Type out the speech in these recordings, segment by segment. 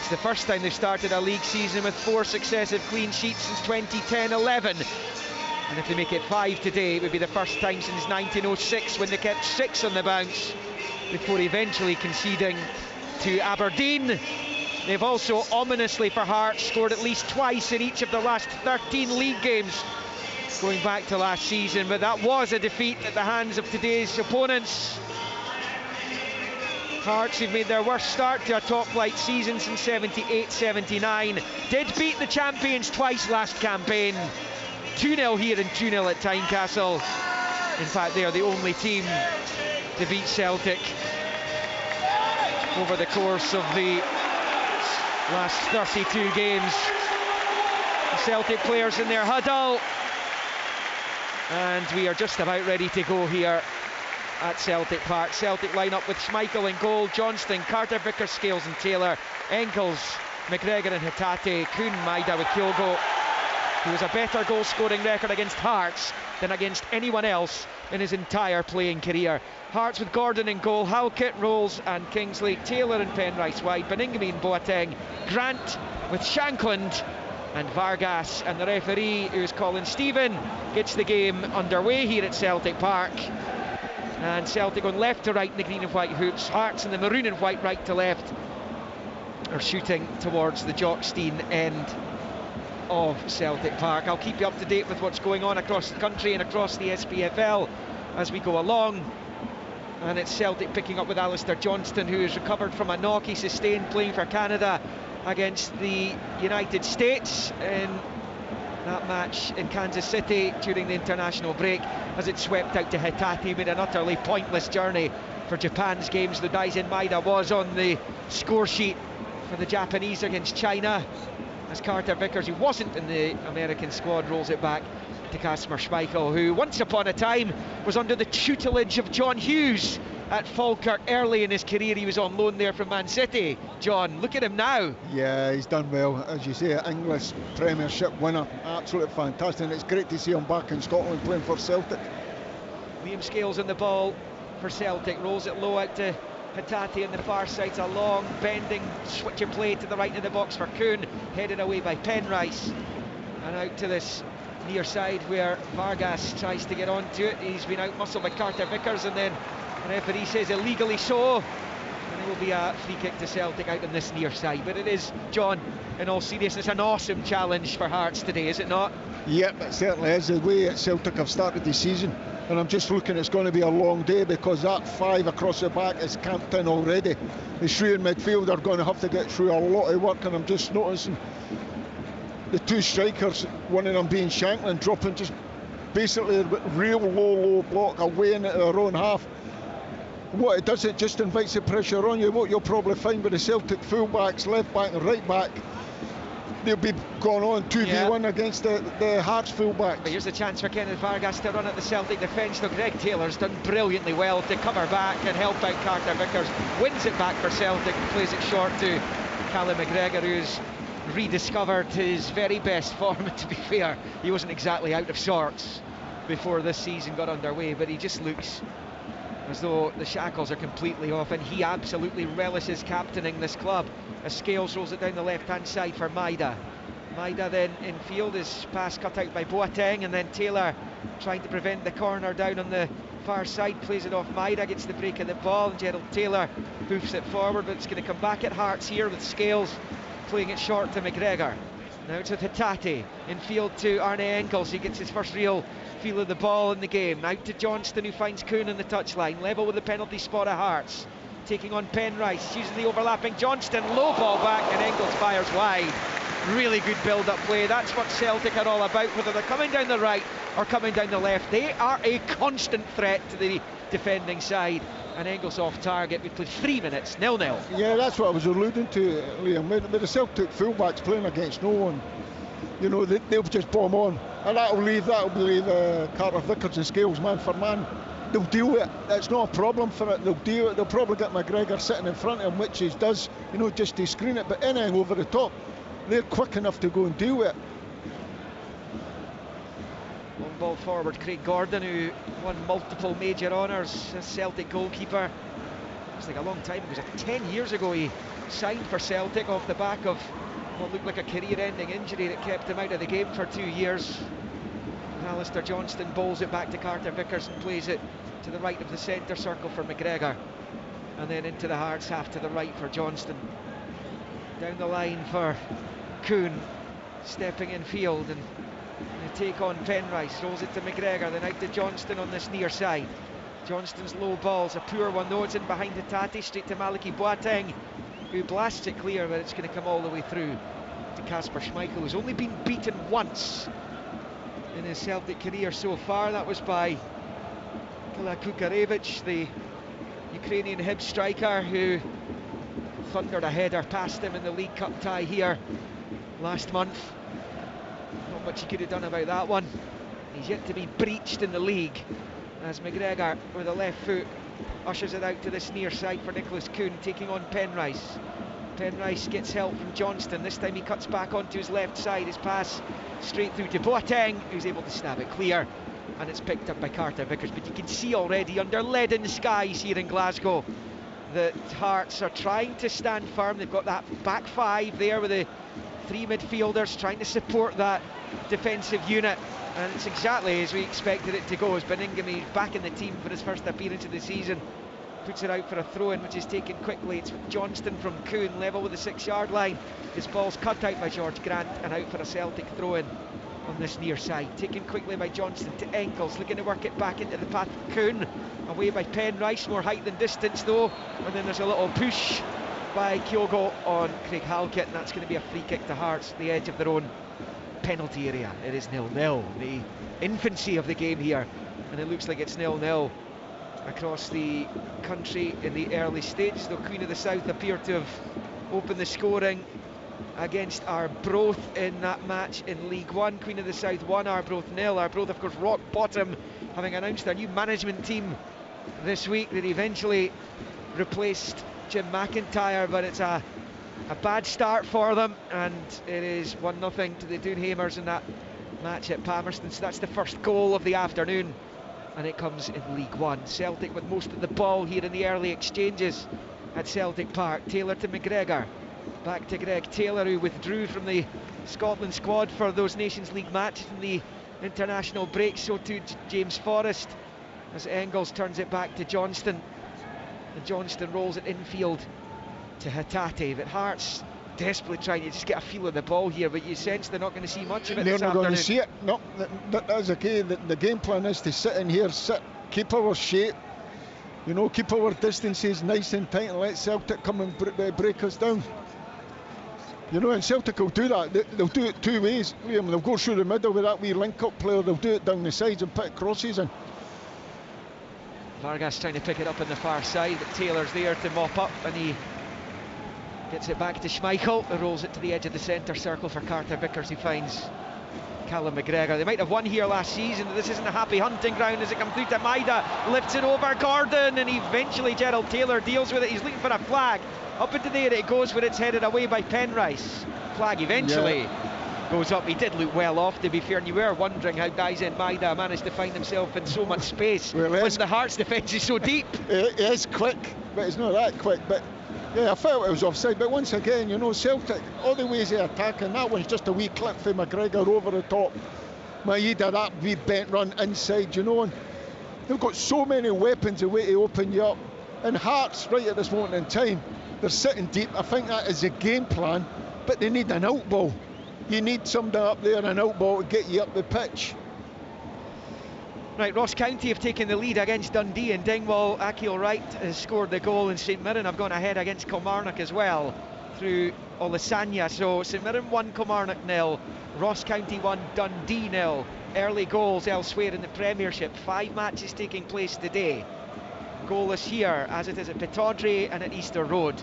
It's the first time they've started a league season with 4 successive clean sheets since 2010-11. And if they make it 5 today, it would be the first time since 1906 when they kept 6 on the bounce before eventually conceding to Aberdeen. They've also, ominously for Hearts, scored at least twice in each of the last 13 league games going back to last season, but that was a defeat at the hands of today's opponents. Hearts, who've made their worst start to a top-flight season since 78-79, did beat the champions twice last campaign. 2-0 here and 2-0 at Tynecastle. In fact, they are the only team to beat Celtic over the course of the last 32 games. The Celtic players in their huddle, and we are just about ready to go here at Celtic Park. Celtic line up with Schmeichel in goal, Johnston, Carter, Vickers, Scales and Taylor, Engels, McGregor and Hatate, Kuhn, Maida with Kyogo, who has a better goal scoring record against Hearts than against anyone else in his entire playing career. Hearts with Gordon in goal, Halkett, Rolls and Kingsley, Taylor and Penrice wide, Beningame and Boateng, Grant with Shankland and Vargas, and the referee, who's Colin Stephen, gets the game underway here at Celtic Park. And Celtic on left to right in the green and white hoops, Hearts in the maroon and white right to left are shooting towards the Jockstein end of Celtic Park. I'll keep you up to date with what's going on across the country and across the SPFL as we go along. And it's Celtic picking up with Alistair Johnston, who has recovered from a knock he sustained playing for Canada against the United States in that match in Kansas City during the international break, as it swept out to Hatate. Made an utterly pointless journey for Japan's games. The Daisen Maida was on the score sheet for the Japanese against China, as Carter Vickers, who wasn't in the American squad, rolls it back to Kasper Schmeichel, who once upon a time was under the tutelage of John Hughes at Falkirk. Early in his career he was on loan there from Man City. John, look at him now. Yeah, he's done well. As you say, English Premiership winner, absolutely fantastic, and it's great to see him back in Scotland playing for Celtic. Liam Scales on the ball for Celtic, rolls it low out to Hatate on the far side. A long bending switch of play to the right of the box for Kuhn, headed away by Penrice, and out to this near side where Vargas tries to get onto it. He's been out muscled by Carter Vickers, and then the referee says illegally so, and it will be a free kick to Celtic out on this near side. But it is, John, in all seriousness, an awesome challenge for Hearts today, is it not? Yep, it certainly is. The way Celtic have started the season, and I'm just looking, it's going to be a long day, because that 5 across the back is camped in already. The 3 in midfield are going to have to get through a lot of work, and I'm just noticing the 2 strikers, one of them being Shankland, dropping just basically a real low block away into their own half. What it does, it just invites the pressure on you. What you'll probably find with the Celtic full-backs, left back and right back, they'll be going on 2v1 against the Hearts full-backs. But here's a chance for Kenneth Vargas to run at the Celtic defence. Though Greg Taylor's done brilliantly well to cover back and help out Carter Vickers. Wins it back for Celtic and plays it short to Callum McGregor, who's rediscovered his very best form. To be fair, he wasn't exactly out of sorts before this season got underway, but he just looks as though the shackles are completely off, and he absolutely relishes captaining this club. As Scales rolls it down the left-hand side for Maida. Maida then in field, his pass cut out by Boateng, and then Taylor trying to prevent the corner down on the far side, plays it off. Maida gets the break of the ball, and Gerald Taylor hoofs it forward, but it's going to come back at Hearts here with Scales playing it short to McGregor. Now it's with Hatate, in field to Arne Engels. He gets his first real feel of the ball in the game. Now to Johnston, who finds Kuhn on the touchline, level with the penalty spot of Hearts, taking on Penrice, using the overlapping Johnston, low ball back, and Engels fires wide. Really good build-up play. That's what Celtic are all about, whether they're coming down the right or coming down the left. They are a constant threat to the defending side, and Engels off target. We played 3 minutes, 0-0. Yeah, that's what I was alluding to, Liam. With the Celtic fullbacks playing against no one, you know, they'll just bomb on, and that'll leave Carter Vickers and Scales man for man. They'll deal with it. It's not a problem for it. They'll deal with it. They'll probably get McGregor sitting in front of him, which he does, you know, just to screen it. But anything over the top, they're quick enough to go and deal with it. Long ball forward, Craig Gordon, who won multiple major honours as Celtic goalkeeper. It's like a long time ago. It was like 10 years ago he signed for Celtic off the back of what looked like a career-ending injury that kept him out of the game for 2 years. Alistair Johnston bowls it back to Carter Vickers and plays it to the right of the centre circle for McGregor, and then into the Hearts half to the right for Johnston. Down the line for Kuhn, stepping in field, and they take on Penrice. Rolls it to McGregor, then out to Johnston on this near side. Johnston's low ball's a poor one though, it's in behind Hatate, straight to Maliki Boateng, who blasts it clear, but it's going to come all the way through to Kasper Schmeichel, who's only been beaten once in his Celtic career so far. That was by Kila Kukarevich, the Ukrainian Hibs striker, who thundered a header past him in the League Cup tie here last month. Not much he could have done about that one. He's yet to be breached in the league, as McGregor with a left foot ushers it out to this near side for Nicholas Kuhn, taking on Penrice. Penrice gets help from Johnston. This time he cuts back onto his left side. His pass straight through to Boateng, who's able to stab it clear, and it's picked up by Carter Vickers. But you can see already under leaden skies here in Glasgow that Hearts are trying to stand firm. They've got that back five there with the three midfielders trying to support that defensive unit, and it's exactly as we expected it to go. As Beningame back in the team for his first appearance of the season, puts it out for a throw-in, which is taken quickly. It's Johnston from Kuhn, level with the 6-yard line. His ball's cut out by George Grant and out for a Celtic throw-in on this near side. Taken quickly by Johnston to Engels, looking to work it back into the path of Kuhn. Away by Penrice, more height than distance though, and then there's a little push by Kyogo on Craig Halkett, and that's going to be a free kick to Hearts at the edge of their own penalty area. It is 0-0, the infancy of the game here, and it looks like it's 0-0 across the country in the early stages, though Queen of the South appear to have opened the scoring against Arbroath in that match in League One. Queen of the South 1, Arbroath 0. Arbroath, of course, rock bottom, having announced their new management team this week that eventually replaced Jim McIntyre, but it's a bad start for them, and it is 1-0 to the Doonhamers in that match at Palmerston. So that's the first goal of the afternoon, and it comes in League One. Celtic with most of the ball here in the early exchanges at Celtic Park. Taylor to McGregor, back to Greg Taylor, who withdrew from the Scotland squad for those Nations League matches in the international break. So too James Forrest, as Engels turns it back to Johnston, and Johnston rolls it infield to Hatate. But Hearts desperately trying to just get a feel of the ball here, but you sense they're not going to see much of it this afternoon. They're not going to see it. No, that's okay. The game plan is to sit in here, keep our shape, you know, keep our distances nice and tight, and let Celtic come and break us down. You know, and Celtic will do that. They'll do it two ways. They'll go through the middle with that wee link-up player. They'll do it down the sides and put crosses in. Vargas trying to pick it up on the far side, but Taylor's there to mop up, and he gets it back to Schmeichel, who rolls it to the edge of the centre circle for Carter Vickers, who finds Callum McGregor. They might have won here last season, but this isn't a happy hunting ground as it comes through to Maida, lifts it over Gordon, and eventually Gerald Taylor deals with it. He's looking for a flag. Up into the air it goes, where it's headed away by Penrice. Flag eventually goes up. He did look well off, to be fair, and you were wondering how Daisen Maida managed to find himself in so much space when the Hearts defence is so deep. It is quick, but it's not that quick. But yeah, I felt it was offside. But once again, you know, Celtic, all the ways they're attacking, that one's just a wee clip for McGregor over the top. Maida, that wee bent run inside, you know, and they've got so many weapons a way to open you up. And Hearts, right at this moment in time, they're sitting deep. I think that is the game plan, but they need an out ball. You need somebody up there, an out ball, to get you up the pitch. Right, Ross County have taken the lead against Dundee, and Dingwall, Akil Wright has scored the goal, and St Mirren have gone ahead against Kilmarnock as well through Olasanya. So St Mirren 1, Kilmarnock 0, Ross County 1, Dundee 0. Early goals elsewhere in the Premiership. 5 matches taking place today. Goalless here, as it is at Pittodrie and at Easter Road.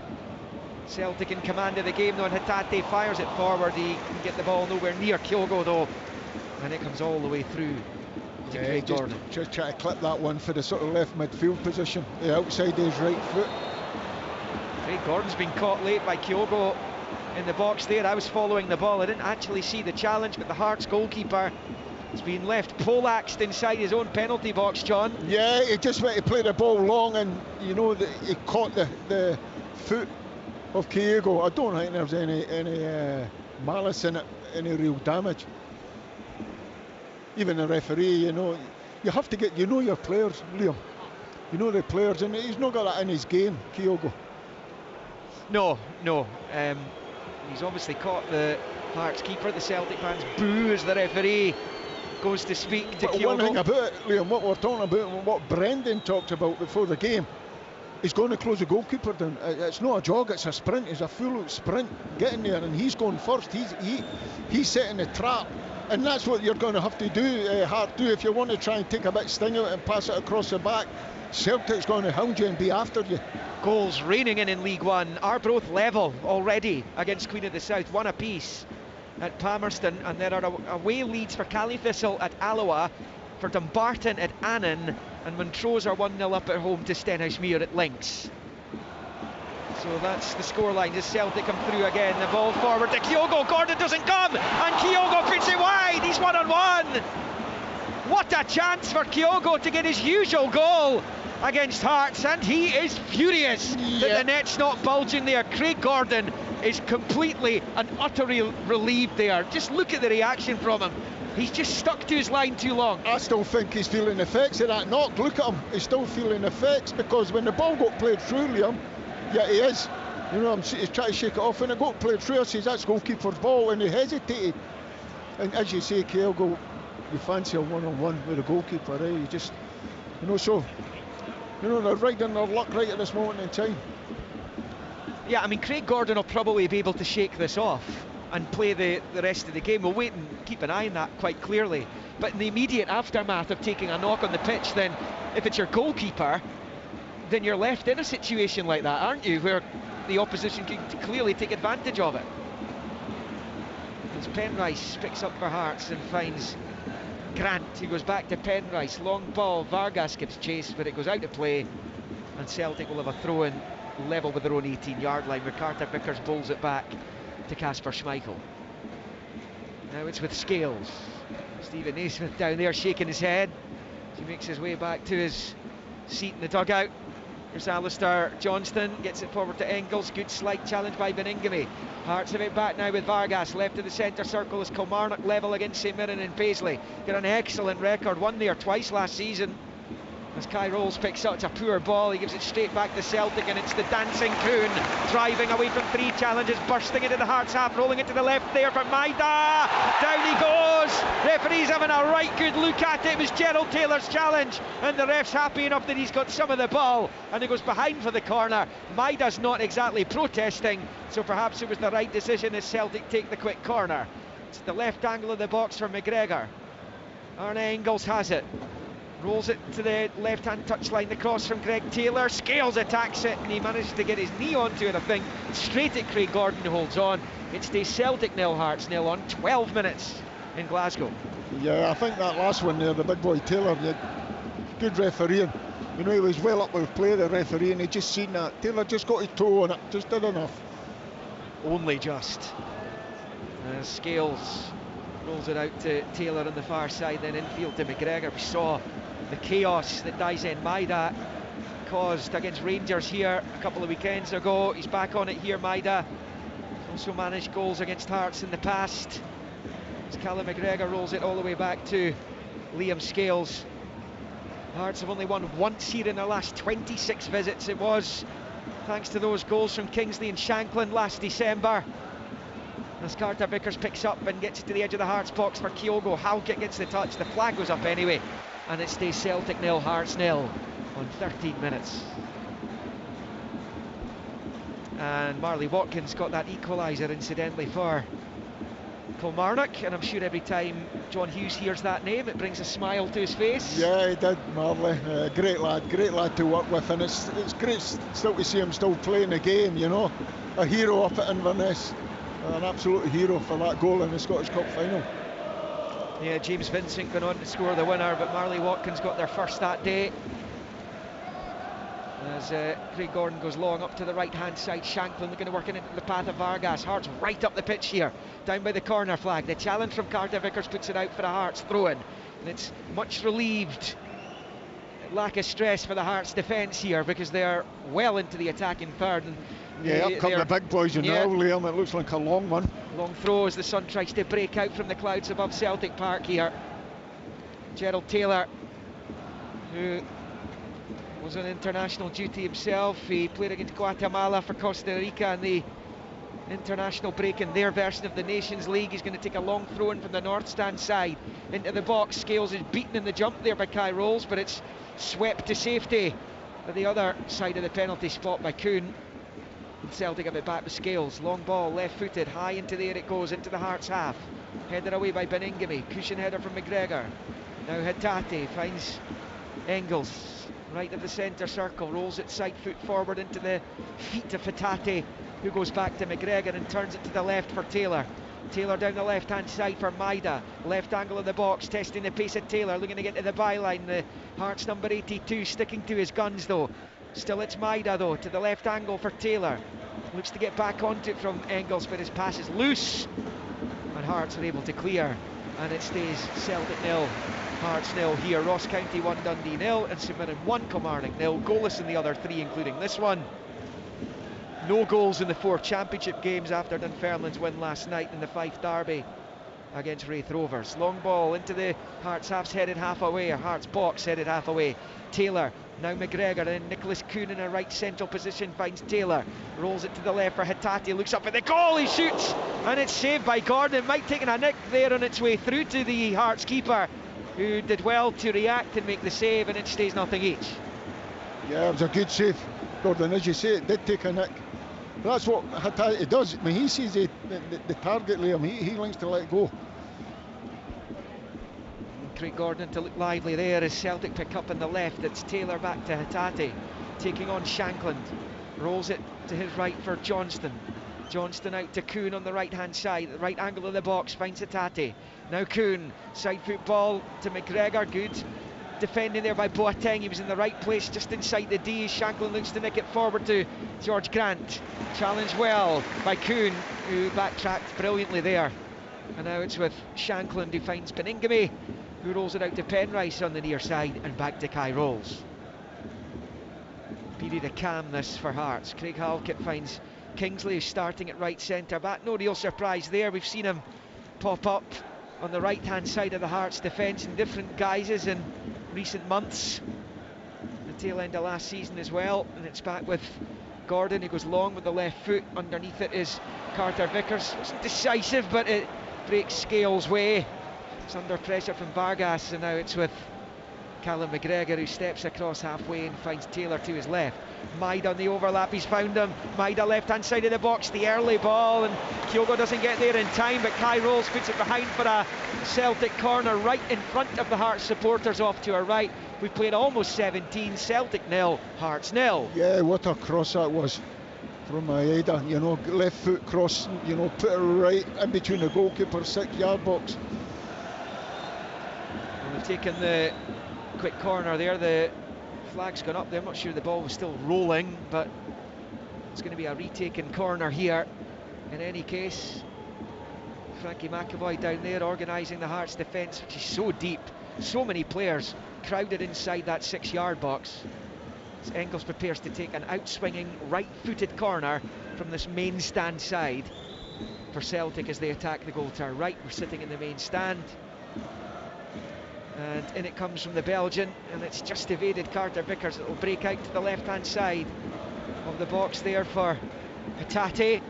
Celtic in command of the game though, and Hatate fires it forward. He can get the ball nowhere near Kyogo though, and it comes all the way through to Craig Gordon. Just try to clip that one for the sort of left midfield position, the outside of his right foot. Craig Gordon's been caught late by Kyogo in the box there. I was following the ball, I didn't actually see the challenge, but the Hearts goalkeeper has been left poleaxed inside his own penalty box, John. Yeah, he just went to play the ball long, and you know, he caught the foot of Kyogo. I don't think there's any malice in it, any real damage. Even the referee, you know, you have to get, you know, your players, Liam. You know the players, and he's not got that in his game, Kyogo. No. He's obviously caught the Hearts keeper. The Celtic fans boo as the referee goes to speak to Kyogo. One thing about it, Liam, what we're talking about and what Brendan talked about before the game, he's going to close the goalkeeper down. It's not a jog, it's a sprint. It's a full sprint getting there, and he's going first. He's setting the trap, and that's what you're going to have to do, Hart, do if you want to try and take a bit of sting out and pass it across the back. Celtic's going to hound you and be after you. Goals raining in League One. Arbroath level already against Queen of the South, one apiece at Palmerston, and there are away leads for Callythistle at Alloa, for Dumbarton at Annan, and Montrose are 1-0 up at home to Stenhousemuir at Lynx. So that's the scoreline as Celtic come through again. The ball forward to Kyogo. Gordon doesn't come, and Kyogo puts it wide. He's 1-on-1. What a chance for Kyogo to get his usual goal against Hearts, and he is furious that the net's not bulging there. Craig Gordon is completely and utterly relieved there. Just look at the reaction from him. He's just stuck to his line too long. I still think he's feeling the effects of that knock. Look at him, he's still feeling the effects, because when the ball got played through Liam, yeah, he is. You know, he's trying to shake it off. When it got played through, I says that's goalkeeper's ball, and he hesitated. And as you say, Kyogo, you fancy a one-on-one with a goalkeeper, eh? You just, you know, so, you know, they're riding their luck right at this moment in time. Yeah, I mean, Craig Gordon will probably be able to shake this off and play the rest of the game. We'll wait and keep an eye on that quite clearly. But in the immediate aftermath of taking a knock on the pitch, then if it's your goalkeeper, then you're left in a situation like that, aren't you, where the opposition can clearly take advantage of it. As Penrice picks up for Hearts and finds Grant, he goes back to Penrice, long ball, Vargas gives chase, but it goes out of play, and Celtic will have a throw-in level with their own 18-yard line, where Carter Vickers bowls it back to Kasper Schmeichel. Now it's with Scales. Stephen Naismith down there shaking his head as he makes his way back to his seat in the dugout. Here's Alistair Johnston, gets it forward to Engels, good slight challenge by Beningame. Hearts have it back now with Vargas, left of the centre circle as Kilmarnock level against St Mirren and Paisley. Got an excellent record, won there twice last season. As Kai Rolls picks up, it's a poor ball, he gives it straight back to Celtic, and it's the dancing coon driving away from three challenges, bursting into the Hearts half, rolling it to the left there for Maida. Down he goes. Referee's having a right good look at it. It was Gerald Taylor's challenge, and the ref's happy enough that he's got some of the ball, and he goes behind for the corner. Maida's not exactly protesting, so perhaps it was the right decision as Celtic take the quick corner. It's the left angle of the box for McGregor. Arne Engels has it. Rolls it to the left-hand touchline, the cross from Greg Taylor. Scales attacks it, and he manages to get his knee onto it, I think. Straight at Craig Gordon, who holds on. It stays Celtic 0, Hearts 0 on 12 minutes in Glasgow. Yeah, I think that last one there, the big boy Taylor, good refereeing. You know, he was well up with play, the referee, and he just seen that. Taylor just got his toe on it, just did enough. Only just. Scales rolls it out to Taylor on the far side, then infield to McGregor. We saw the chaos that Daisen Maida caused against Rangers here a couple of weekends ago. He's back on it here, Maida. Also managed goals against Hearts in the past. As Callum McGregor rolls it all the way back to Liam Scales. Hearts have only won once here in their last 26 visits. It was thanks to those goals from Kingsley and Shanklin last December. As Carter Vickers picks up and gets to the edge of the Hearts box for Kyogo. Halkett gets the touch, the flag goes up anyway, and it stays Celtic 0, Hearts 0 on 13 minutes. And Marley Watkins got that equaliser incidentally for Kilmarnock, and I'm sure every time John Hughes hears that name it brings a smile to his face. Yeah, he did, Marley. Great lad to work with, and it's great still to see him still playing the game, you know. A hero up at Inverness. An absolute hero for that goal in the Scottish Cup final. Yeah, James Vincent going on to score the winner, but Marley Watkins got their first that day. As Craig Gordon goes long up to the right hand side, Shanklin looking to work into the path of Vargas. Hearts right up the pitch here, down by the corner flag. The challenge from Carter Vickers puts it out for a Hearts throw-in, and it's much relieved lack of stress for the Hearts defence here, because they're well into the attacking third, and Yeah, up come the big boys now, Liam. It looks like a long one. Long throw as the sun tries to break out from the clouds above Celtic Park here. Gerald Taylor, who was on international duty himself. He played against Guatemala for Costa Rica in the international break in their version of the Nations League. He's going to take a long throw in from the north stand side into the box. Scales is beaten in the jump there by Kai Rolls, but it's swept to safety at the other side of the penalty spot by Kuhn. Celtic have it back with Scales. Long ball, left footed, high into the air it goes, into the Hearts half. Headed away by Beningame. Cushion header from McGregor. Now Hatate finds Engels, right of the centre circle, rolls it side foot forward into the feet of Hatate, who goes back to McGregor and turns it to the left for Taylor. Taylor down the left hand side for Maida. Left angle of the box, testing the pace of Taylor, looking to get to the byline. The Hearts number 82 sticking to his guns though. Still it's Maida though, to the left angle for Taylor. Looks to get back onto it from Engels, but his pass is loose. And Hearts are able to clear. And it stays Celtic 0, Hearts 0 here. Ross County 1, Dundee 0, and St Mirren 1, Kilmarnock 0. Goalless in the other 3, including this one. No goals in the 4 championship games after Dunfermline's win last night in the Fife derby against Wraith Rovers. Long ball into the Hearts half's headed half away, or Hearts box headed half away. Taylor, now McGregor, and Nicholas Kuhn in a right central position finds Taylor. Rolls it to the left for Hatate, looks up at the goal, he shoots, and it's saved by Gordon. It might take a nick there on its way through to the Hearts keeper, who did well to react and make the save, and it stays nothing each. Yeah, it was a good save, Gordon. As you say, it did take a nick. That's what Hatate does. I mean, he sees the target, Liam. He likes to let go. Craig Gordon to look lively there as Celtic pick up on the left. It's Taylor back to Hatate, taking on Shankland. Rolls it to his right for Johnston. Johnston out to Kuhn on the right hand side. The right angle of the box finds Hatate. Now Kuhn, side foot ball to McGregor. Good defending there by Boateng. He was in the right place just inside the D. Shankland looks to nick it forward to George Grant. Challenged well by Kuhn, who backtracked brilliantly there. And now it's with Shankland, who finds Beningame, who rolls it out to Penrice on the near side, and back to Kai Rolls. Period of calmness for Hearts. Craig Halkett finds Kingsley, who's starting at right centre back. No real surprise there. We've seen him pop up on the right hand side of the Hearts defence in different guises in recent months. The tail end of last season as well. And it's back with Gordon, who goes long with the left foot. Underneath it is Carter Vickers. It wasn't decisive, but it breaks Scales' way. It's under pressure from Vargas, and now it's with Callum McGregor, who steps across halfway and finds Taylor to his left. Maida on the overlap, he's found him. Maida left hand side of the box, the early ball, and Kyogo doesn't get there in time, but Kai Rolls puts it behind for a Celtic corner right in front of the Hearts supporters off to our right. We've played almost 17, Celtic 0, Hearts 0. Yeah, what a cross that was from Maeda, you know, left foot cross, you know, put it right in between the goalkeeper 6-yard box. Well, they've taken the quick corner there, the flag's gone up there. I'm not sure the ball was still rolling, but it's going to be a retaken corner here. In any case, Frankie McAvoy down there organising the Hearts defence, which is so deep, so many players crowded inside that 6-yard box. As Engels prepares to take an outswinging right-footed corner from this main stand side for Celtic as they attack the goal to our right. We're sitting in the main stand, and in it comes from the Belgian, and it's just evaded Carter Vickers. It will break out to the left-hand side of the box there for Hatate.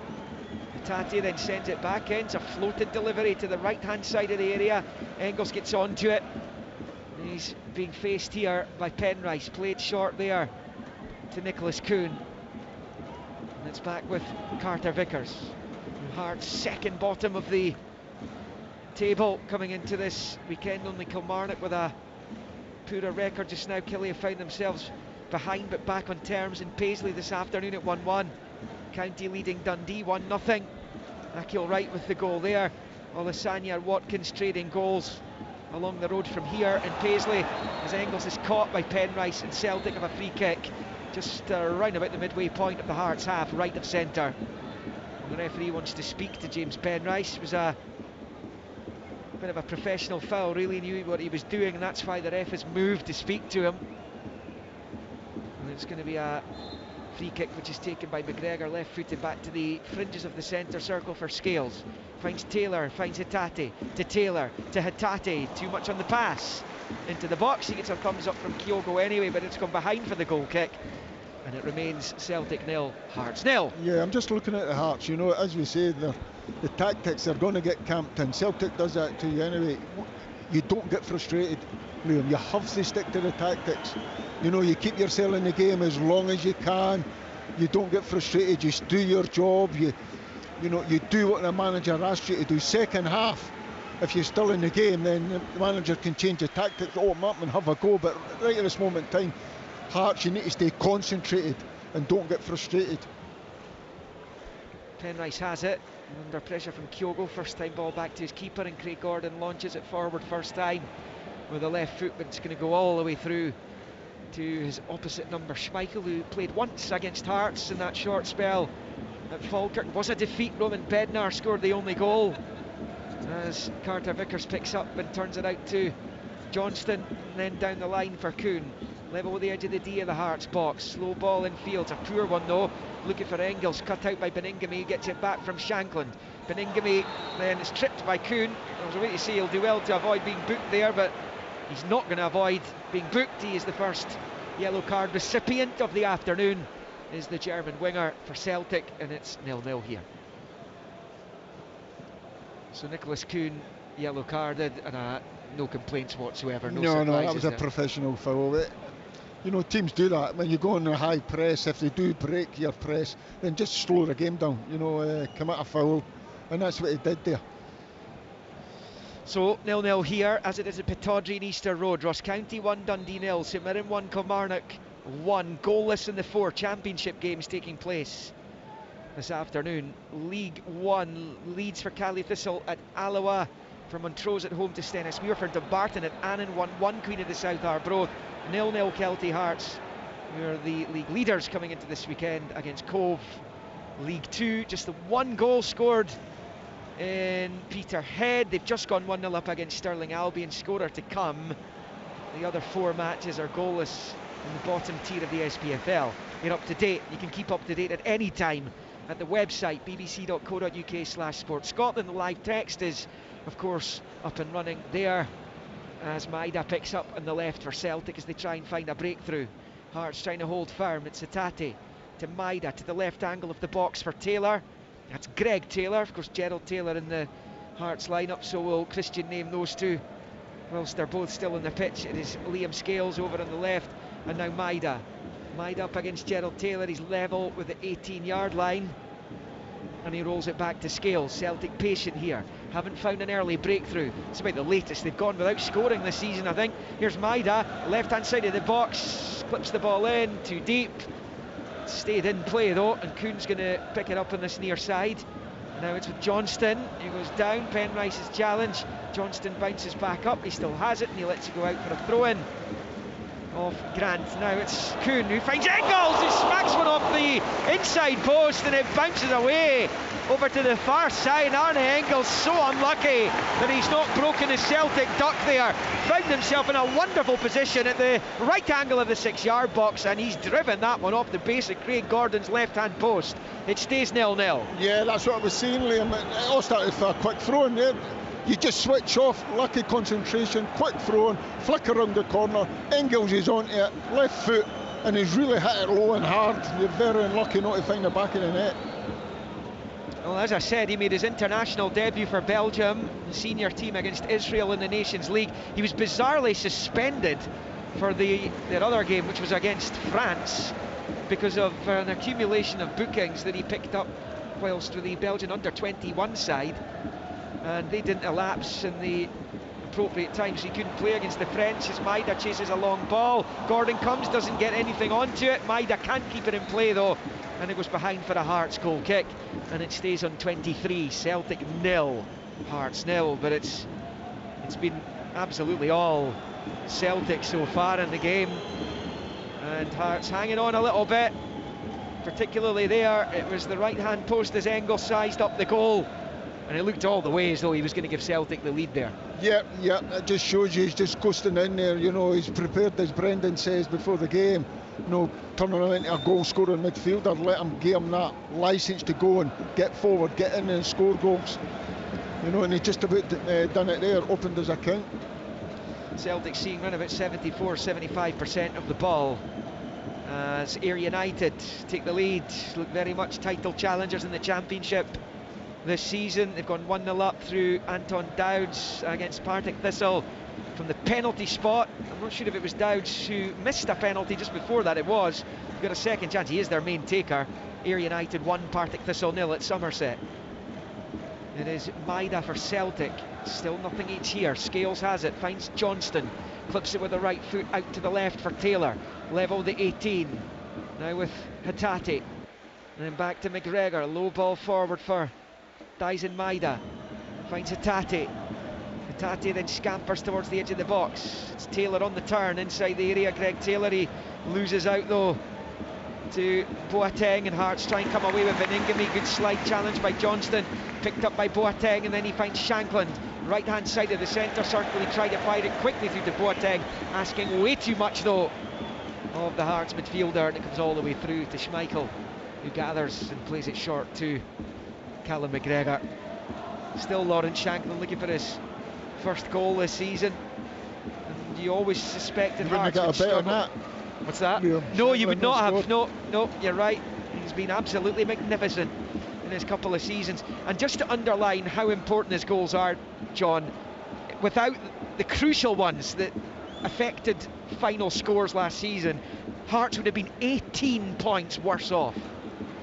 Hatate then sends it back in. It's a floated delivery to the right-hand side of the area. Engels gets onto it. He's being faced here by Penrice. Played short there to Nicholas Kuhn. And it's back with Carter Vickers. Hearts second bottom of the table coming into this weekend. Only Kilmarnock with a poorer record just now. Killie have found themselves behind but back on terms in Paisley this afternoon at 1-1. County leading Dundee 1-0. Akil Wright with the goal there. Olasanya Watkins trading goals along the road from here in Paisley as Engels is caught by Penrice, and Celtic have a free kick just round about the midway point of the Hearts half, right of centre. And the referee wants to speak to James Penrice. It was a bit of a professional foul, really knew what he was doing, and that's why the ref has moved to speak to him. And it's going to be a Free kick which is taken by McGregor, left footed back to the fringes of the centre circle for Scales. Finds Taylor, finds Hatate, to Taylor, to Hatate, too much on the pass. Into the box, he gets a thumbs up from Kyogo anyway, but it's gone behind for the goal kick. And it remains Celtic 0, Hearts 0. Yeah, I'm just looking at the Hearts, you know, as we say, the tactics are going to get camped in. Celtic does that to you anyway. You don't get frustrated, Liam. You have to stick to the tactics. You know, you keep yourself in the game as long as you can. You don't get frustrated. You do your job. You know, you do what the manager asks you to do. Second half, if you're still in the game, then the manager can change the tactics, open up and have a go. But right at this moment in time, Hearts, you need to stay concentrated and don't get frustrated. Penrice has it, under pressure from Kyogo. First time ball back to his keeper, and Craig Gordon launches it forward first time with a left foot, but it's going to go all the way through to his opposite number, Schmeichel, who played once against Hearts in that short spell at Falkirk. Was a defeat. Roman Bednar scored the only goal, as Carter Vickers picks up and turns it out to Johnston, and then down the line for Kuhn. Level with the edge of the D of the Hearts box. Slow ball in field, a poor one though. Looking for Engels, cut out by Beningame, gets it back from Shankland. Beningame then is tripped by Kuhn. I was waiting to see he'll do well to avoid being booked there, but he's not going to avoid being booked. He is the first yellow card recipient of the afternoon, is the German winger for Celtic, and it's 0-0 here. So Nicholas Kuhn yellow carded, and no complaints whatsoever. No, that was a professional foul. You know, teams do that when you go on a high press. If they do break your press, then just slow the game down. You know, commit a foul, and that's what he did there. So 0-0 here, as it is at Pittodrie and Easter Road. Ross County 1, Dundee 0, St Mirren 1, Kilmarnock 1. Goalless in the 4 championship games taking place this afternoon. League 1 leads for Cali Thistle at Alloa, for Montrose at home to Stennis Muir, for Dumbarton at Annan 1-1, Queen of the South Arbroath 0-0 Kelty Hearts, who are the league leaders coming into this weekend, against Cove. League 2, just the 1 goal scored in Peterhead. They've just gone 1-0 up against Stirling Albion, scorer to come. The other 4 matches are goalless in the bottom tier of the SPFL. You're up to date. You can keep up to date at any time at the website bbc.co.uk/sportscotland. The live text is, of course, up and running there, as Maida picks up on the left for Celtic as they try and find a breakthrough. Hearts trying to hold firm. It's Hatate to Maida, to the left angle of the box for Taylor. That's Greg Taylor, of course. Gerald Taylor in the Hearts lineup, so will Christian name those two whilst they're both still on the pitch. It is Liam Scales over on the left, and now Maida up against Gerald Taylor. He's level with the 18-yard line, and he rolls it back to Scales. Celtic patient here, haven't found an early breakthrough. It's about the latest they've gone without scoring this season, I think. Here's Maida, left hand side of the box, clips the ball in, too deep. Stayed in play though, and Kuhn's going to pick it up on this near side. Now it's with Johnston, he goes down. Penrice's challenge, Johnston bounces back up, he still has it, and he lets it go out for a throw-in off Grant. Now it's Kuhn who finds Engels, who smacks one off the inside post, and it bounces away over to the far side. Arne Engels so unlucky that he's not broken his Celtic duck there. Found himself in a wonderful position at the right angle of the 6-yard box, and he's driven that one off the base of Craig Gordon's left-hand post. It stays 0-0. Yeah, that's what I was saying, Liam. It all started for a quick throw in there. You just switch off, lucky concentration, quick throw in, flick around the corner, Engels is onto it, left foot, and he's really hit it low and hard. You're very unlucky not to find the back of the net. Well, as I said, he made his international debut for Belgium, the senior team against Israel in the Nations League. He was bizarrely suspended for their other game, which was against France, because of an accumulation of bookings that he picked up whilst with the Belgian under-21 side, and they didn't elapse in the appropriate time, so he couldn't play against the French. As Maida chases a long ball, Gordon comes, doesn't get anything onto it. Maida can't keep it in play though, and it goes behind for a Hearts goal kick, and it stays on 23. Celtic 0, Hearts 0, but it's been absolutely all Celtic so far in the game, and Hearts hanging on a little bit, particularly there. It was the right hand post as Engels sized up the goal, and it looked all the way as though he was going to give Celtic the lead there. Yeah, it just shows you he's just coasting in there. You know, he's prepared, as Brendan says, before the game. turning him into a goal-scoring midfielder. Let him give him that licence to go and get forward, get in and score goals. And he just about done it there, opened his account. Celtic seeing around about 74-75% of the ball as Ayr United take the lead. Look very much title challengers in the Championship this season. They've gone 1-0 up through Anton Dowds against Partick Thistle from the penalty spot. I'm not sure if it was Dowds who missed a penalty just before that. It was. They've got a second chance. He is their main taker. Ayr United 1, Partick Thistle 0 at Somerset. It is Maida for Celtic. Still nothing each here. Scales has it, finds Johnston, clips it with the right foot out to the left for Taylor. Level the 18. Now with Hatate. And then back to McGregor. Low ball forward for Dyson Maida. Finds Hatate. Hatate then scampers towards the edge of the box. It's Taylor on the turn inside the area. Greg Taylor, he loses out though to Boateng, and Hearts try and come away with an Ingamy. Good slide challenge by Johnston, picked up by Boateng, and then he finds Shankland, right hand side of the centre circle. He tried to fire it quickly through to Boateng, asking way too much though of the Hearts midfielder, and it comes all the way through to Schmeichel, who gathers and plays it short to Callum McGregor. Still Lawrence Shankland looking for his first goal this season, and you always suspected Hearts would struggle. What's that? No, you would not have. No, you're right. He's been absolutely magnificent in his couple of seasons. And just to underline how important his goals are, John, without the crucial ones that affected final scores last season, Hearts would have been 18 points worse off.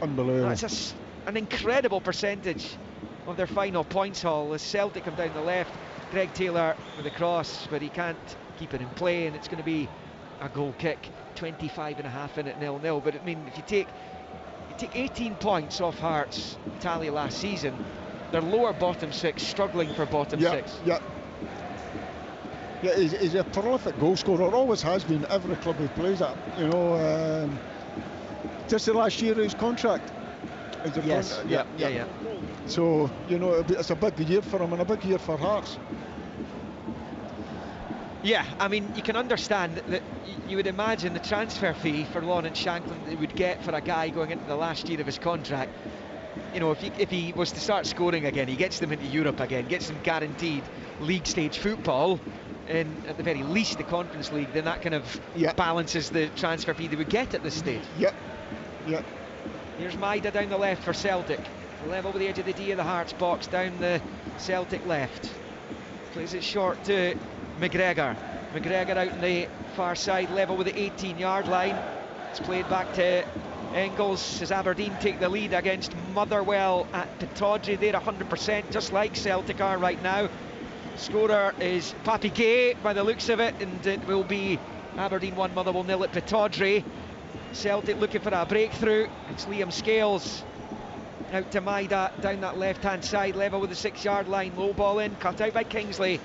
Unbelievable. That's an incredible percentage of their final points haul as Celtic come down the left. Greg Taylor with a cross, but he can't keep it in play, and it's going to be a goal kick. 25.5 in at 0-0. But I mean, if you take 18 points off Hearts' tally last season, they're lower bottom six, struggling for bottom six. Yeah, he's a prolific goal scorer, always has been. Every club he plays at, just the last year of his contract. Yes, yeah. So it's a big year for him and a big year for Hearts. Yeah, I mean, you can understand that you would imagine the transfer fee for Lawrence Shankland they would get for a guy going into the last year of his contract. If he was to start scoring again, he gets them into Europe again, gets them guaranteed league stage football, and at the very least the Conference League, then that kind of balances the transfer fee they would get at this stage. Yep. Here's Maida down the left for Celtic. Level with the edge of the D of the Hearts box, down the Celtic left. Plays it short to McGregor. McGregor out on the far side, level with the 18-yard line. It's played back to Engels as Aberdeen take the lead against Motherwell at Pittodrie. They're 100%, just like Celtic are right now. Scorer is Papi Gay by the looks of it, and it will be Aberdeen 1, Motherwell 0 at Pittodrie. Celtic looking for a breakthrough. It's Liam Scales out to Maida down that left-hand side, level with the 6-yard line. Low ball in, cut out by Kingsley,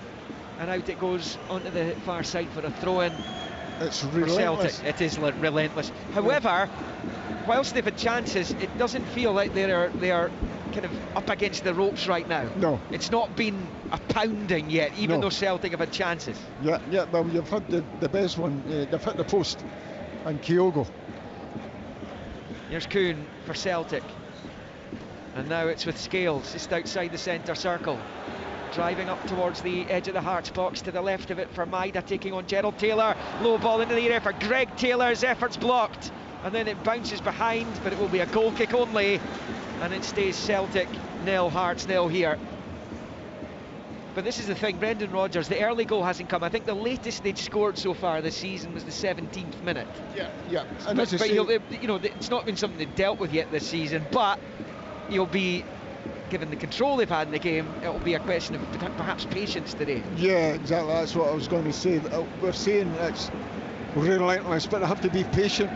and out it goes onto the far side for a throw-in. It's relentless. Celtic. It is relentless. However, whilst they've had chances, it doesn't feel like they are kind of up against the ropes right now. No, it's not been a pounding yet, even though Celtic have had chances. Yeah. Well, you've had the best one. They've hit the post, and Kyogo. Here's Kuhn for Celtic, and now it's with Scales just outside the centre circle, driving up towards the edge of the Hearts box to the left of it for Maida, taking on Gerald Taylor. Low ball into the area for Greg Taylor's efforts blocked, and then it bounces behind, but it will be a goal kick only, and it stays Celtic 0, Hearts 0 here. But this is the thing, Brendan Rodgers, the early goal hasn't come. I think the latest they'd scored so far this season was the 17th minute. Yeah. And but it's not been something they've dealt with yet this season, but you'll be, given the control they've had in the game, it'll be a question of perhaps patience today. Yeah, exactly, that's what I was going to say. We're saying it's relentless, but they have to be patient,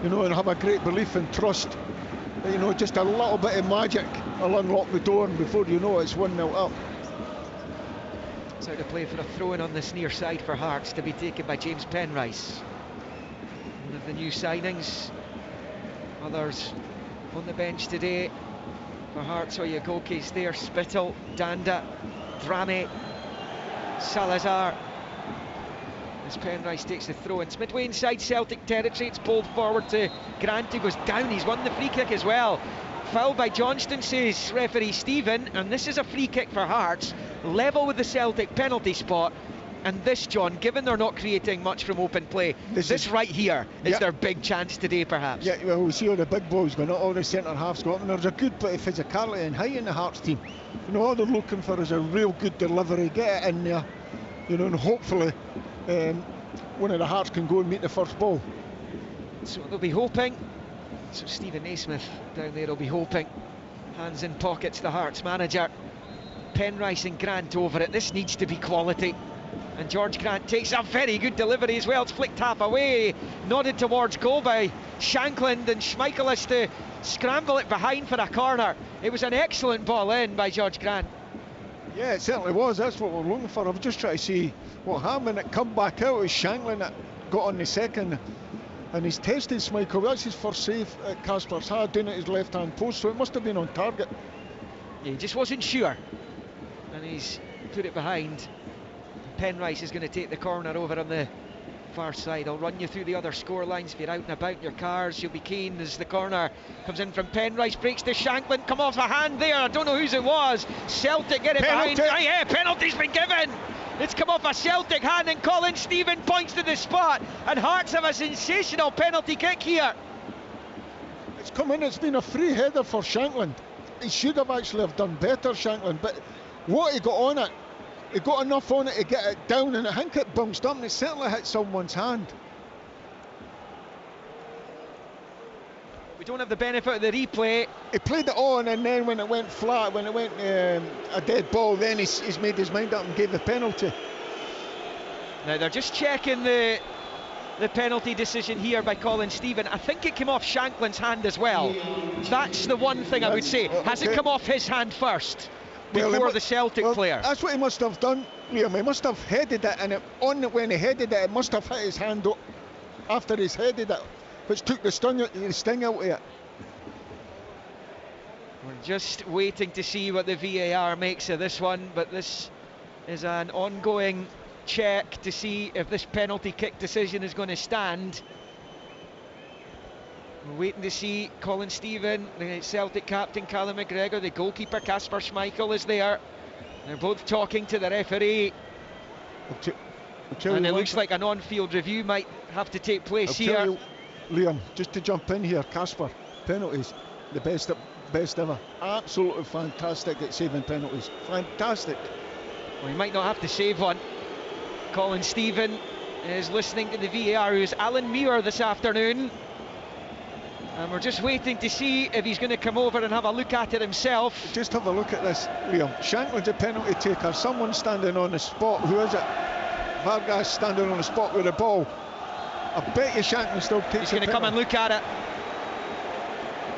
and have a great belief and trust. Just a little bit of magic will unlock the door, and before you know it, it's 1-0 up. It's out to play for a throw-in on this near side for Hearts, to be taken by James Penrice. One of the new signings. Others on the bench today for Hearts. Oyegoke's there, Spittle, Danda, Drame, Salazar. as Penrice takes the throw. It's midway inside Celtic territory. It's bowled forward to Grant, who goes down. He's won the free kick as well. Foul by Johnston, says referee Stephen, and this is a free kick for Hearts, level with the Celtic penalty spot. And this, John, given they're not creating much from open play, this right here is their big chance today, perhaps. Yeah, well, we see all the big boys going, all the centre halves got, and there's a good bit of physicality and height in the Hearts team. You know, all they're looking for is a real good delivery, get it in there, you know, and hopefully one of the Hearts can go and meet the first ball. So they'll be hoping. So Stephen Naismith down there will be hoping. Hands in pockets, the Hearts manager. Penrice and Grant over it. This needs to be quality. And George Grant takes a very good delivery as well. It's flicked half away, nodded towards goal by Shankland, and Schmeichel has to scramble it behind for a corner. It was an excellent ball in by George Grant. Yeah, it certainly was. That's what we're looking for. I was just trying to see what happened. It come back out. It was Shankland that got on the second, and he's tested Schmeichel. That's his first save at Casper's Had, doing it at his left-hand post, so it must have been on target. Yeah, he just wasn't sure, and he's put it behind. Penrice is going to take the corner over on the far side. I'll run you through the other score lines. If you're out and about in your cars, you'll be keen as the corner comes in from Penrice, breaks to Shankland, come off a hand there. I don't know whose it was. Celtic get it behind. Oh, yeah, penalty's been given. It's come off a Celtic hand, and Colin Stephen points to the spot, and Hearts have a sensational penalty kick here. It's come in, it's been a free header for Shankland. He should have actually have done better, Shankland, but what he got on it, he got enough on it to get it down, and I think it bounced up and it certainly hit someone's hand. We don't have the benefit of the replay. He played it on, and then when it went flat, when it went a dead ball, then he's made his mind up and gave the penalty. Now they're just checking the penalty decision here by Colin Stephen. I think it came off Shankland's hand as well. That's the one thing I would say. Has it come off his hand first before the Celtic player? That's what he must have done, Liam. He must have headed it, and when he headed it, it must have hit his hand up after he's headed it, which took the sting out of it. We're just waiting to see what the VAR makes of this one, but this is an ongoing check to see if this penalty kick decision is going to stand. We're waiting to see Colin Stephen, the Celtic captain Callum McGregor, the goalkeeper Kasper Schmeichel is there. They're both talking to the referee, and it looks like an on-field review might have to take place here. You, Liam, just to jump in here, Kasper, penalties, the best ever. Absolutely fantastic at saving penalties. Fantastic. Well, he might not have to save one. Colin Stephen is listening to the VAR, who's Alan Muir this afternoon. And we're just waiting to see if he's going to come over and have a look at it himself. Just have a look at this, Liam. Shankland's a penalty taker. Someone standing on the spot. Who is it? Vargas standing on the spot with the ball. I bet you Shankland still takes it. He's going to come and look at it.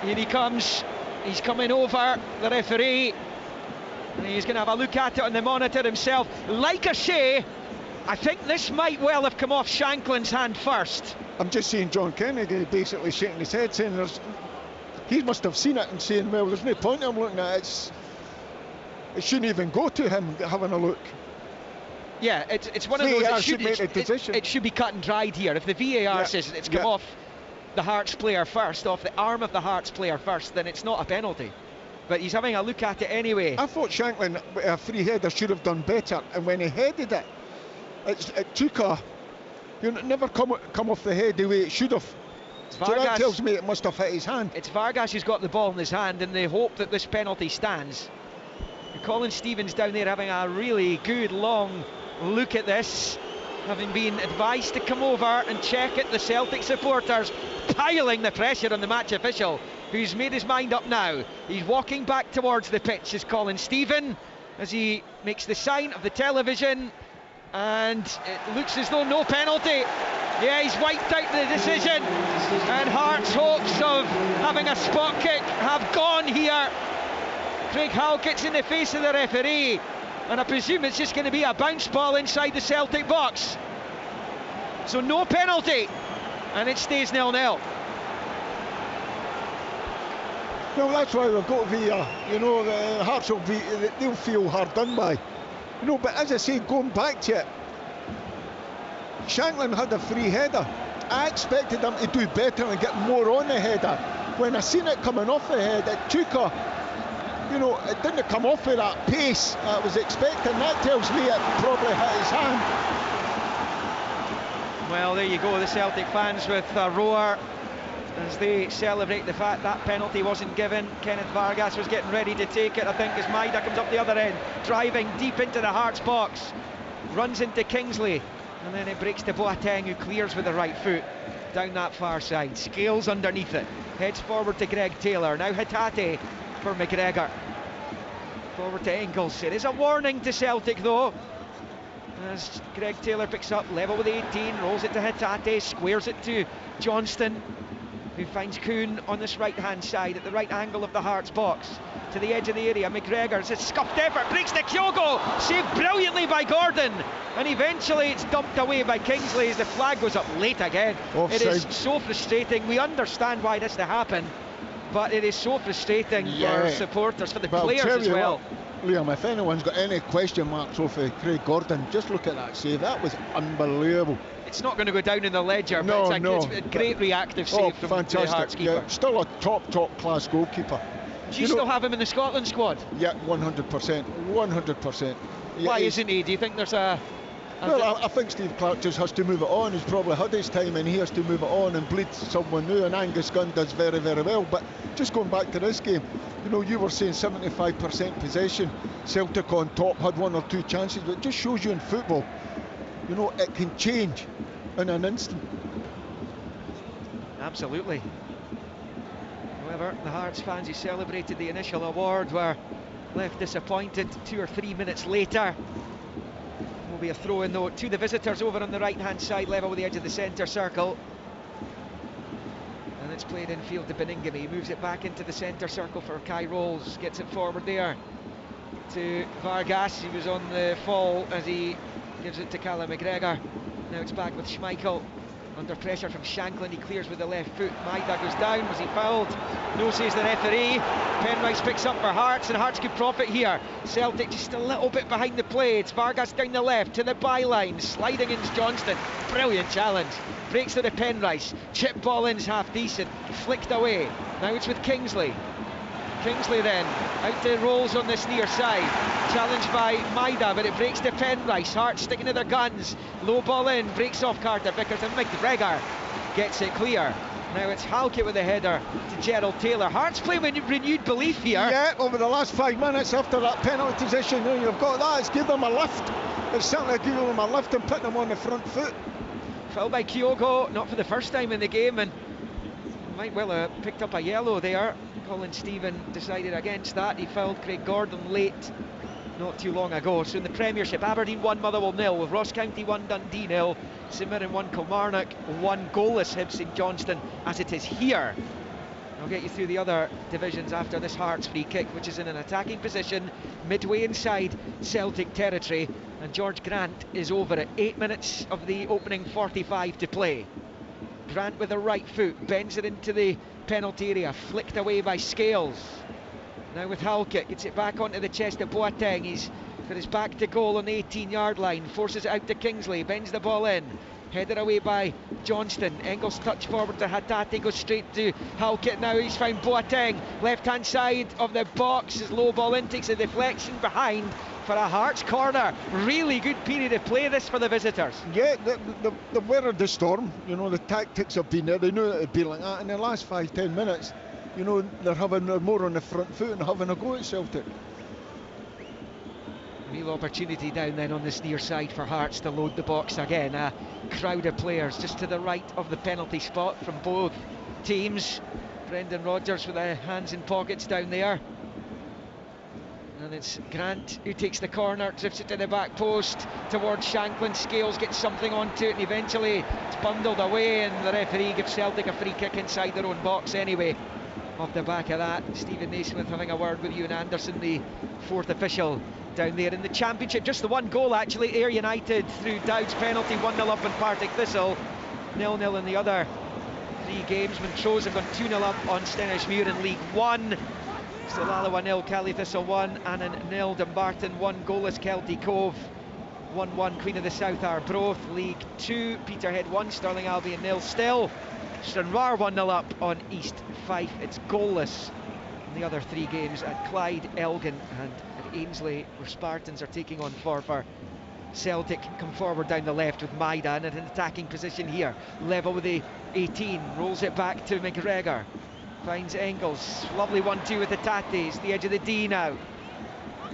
Here he comes. He's coming over, the referee. And he's going to have a look at it on the monitor himself. Like I say, I think this might well have come off Shankland's hand first. I'm just seeing John Kennedy basically shaking his head, saying he must have seen it and saying, well, there's no point in looking at it. It shouldn't even go to him having a look. Yeah, it's one of those. It should be cut and dried here. If the VAR says it's come off the Hearts player first, off the arm of the Hearts player first, then it's not a penalty. But he's having a look at it anyway. I thought Shankland, a free header, should have done better, and when he headed it, it took never come off the head the way it should have. So that tells me it must have hit his hand. It's Vargas who's got the ball in his hand, and they hope that this penalty stands. And Colin Stevens down there having a really good long look at this, having been advised to come over and check it. The Celtic supporters piling the pressure on the match official, who's made his mind up now. He's walking back towards the pitch, is Colin Stephen, as he makes the sign of the television, and it looks as though no penalty. Yeah, he's wiped out the decision, and Hearts' hopes of having a spot kick have gone here. Craig Hull gets in the face of the referee, and I presume it's just going to be a bounce ball inside the Celtic box. So no penalty, and it stays 0-0. Well, that's why we've got VAR. You know, the Hearts they'll feel hard done by. You know, but as I say, going back to it, Shanklin had a free header. I expected him to do better and get more on the header. When I seen it coming off the head, it took a, you know, it didn't come off with that pace I was expecting. That tells me it probably hit his hand. Well, there you go, the Celtic fans with a roar as they celebrate the fact that penalty wasn't given. Kenneth Vargas was getting ready to take it, I think, as Maida comes up the other end, driving deep into the Hearts box, runs into Kingsley, and then it breaks to Boateng, who clears with the right foot down that far side. Scales underneath it, heads forward to Greg Taylor. Now Hatate for McGregor, forward to Engels. It is a warning to Celtic though, as Greg Taylor picks up, level with 18, rolls it to Hatate, squares it to Johnston, who finds Kuhn on this right hand side at the right angle of the Hearts box to the edge of the area. McGregor, it's a scuffed effort, breaks to Kyogo, saved brilliantly by Gordon, and eventually it's dumped away by Kingsley as the flag goes up late again. Offside. It is so frustrating. We understand why this to happen, but it is so frustrating for supporters, for the players as well. Liam, if anyone's got any question marks over Craig Gordon, just look at that save. That was unbelievable. It's not going to go down in the ledger, but it's a great reactive save from the Hearts keeper. Yeah, still a top class goalkeeper. Do you still have him in the Scotland squad? Yeah, 100%. 100%. Yeah, why isn't he? Do you think there's a... Well, I think Steve Clarke just has to move it on. He's probably had his time and he has to move it on and bleed someone new, and Angus Gunn does very, very well. But just going back to this game, you know, you were saying 75% possession, Celtic on top, had one or two chances, but it just shows you in football, you know, it can change in an instant. Absolutely. However, the Hearts fans who celebrated the initial award were left disappointed 2 or 3 minutes later. Will be a throw-in though to the visitors over on the right-hand side, level with the edge of the centre circle. And it's played infield to Beningame. He moves it back into the centre circle for Kai Rolls, gets it forward there to Vargas. He was on the fall as he gives it to Callum McGregor. Now it's back with Schmeichel. Under pressure from Shanklin, he clears with the left foot. Maida goes down. Was he fouled? No, says the referee. Penrice picks up for Hearts, and Hearts could profit here. Celtic just a little bit behind the play. It's Vargas down the left to the byline, sliding in Johnston. Brilliant challenge. Breaks to the Penrice. Chip ball in's half decent. Flicked away. Now it's with Kingsley. Kingsley then out to Rolls on this near side, challenged by Maida, but it breaks to Penrice. Hearts sticking to their guns, low ball in, breaks off Carter Vickers, and McGregor gets it clear. Now it's Halkett with the header to Gerald Taylor. Hearts play with renewed belief here. Yeah, over the last 5 minutes after that penalty position, you know, you've got that. It's given them a lift. It's certainly given them a lift and putting them on the front foot. Foul by Kyogo, not for the first time in the game, and might well have picked up a yellow there. Colin Stephen decided against that. He fouled Craig Gordon late, not too long ago. So in the Premiership, Aberdeen 1, Motherwell 0, with Ross County 1, Dundee 0, St Mirren 1, Kilmarnock 1, goalless Hibs St Johnstone, as it is here. I'll get you through the other divisions after this Hearts free kick, which is in an attacking position midway inside Celtic territory, and George Grant is over at 8 minutes of the opening 45 to play. Grant with the right foot, bends it into the penalty area, flicked away by Scales. Now with Halkett, gets it back onto the chest of Boateng. He's got his back to goal on the 18-yard line, forces it out to Kingsley, bends the ball in, headed away by Johnston. Engels touch forward to Hatate, goes straight to Halkett. Now he's found Boateng, left-hand side of the box. His low ball in takes a deflection behind for a Hearts corner. Really good period of play this for the visitors. Yeah, the weathered the storm. You know, the tactics have been there. They knew it would be like that. In the last 5-10 minutes, you know, they're having more on the front foot and having a go at Celtic. Real opportunity down then on this near side for Hearts to load the box again. A crowd of players just to the right of the penalty spot from both teams. Brendan Rodgers with the hands in pockets down there. And it's Grant who takes the corner, drifts it to the back post towards Shanklin. Scales gets something onto it, and eventually it's bundled away, and the referee gives Celtic a free kick inside their own box anyway. Off the back of that, Stephen Naismith having a word with Ewan Anderson, the fourth official down there in the Championship. Just the one goal actually. Ayr United through Dowd's penalty, 1-0 up on Partick Thistle, 0-0 in the other 3 games. Montrose have gone 2-0 up on Stenhousemuir in League 1. Stillala 1-0, Cali Thistle 1, Annan 0, Dumbarton 1, goalless Kelty Cove 1-1. Queen of the South Arbroath, League 2. Peterhead 1, Stirling Albion 0 still. Stranraer 1-0 up on East Fife. It's goalless in the other 3 games at Clyde, Elgin and at Ainsley, where Spartans are taking on Forfar. Celtic come forward down the left with Maidan at an attacking position here. Level with the 18, rolls it back to McGregor. Finds Engels, lovely 1-2 with the Tatis, the edge of the D now.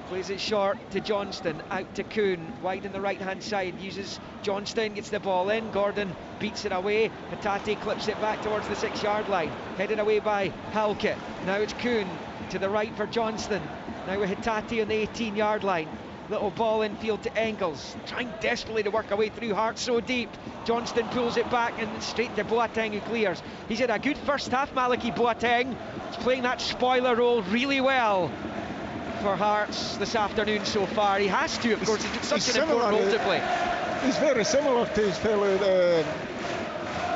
Plays it short to Johnston, out to Kuhn, wide on the right hand side, uses Johnston, gets the ball in, Gordon beats it away, Hatate clips it back towards the 6-yard line, headed away by Halkett. Now it's Kuhn to the right for Johnston, now with Hatate on the 18-yard line. Little ball infield to Engels, trying desperately to work away through. Hart so deep, Johnston pulls it back and straight to Boateng, who clears. He's had a good first half, Malachy Boateng. He's playing that spoiler role really well for Hearts this afternoon so far. He has to, of course, he's got such an important role to play. He's very similar to his fellow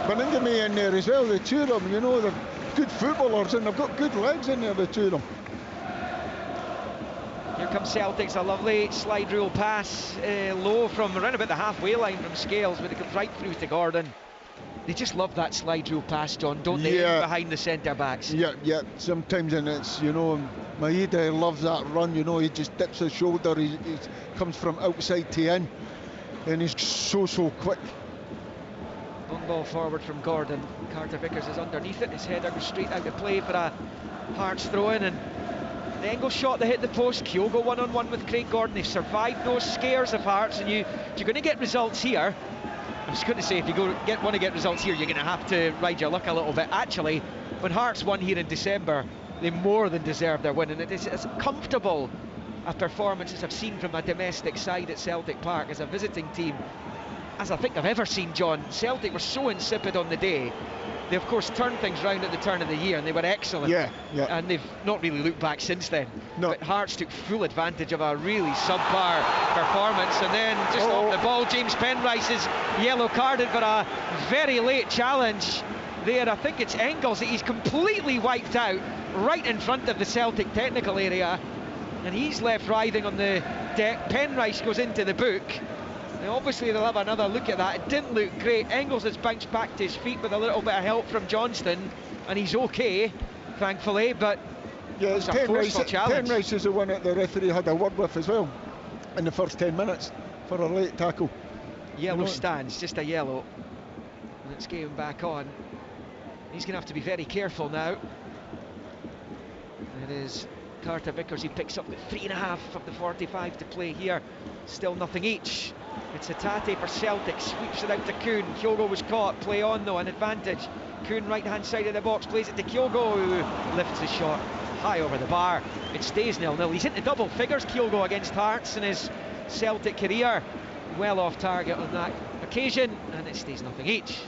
Beningame in there as well, the two of them, you know, they're good footballers and they've got good legs in there, the two of them. Here comes Celtic's, a lovely slide rule pass, low from around about the halfway line from Scales, but it comes right through to Gordon. They just love that slide rule pass, John, don't they? Yeah. Behind the centre backs. Yeah, sometimes, and it's, you know, Maeda loves that run, you know, he just dips his shoulder, he comes from outside to in, and he's so quick. Long ball forward from Gordon. Carter Vickers is underneath it, his header goes straight out of play for a Hearts throw-in, and the Engels shot that hit the post. Kyogo 1-on-1 with Craig Gordon. They've survived those scares of Hearts, and you're going to get results here. I was going to say, if you want to get results here, you're going to have to ride your luck a little bit. Actually, when Hearts won here in December, they more than deserved their win, and it is as comfortable a performance as I've seen from a domestic side at Celtic Park as a visiting team as I think I've ever seen, John. Celtic were so insipid on the day. They of course turned things round at the turn of the year and they were excellent. Yeah. And they've not really looked back since then. No. But Hearts took full advantage of a really subpar performance, and then just off the ball, James Penrice is yellow carded for a very late challenge there. I think it's Engels that he's completely wiped out right in front of the Celtic technical area, and he's left writhing on the deck. Penrice goes into the book. Now obviously they'll have another look at that. It didn't look great. Engels has bounced back to his feet with a little bit of help from Johnston, and he's okay, thankfully, but yeah, it's a forceful challenge. Penrice is the one that the referee had a word with as well in the first 10 minutes for a late tackle. Yellow stands, just a yellow, and it's game back on. He's going to have to be very careful now. It is Carter Vickers, he picks up the 3.5 of the 45 to play here. Still nothing each. It's Hatate for Celtic, sweeps it out to Kuhn. Kyogo was caught, play on though, an advantage. Kuhn right hand side of the box, plays it to Kyogo, who lifts the shot high over the bar. It stays 0-0. He's into double figures, Kyogo, against Hearts in his Celtic career. Well off target on that occasion, and it stays nothing each.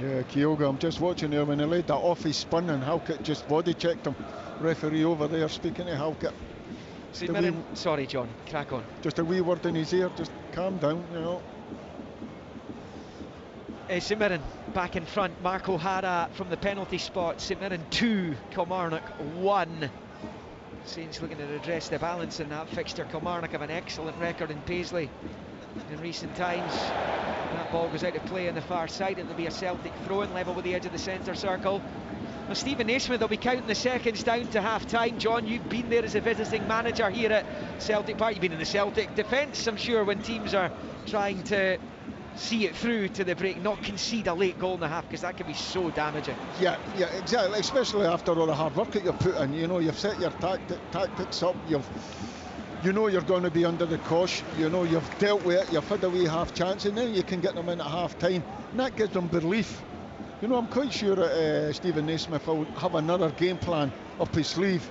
Yeah, Kyogo, I'm just watching there when he laid that off, he spun and Halkett just body checked him. Referee over there speaking to Halkett. Sorry John, crack on. Just a wee word in his ear, just calm down, you know. St Mirren back in front. Mark O'Hara from the penalty spot. St Mirren 2, Kilmarnock 1. Saints looking to redress the balance in that fixture. Kilmarnock have an excellent record in Paisley in recent times. That ball goes out of play on the far side. It'll be a Celtic throw-in, level with the edge of the centre circle. Now Stephen Naismith will be counting the seconds down to half-time. John, you've been there as a visiting manager here at Celtic Park. You've been in the Celtic defence, I'm sure, when teams are trying to see it through to the break, not concede a late goal and a half, because that can be so damaging. Yeah, exactly, especially after all the hard work that you've put in. You know, you've set your tactics up, you know you're going to be under the cosh, you know you've dealt with it, you've had a wee half chance, and then you can get them in at half-time, and that gives them belief. You know, I'm quite sure that Stephen Naismith will have another game plan up his sleeve.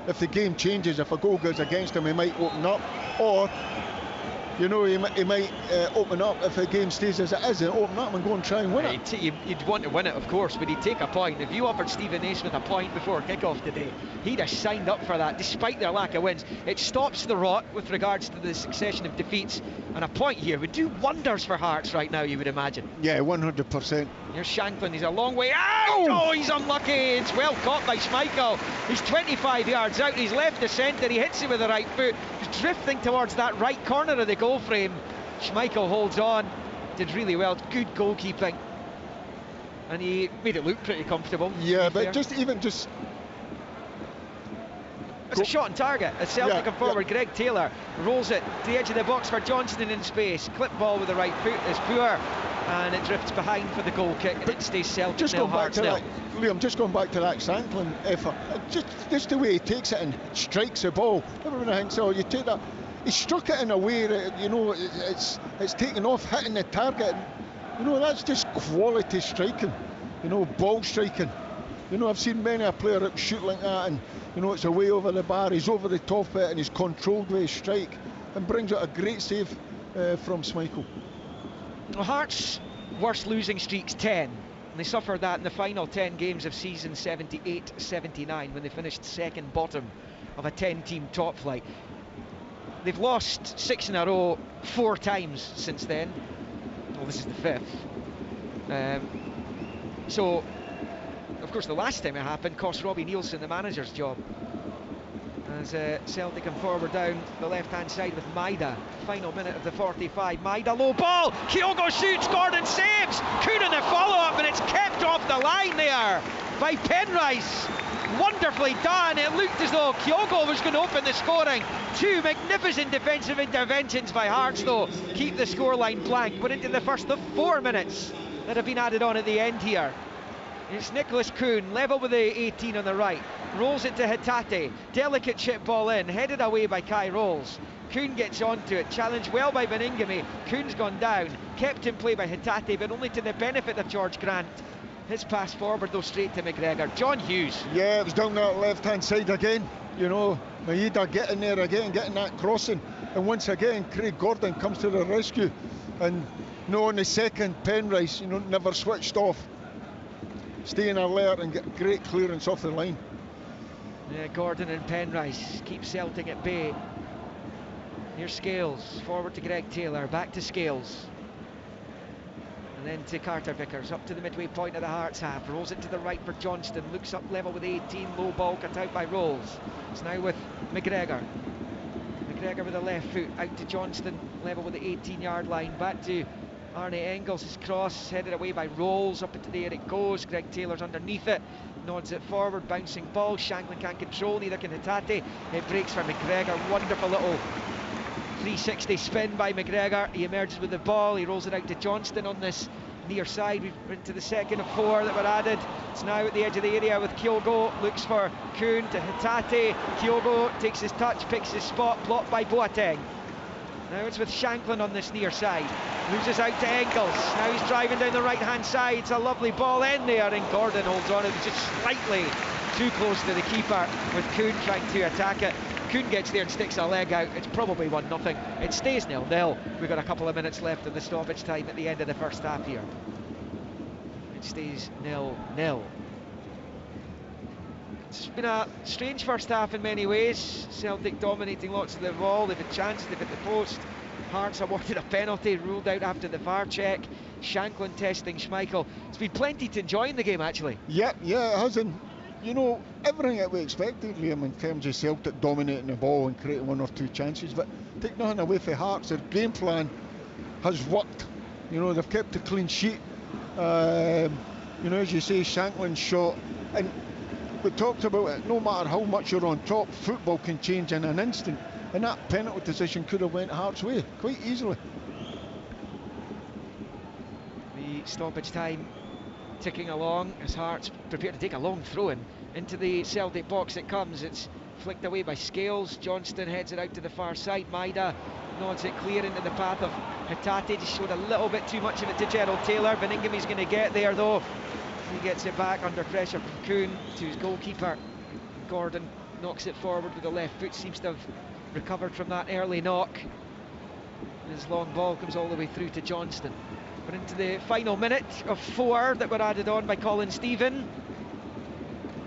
If the game changes, if a goal goes against him, he might open up, or you know, he might open up if the game stays as it is, and open up and go and try and win it. You'd want to win it, of course, but he'd take a point. If you offered Stephen Naismith a point before kick-off today, he'd have signed up for that, despite their lack of wins. It stops the rot with regards to the succession of defeats, and a point here would do wonders for Hearts right now, you would imagine. Yeah, 100%. Here's Shanklin, he's a long way out. Oh, he's unlucky. It's well caught by Schmeichel. He's 25 yards out, he's left the centre, he hits it with the right foot, he's drifting towards that right corner of the goal frame. Schmeichel holds on, did really well, good goalkeeping, and he made it look pretty comfortable. Yeah, but fair. just it's a shot on target as Celtic come forward. Greg Taylor rolls it to the edge of the box for Johnston in space. Clip ball with the right foot is poor, and it drifts behind for the goal kick, and it stays Celtic just nil, going back Hearts to nil. that, Liam, just going back to that Shanklin effort, just the way he takes it and strikes the ball. Everyone thinks, oh, you take that. He struck it in a way that, you know, it's taken off, hitting the target. You know, that's just quality striking. You know, ball striking. You know, I've seen many a player that shoot like that, and you know, it's away over the bar. He's over the top of it, and he's controlled with his strike, and brings out a great save from Schmeichel. Well, Hearts' worst losing streak's 10, and they suffered that in the final 10 games of season 78-79 when they finished second bottom of a 10-team top flight. They've lost 6 in a row 4 times since then. Well, this is the 5th. So, of course, the last time it happened cost Robbie Nielsen the manager's job. As Celtic come forward down the left-hand side with Maida. Final minute of the 45. Maida, low ball. Kyogo shoots. Gordon saves. Kuhn in the follow-up, and it's kept off the line there by Penrice. Wonderfully done. It looked as though Kyogo was going to open the scoring. 2 magnificent defensive interventions by Hearts, though, keep the scoreline blank. But into the first of 4 minutes that have been added on at the end here. It's Nicholas Kuhn, level with the 18 on the right. Rolls it to Hatate. Delicate chip ball in, headed away by Kai Rolls. Kuhn gets onto it, challenged well by Beningame. Kuhn's gone down, kept in play by Hatate, but only to the benefit of George Grant. His pass forward, though, straight to McGregor. John Hughes. Yeah, it was down that left-hand side again. You know, Maida getting there again, getting that crossing. And once again, Craig Gordon comes to the rescue. And on the second, Penrice, you know, never switched off. Staying alert and get great clearance off the line. Yeah, Gordon and Penrice keep Celtic at bay. Here's Scales, forward to Greg Taylor, back to Scales. And then to Carter Vickers, up to the midway point of the Hearts half. Rolls it to the right for Johnston, looks up level with 18, low ball cut out by Rolls. It's now with McGregor. McGregor with the left foot, out to Johnston, level with the 18-yard line, back to Arne Engels. His cross headed away by Rolls, up into the air it goes. Greg Taylor's underneath it, nods it forward, bouncing ball. Shanklin can't control, neither can Hatate. It breaks for McGregor. Wonderful little 360 spin by McGregor. He emerges with the ball, he rolls it out to Johnston on this near side. We've into the second of 4 that were added. It's now at the edge of the area with Kyogo, looks for Kuhn to Hatate. Kyogo takes his touch, picks his spot, blocked by Boateng. Now it's with Shanklin on this near side. Loses out to Engels. Now he's driving down the right-hand side. It's a lovely ball in there, and Gordon holds on. It was just slightly too close to the keeper, with Kuhn trying to attack it. Kuhn gets there and sticks a leg out. It's probably 1-0. It stays 0-0. We've got a couple of minutes left in the stoppage time at the end of the first half here. It stays 0-0. It's been a strange first half in many ways. Celtic dominating lots of the ball. They've had chances, they've hit the post. Hearts awarded a penalty, ruled out after the VAR check. Shanklin testing Schmeichel. It's been plenty to enjoy in the game, actually. Yeah, it has. And you know, everything that we expected, Liam, in terms of Celtic dominating the ball and creating 1 or 2 chances. But take nothing away from Hearts. Their game plan has worked. You know, they've kept a clean sheet. You know, as you say, Shanklin's shot. And we talked about it, no matter how much you're on top, football can change in an instant, and that penalty decision could have went Hearts' way quite easily. The stoppage time ticking along as Hearts prepare to take a long throw-in into the Celtic box. It comes, it's flicked away by Scales. Johnston heads it out to the far side. Maida nods it clear into the path of Hatate. Just showed a little bit too much of it to Gerald Taylor. Beningame's going to get there though. He gets it back under pressure from Kuhn to his goalkeeper. Gordon knocks it forward with the left foot, seems to have recovered from that early knock. His long ball comes all the way through to Johnston. We're into the final minute of 4 that were added on by Colin Stephen.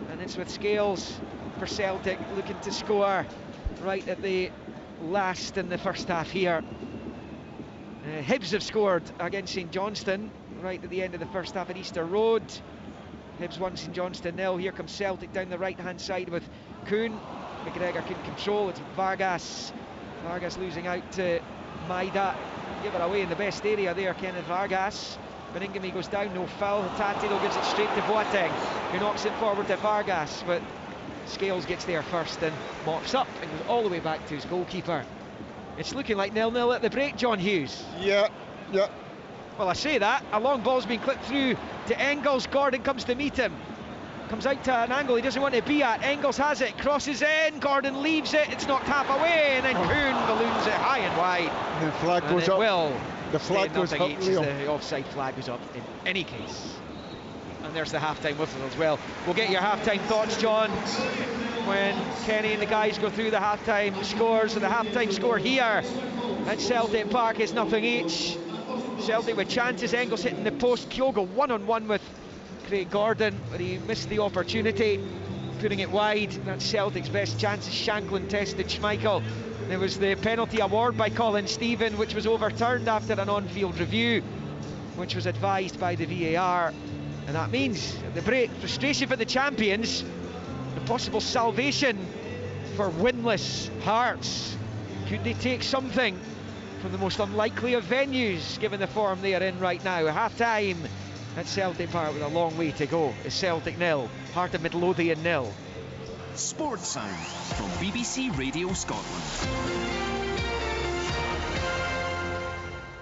And it's with Scales for Celtic, looking to score right at the last in the first half here. Hibs have scored against St Johnstone right at the end of the first half at Easter Road. Hibs 1, St Johnstone 0. Here comes Celtic down the right hand side with Kuhn. McGregor couldn't control. It's Vargas Vargas losing out to Maida. Give it away in the best area there, Kenneth Vargas. Beningame goes down, no foul. Hatate though gives it straight to Boateng, who knocks it forward to Vargas, but Scales gets there first and mops up and goes all the way back to his goalkeeper. It's looking like 0-0 at the break, John Hughes. Yeah. Well, I say that. A long ball's been clipped through to Engels. Gordon comes to meet him. Comes out to an angle he doesn't want to be at. Engels has it, crosses in. Gordon leaves it. It's knocked half away, and then Kuhn balloons it high and wide. And the flag goes up. The flag goes up. The offside flag goes up in any case. And there's the half-time whistle as well. We'll get your half-time thoughts, John, when Kenny and the guys go through the half-time scores. And the half-time score here at Celtic Park is nothing each. Celtic with chances. Engels hitting the post. Kyogo one-on-one with Craig Gordon, but he missed the opportunity, putting it wide. That's Celtic's best chances. Shanklin tested Schmeichel. There was the penalty award by Colin Stephen, which was overturned after an on-field review, which was advised by the VAR. And that means at the break, frustration for the champions, the possible salvation for winless Hearts. Could they take something from the most unlikely of venues, given the form they are in right now? Half-time at Celtic Park with a long way to go. It's Celtic 0, Heart of Midlothian 0. Sports Sound from BBC Radio Scotland.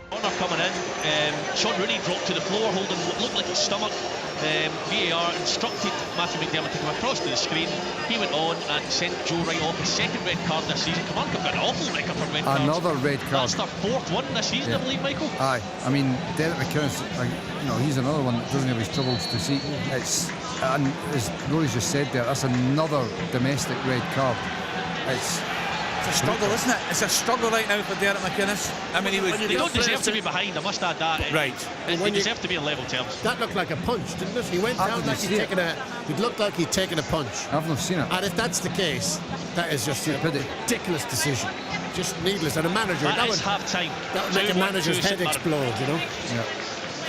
Corner coming in, Sean Rooney dropped to the floor holding what looked like his stomach. VAR instructed Matthew McDermott to come across to the screen. He went on and sent Joe Wright off, his second red card this season. Command got an awful record for red cards. Another red card. That's their fourth one this season, I believe, Michael. Aye, I mean, Derek McInnes, he's another one that doesn't have his troubles to see. And as Rory's just said there, that's another domestic red card. It's a struggle, isn't it? It's a struggle right now for Derek McInnes. I mean, they don't deserve to be behind, I must add that. Right. They deserve to be in level terms. That looked like a punch, didn't it? He went down like it looked like he'd taken a punch. I've not seen it. And if that's the case, that is just a ridiculous decision. Just needless. And a manager, that would half-time. That would make a manager's head explode, you know? Yeah.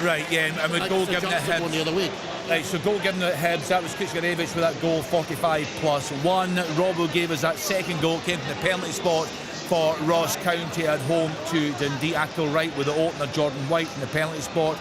Right, yeah, and with goal given at Hibs. The other week. Right, so goal given at Hibs, that was Kucharevich with that goal, 45+1. Robbo gave us that second goal, came from the penalty spot for Ross County at home to Dundee. Ackle Wright with the opener, Jordan White in the penalty spot.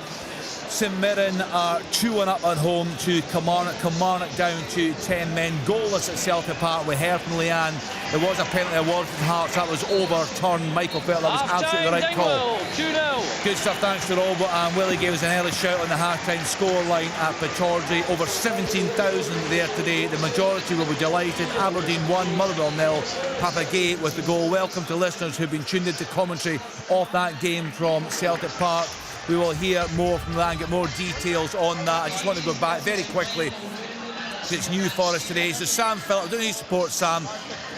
St Mirren are 2-1 up at home to Kilmarnock. Kilmarnock down to 10 men. Goalless at Celtic Park. We heard from Leanne. There was a penalty award for Hearts. That was overturned. Michael felt that was absolutely the right call. 2-0. Good stuff, thanks to Robert. And Willie gave us an early shout on the half-time score line at Pittodrie. Over 17,000 there today. The majority will be delighted. Aberdeen 1, Motherwell 0. Papagay with the goal. Welcome to listeners who've been tuned into commentary of that game from Celtic Park. We will hear more from that and get more details on that. I just want to go back very quickly because it's new for us today. So Sam Phillips, don't you support Sam?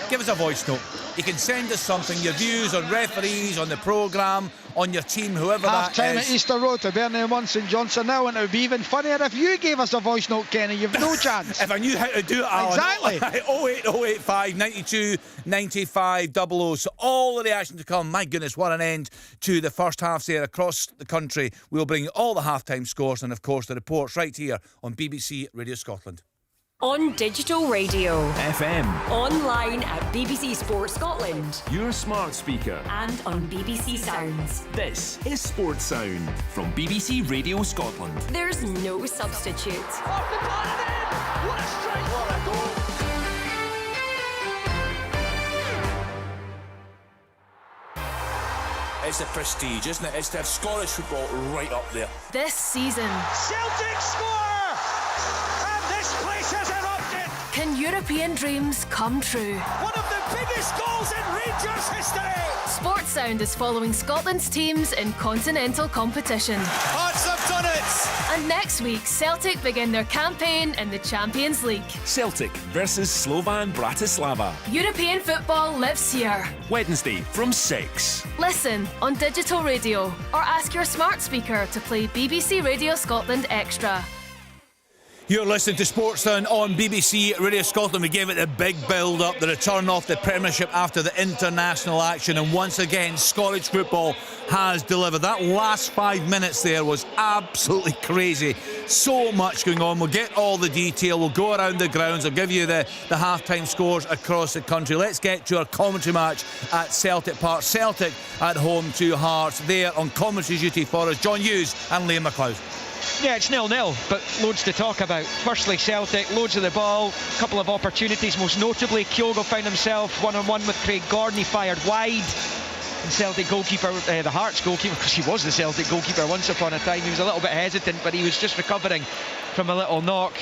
Give us a voice note. You can send us something, your views on referees, on the programme, on your team, whoever that is. Half-time at Easter Road to Burnley 1, St Johnstone now, and it would be even funnier if you gave us a voice note, Kenny. You've no chance. If I knew how to do it, Alan. Exactly. 08085 92 95 00. So all the reaction to come. My goodness, what an end to the first half there across the country. We'll bring you all the half-time scores and, of course, the reports right here on BBC Radio Scotland. On digital radio, FM, online at BBC Sports Scotland, your smart speaker, and on BBC Sounds. This is Sports Sound from BBC Radio Scotland. There's no substitute. Off the corner, what a strike, what a goal! It's the prestige, isn't it? It's to have Scottish football right up there. This season, Celtic score! And this place has erupted! Can European dreams come true? One of the biggest goals in Rangers history! Sports Sound is following Scotland's teams in continental competition. Hearts have done it! And next week, Celtic begin their campaign in the Champions League. Celtic versus Slovan Bratislava. European football lives here. Wednesday from 6. Listen on digital radio or ask your smart speaker to play BBC Radio Scotland Extra. You're listening to Sportstown on BBC Radio Scotland. We gave it a big build-up, the return of the Premiership after the international action, and once again, Scottish football has delivered. That last 5 minutes there was absolutely crazy. So much going on. We'll get all the detail. We'll go around the grounds. I'll give you the half-time scores across the country. Let's get to our commentary match at Celtic Park. Celtic at home to Hearts. There on commentary duty for us, John Hughes and Liam McLeod. Yeah, it's 0-0, but loads to talk about. Firstly, Celtic, loads of the ball, a couple of opportunities, most notably Kyogo found himself one-on-one with Craig Gordon. He fired wide, and Celtic goalkeeper, the Hearts goalkeeper, because he was the Celtic goalkeeper once upon a time, he was a little bit hesitant, but he was just recovering from a little knock.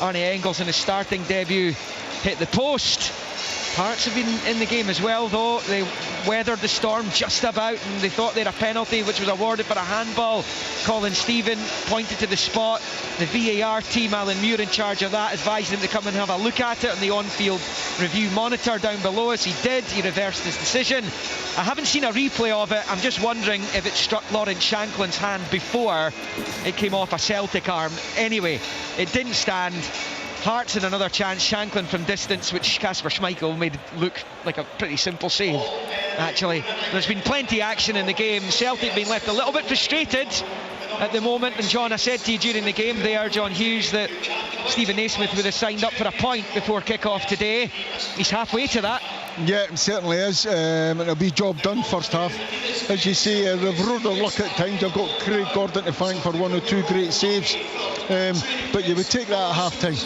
Arne Engels in his starting debut hit the post. Hearts have been in the game as well, though. They weathered the storm just about, and they thought they had a penalty which was awarded for a handball. Colin Stephen pointed to the spot. The VAR team, Alan Muir in charge of that, advised him to come and have a look at it on the on-field review monitor down below us. He did. He reversed his decision. I haven't seen a replay of it. I'm just wondering if it struck Lawrence Shankland's hand before it came off a Celtic arm. Anyway, it didn't stand. Hearts had another chance, Shankland from distance, which Kasper Schmeichel made look like a pretty simple save, actually. There's been plenty of action in the game. Celtic being left a little bit frustrated at the moment, and John, I said to you during the game there, John Hughes, that Stephen Naismith would have signed up for a point before kick-off today. He's halfway to that. Yeah, it certainly is, and it'll be job done first half. As you say, they've rode their luck at times. I've got Craig Gordon to thank for one or two great saves, but you would take that at half-time.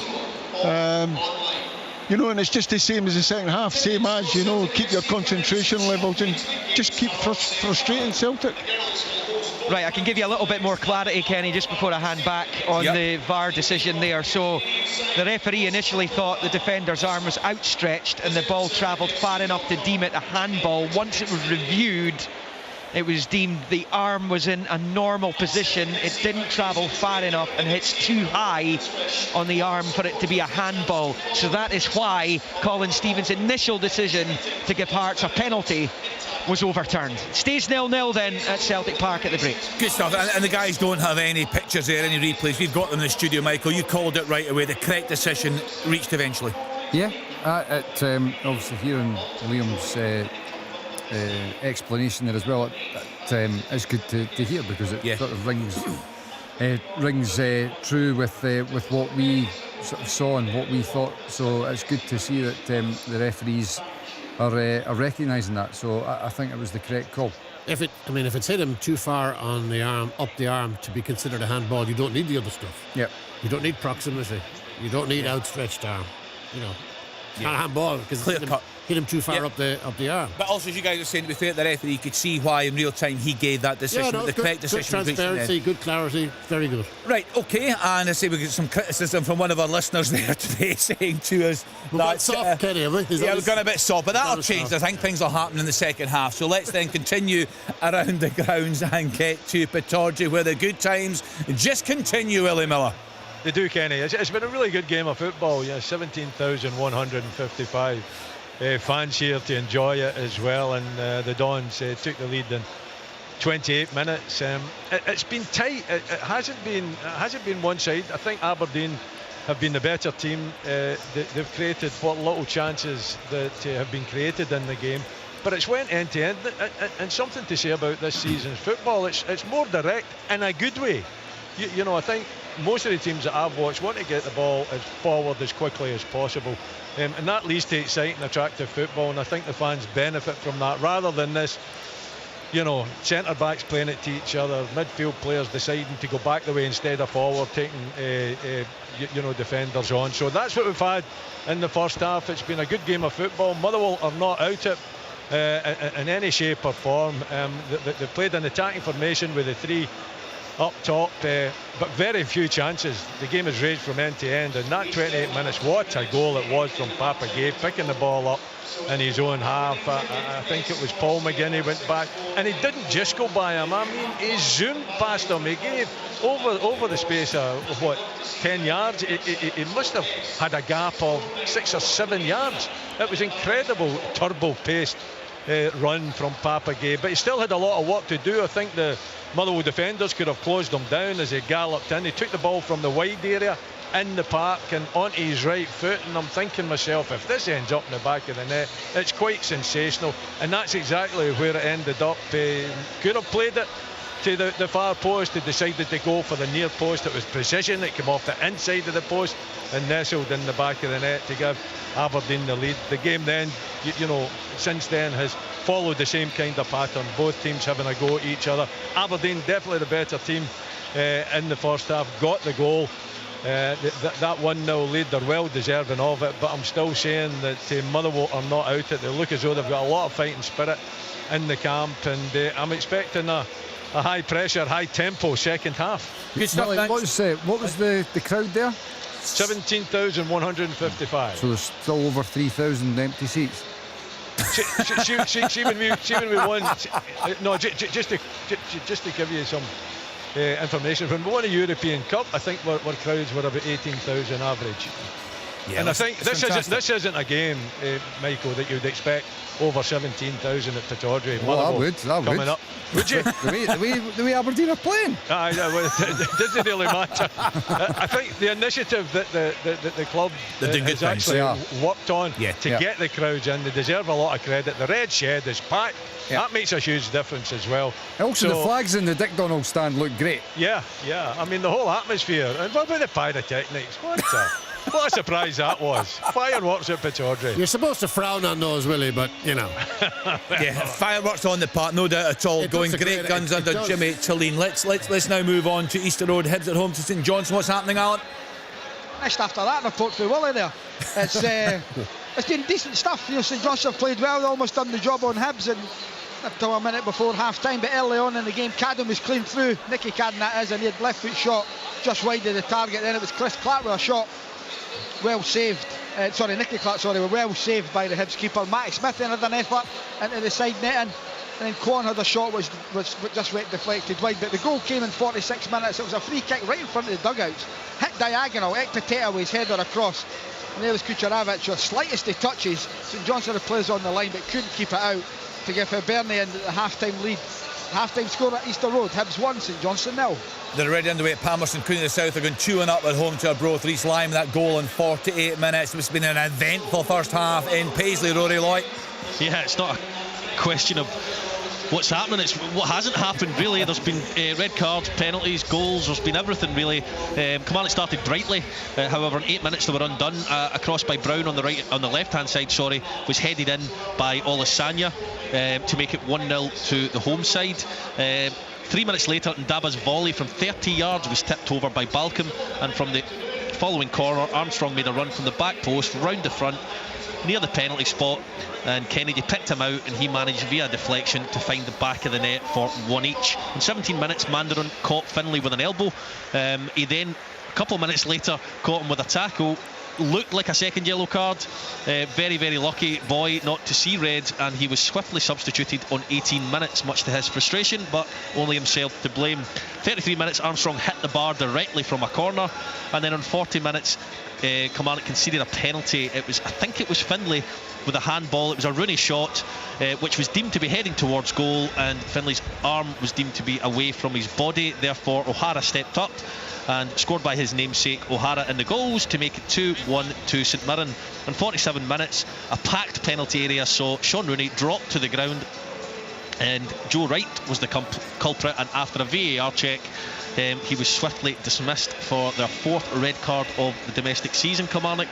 You know, and it's just the same as the second half, same as, you know, keep your concentration levels and just keep frustrating Celtic. Right, I can give you a little bit more clarity, Kenny, just before I hand back on the VAR decision there. So the referee initially thought the defender's arm was outstretched and the ball travelled far enough to deem it a handball. Once it was reviewed, it was deemed the arm was in a normal position. It didn't travel far enough and hits too high on the arm for it to be a handball. So that is why Colin Stevens' initial decision to give Hearts a penalty was overturned. Stays 0-0 then at Celtic Park at the break. Good stuff, and the guys don't have any pictures there, any replays. We've got them in the studio, Michael. You called it right away. The correct decision reached eventually. Yeah, obviously hearing Liam's explanation there as well, it's good to hear, because it sort of rings true with what we sort of saw and what we thought. So it's good to see that the referees are recognising that. So I think it was the correct call. If it's hit him too far on the arm, up the arm, to be considered a handball, you don't need the other stuff. Yep. You don't need proximity. You don't need outstretched arm. You know, it's not a handball because hit him too far up the arm. But also, as you guys were saying, to be fair, the referee could see why in real time he gave that decision. The correct decision. Good transparency, good clarity, very good. Right, okay, and I say we get some criticism from one of our listeners there today saying to us that soft, Kenny, we've gone a bit soft, but that'll change. I think things will happen in the second half. So let's then continue around the grounds and get to Pittodrie, where the good times just continue, Willie Miller. They do, Kenny. It's been a really good game of football. 17,155 fans here to enjoy it as well, and the Dons took the lead in 28 minutes. It's been tight. It hasn't been one-sided. I think Aberdeen have been the better team. They've created what little chances that have been created in the game, but it's went end to end. And something to say about this season's football, it's more direct in a good way. You know, I think most of the teams that I've watched want to get the ball as forward as quickly as possible, and that leads to exciting, attractive football, and I think the fans benefit from that, rather than this, you know, centre backs playing it to each other, midfield players deciding to go back the way instead of forward, taking defenders on. So that's what we've had in the first half. It's been a good game of football. Motherwell are not out it in any shape or form. They've played an attacking formation with the three up top, but very few chances. The game is raged from end to end, and that 28 minutes, what a goal it was from Papa Gay, picking the ball up in his own half. I think it was Paul McGinney went back, and he didn't just go by him. I mean, he zoomed past him. He gave over the space of 10 yards. He must have had a gap of 6 or 7 yards. It was incredible turbo-paced run from Papa Gay, but he still had a lot of work to do. I think the Motherwell defenders could have closed him down as he galloped in. He took the ball from the wide area in the park and onto his right foot, and I'm thinking myself, if this ends up in the back of the net, it's quite sensational, and that's exactly where it ended up. Could have played it to the far post. He decided to go for the near post. It was precision. It came off the inside of the post and nestled in the back of the net to give Aberdeen the lead. The game then, you know, since then has followed the same kind of pattern, both teams having a go at each other. Aberdeen definitely the better team in the first half, got the goal. That 1-0 lead, they're well deserving of it, but I'm still saying that Motherwell are not out it. They look as though they've got a lot of fighting spirit in the camp, and I'm expecting a high pressure, high tempo second half. Good stuff. What was the crowd there? 17,155. So there's still over 3,000 empty seats. See when we won. No, just to give you some information, when we won a European Cup, I think our crowds were about 18,000 average. Yeah, and I think this isn't a game, Michael, that you'd expect over 17,000 at Pittodrie. Oh, I would. Coming up. Would you? the way Aberdeen are playing. Well, it doesn't really matter. I think the initiative that the club has actually worked on to get the crowds in, they deserve a lot of credit. The red shed is packed. Yeah. That makes a huge difference as well. Also, the flags in the Dick Donald stand look great. Yeah. I mean, the whole atmosphere. And what about the pyrotechnics? What a surprise that was. Fireworks at Pittodrie. You're supposed to frown on those, Willie, but you know. Yeah, fireworks on the park, no doubt at all. Going great guns under Jimmy Tilleen. Let's now move on to Easter Road. Hibs at home to St Johnstone. What's happening, Alan? Just after that report for Willie there, it's been decent stuff. You know, St Johnstone played well, almost done the job on Hibs, and until a minute before half time, but early on in the game Cadden was clean through, Nicky Cadden that is, and he had left foot shot just wide of the target. Then it was Chris Clark with a shot well saved, Nicky Clark were well saved by the Hibs keeper. Matty Smith then had an effort into the side netting, and then Quan had a shot which was just went deflected wide, but the goal came in 46 minutes. It was a free kick right in front of the dugouts, hit diagonal, Ekpiteta with his header across, and there was Kucheravic with slightest of touches. St Johnstone had players on the line but couldn't keep it out to give Hibernian the half-time lead. Half-time score at Easter Road, Hibs 1, St Johnstone 0. They're already underway at Palmerston. Queen of the South are going 2-1 up at home to Arbroath. Reece Lyme, that goal in 48 minutes. It's been an eventful first half in Paisley, Rory Lloyd. Yeah, it's not a question of what's happening, it's what hasn't happened really. There's been red cards, penalties, goals, there's been everything really. Kilmarnock started brightly, however in 8 minutes they were undone. A cross by Brown on the left hand side, was headed in by Olasanya to make it 1-0 to the home side. 3 minutes later, Ndaba's volley from 30 yards was tipped over by Balcom, and from the following corner Armstrong made a run from the back post round the front near the penalty spot, and Kennedy picked him out and he managed via deflection to find the back of the net for one each. In 17 minutes Mandarin caught Finlay with an elbow. He then a couple of minutes later caught him with a tackle. Looked like a second yellow card. Very, very lucky boy not to see red, and he was swiftly substituted on 18 minutes, much to his frustration, but only himself to blame. 33 minutes Armstrong hit the bar directly from a corner, and then on 40 minutes Kilmarnock conceded a penalty. I think it was Finlay with a handball. It was a Rooney shot which was deemed to be heading towards goal, and Finlay's arm was deemed to be away from his body. Therefore O'Hara stepped up and scored by his namesake O'Hara in the goals to make it 2-1 to St Mirren. In 47 minutes a packed penalty area saw Sean Rooney drop to the ground, and Joe Wright was the culprit, and after a VAR check he was swiftly dismissed for their fourth red card of the domestic season, Kilmarnock.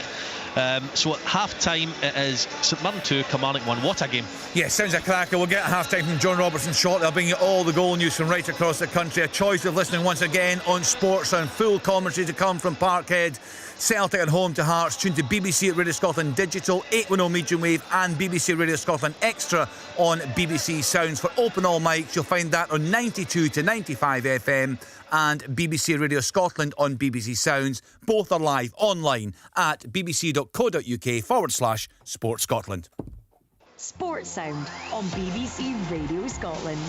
So at half-time it is St Mirren 2, Kilmarnock 1. What a game. Yeah, sounds a cracker. We'll get a half-time from John Robertson shortly. I'll bring you all the goal news from right across the country. A choice of listening once again on Sports and full commentary to come from Parkhead. Celtic at home to Hearts. Tuned to BBC at Radio Scotland Digital, 810 medium wave, and BBC Radio Scotland Extra on BBC Sounds. For open all mics, you'll find that on 92 to 95 FM and BBC Radio Scotland on BBC Sounds. Both are live online at bbc.co.uk/Sports Scotland. Sports Sound on BBC Radio Scotland.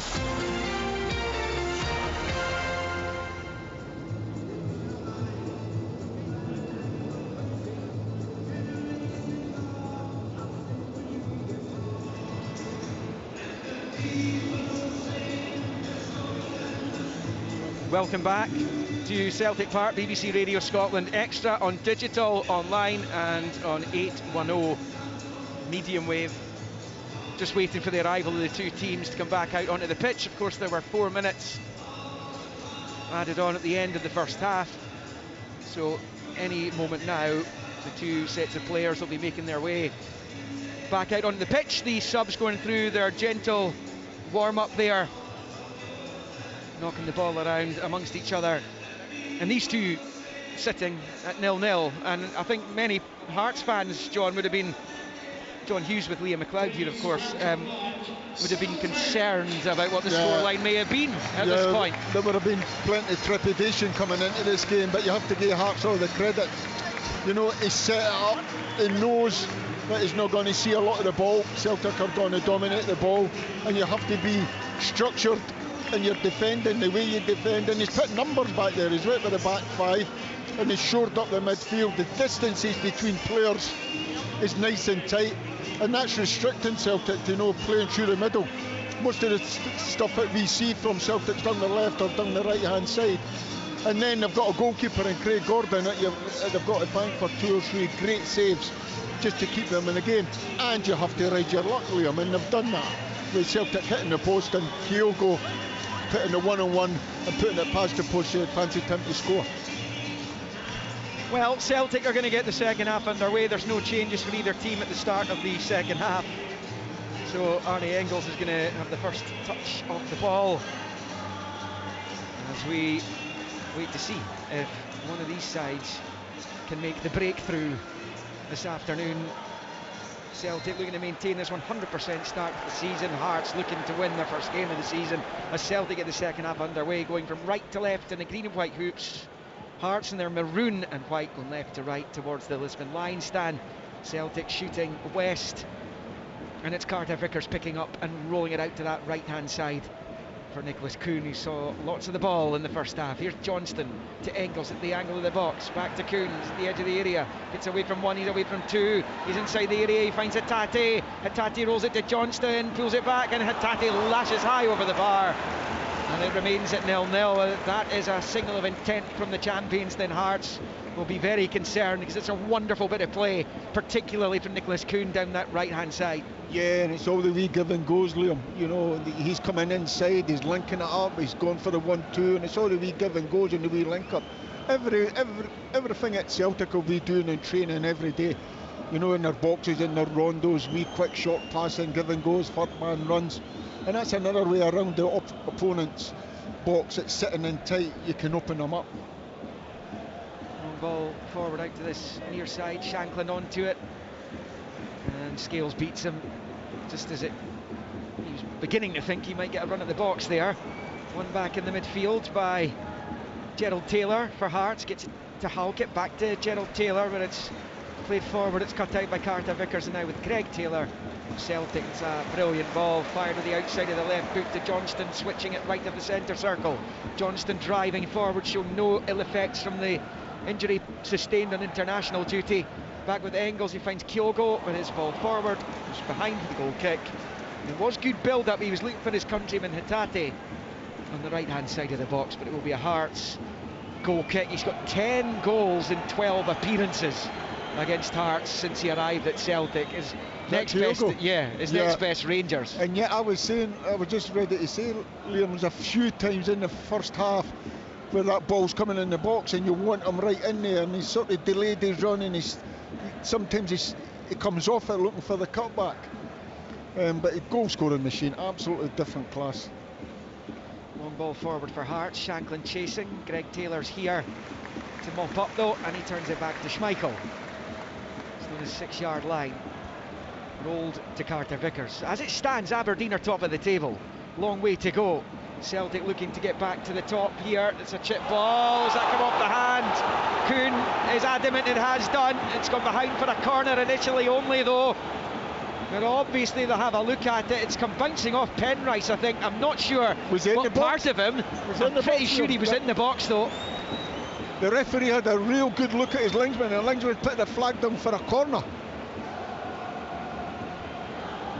Welcome back to Celtic Park, BBC Radio Scotland Extra on digital, online and on 810 medium wave. Just waiting for the arrival of the two teams to come back out onto the pitch. Of course, there were 4 minutes added on at the end of the first half, so any moment now the two sets of players will be making their way back out onto the pitch. The subs going through their gentle warm-up there, knocking the ball around amongst each other, and these two sitting at 0-0. And I think many Hearts fans, John, would have been, John Hughes with Liam McLeod here, of course, would have been concerned about what the scoreline may have been at this point. There would have been plenty of trepidation coming into this game, but you have to give Hearts all the credit. You know, he set it up, he knows that he's not going to see a lot of the ball. Celtic are going to dominate the ball, and you have to be structured in your defending, the way you defend. And he's put numbers back there. He's right with the back five, and he's shored up the midfield. The distances between players is nice and tight, and that's restricting Celtic to playing through the middle. Most of the stuff that we see from Celtic's down the left or down the right hand side. And then they've got a goalkeeper in Craig Gordon that they've got to thank for 2 or 3 great saves just to keep them in the game. And you have to ride your luck, Liam, and they've done that with Celtic hitting the post and Kyogo putting the one-on-one and putting it past the post. They had fancied him to score. Well, Celtic are going to get the second half underway. There's no changes for either team at the start of the second half, so Arne Engels is going to have the first touch of the ball as we wait to see if one of these sides can make the breakthrough this afternoon. Celtic looking to maintain this 100% start of the season. Hearts looking to win their first game of the season as Celtic get the second half underway, going from right to left in the green and white hoops. Hearts in their maroon and white going left to right towards the Lisbon line stand. Celtic shooting west, and it's Carter Vickers picking up and rolling it out to that right hand side for Nicholas Kuhn, who saw lots of the ball in the first half. Here's Johnston to Engels at the angle of the box, back to Kuhn at the edge of the area, gets away from one, he's away from two, he's inside the area, he finds Hatate. Hatate rolls it to Johnston, pulls it back, and Hatate lashes high over the bar, and it remains at 0-0. That is a signal of intent from the champions. Then Hearts will be very concerned, because it's a wonderful bit of play, particularly from Nicholas Kuhn down that right hand side. Yeah, and it's all the wee give and goes, Liam. You know, he's coming inside, he's linking it up, he's going for the 1-2, and it's all the wee give and goes and the wee link up. Everything at Celtic will be doing in training every day. You know, in their boxes, in their rondos, wee quick shot passing, give and goes, third man runs, and that's another way around the opponent's box. It's sitting in tight, you can open them up. Long ball forward out to this near side, Shanklin onto it, and Scales beats him just as he was beginning to think he might get a run at the box there. One back in the midfield by Gerald Taylor for Hearts, gets to Hulk, it back to Gerald Taylor, but it's played forward, it's cut out by Carter Vickers, and now with Greg Taylor Celtic. It's a brilliant ball, fired to the outside of the left boot to Johnston, switching it right of the centre circle. Johnston driving forward, showing no ill effects from the injury sustained on international duty. Back with Engels, he finds Kyogo with his ball forward, who's behind the goal kick. It was good build up, he was looking for his countryman Hatate on the right hand side of the box, but it will be a Hearts goal kick. He's got 10 goals in 12 appearances against Hearts since he arrived at Celtic. His next best, next best Rangers. And yet I was just ready to say, Liam, there's a few times in the first half where that ball's coming in the box and you want him right in there, and he's sort of delayed his run, and sometimes he comes off it looking for the cutback. But a goal scoring machine, absolutely different class. Long ball forward for Hearts, Shanklin chasing, Greg Taylor's here to mop up though, and he turns it back to Schmeichel. It's on his 6-yard line, rolled to Carter Vickers. As it stands, Aberdeen are top of the table, long way to go. Celtic looking to get back to the top here. It's a chip ball, does that come off the hand? Kuhn is adamant it has done. It's gone behind for a corner initially only though, but obviously they'll have a look at it. It's come bouncing off Penrice, I think. I'm not sure what part of him. I'm pretty sure he was in the box though. The referee had a real good look at his linesman, and the linesman put the flag down for a corner.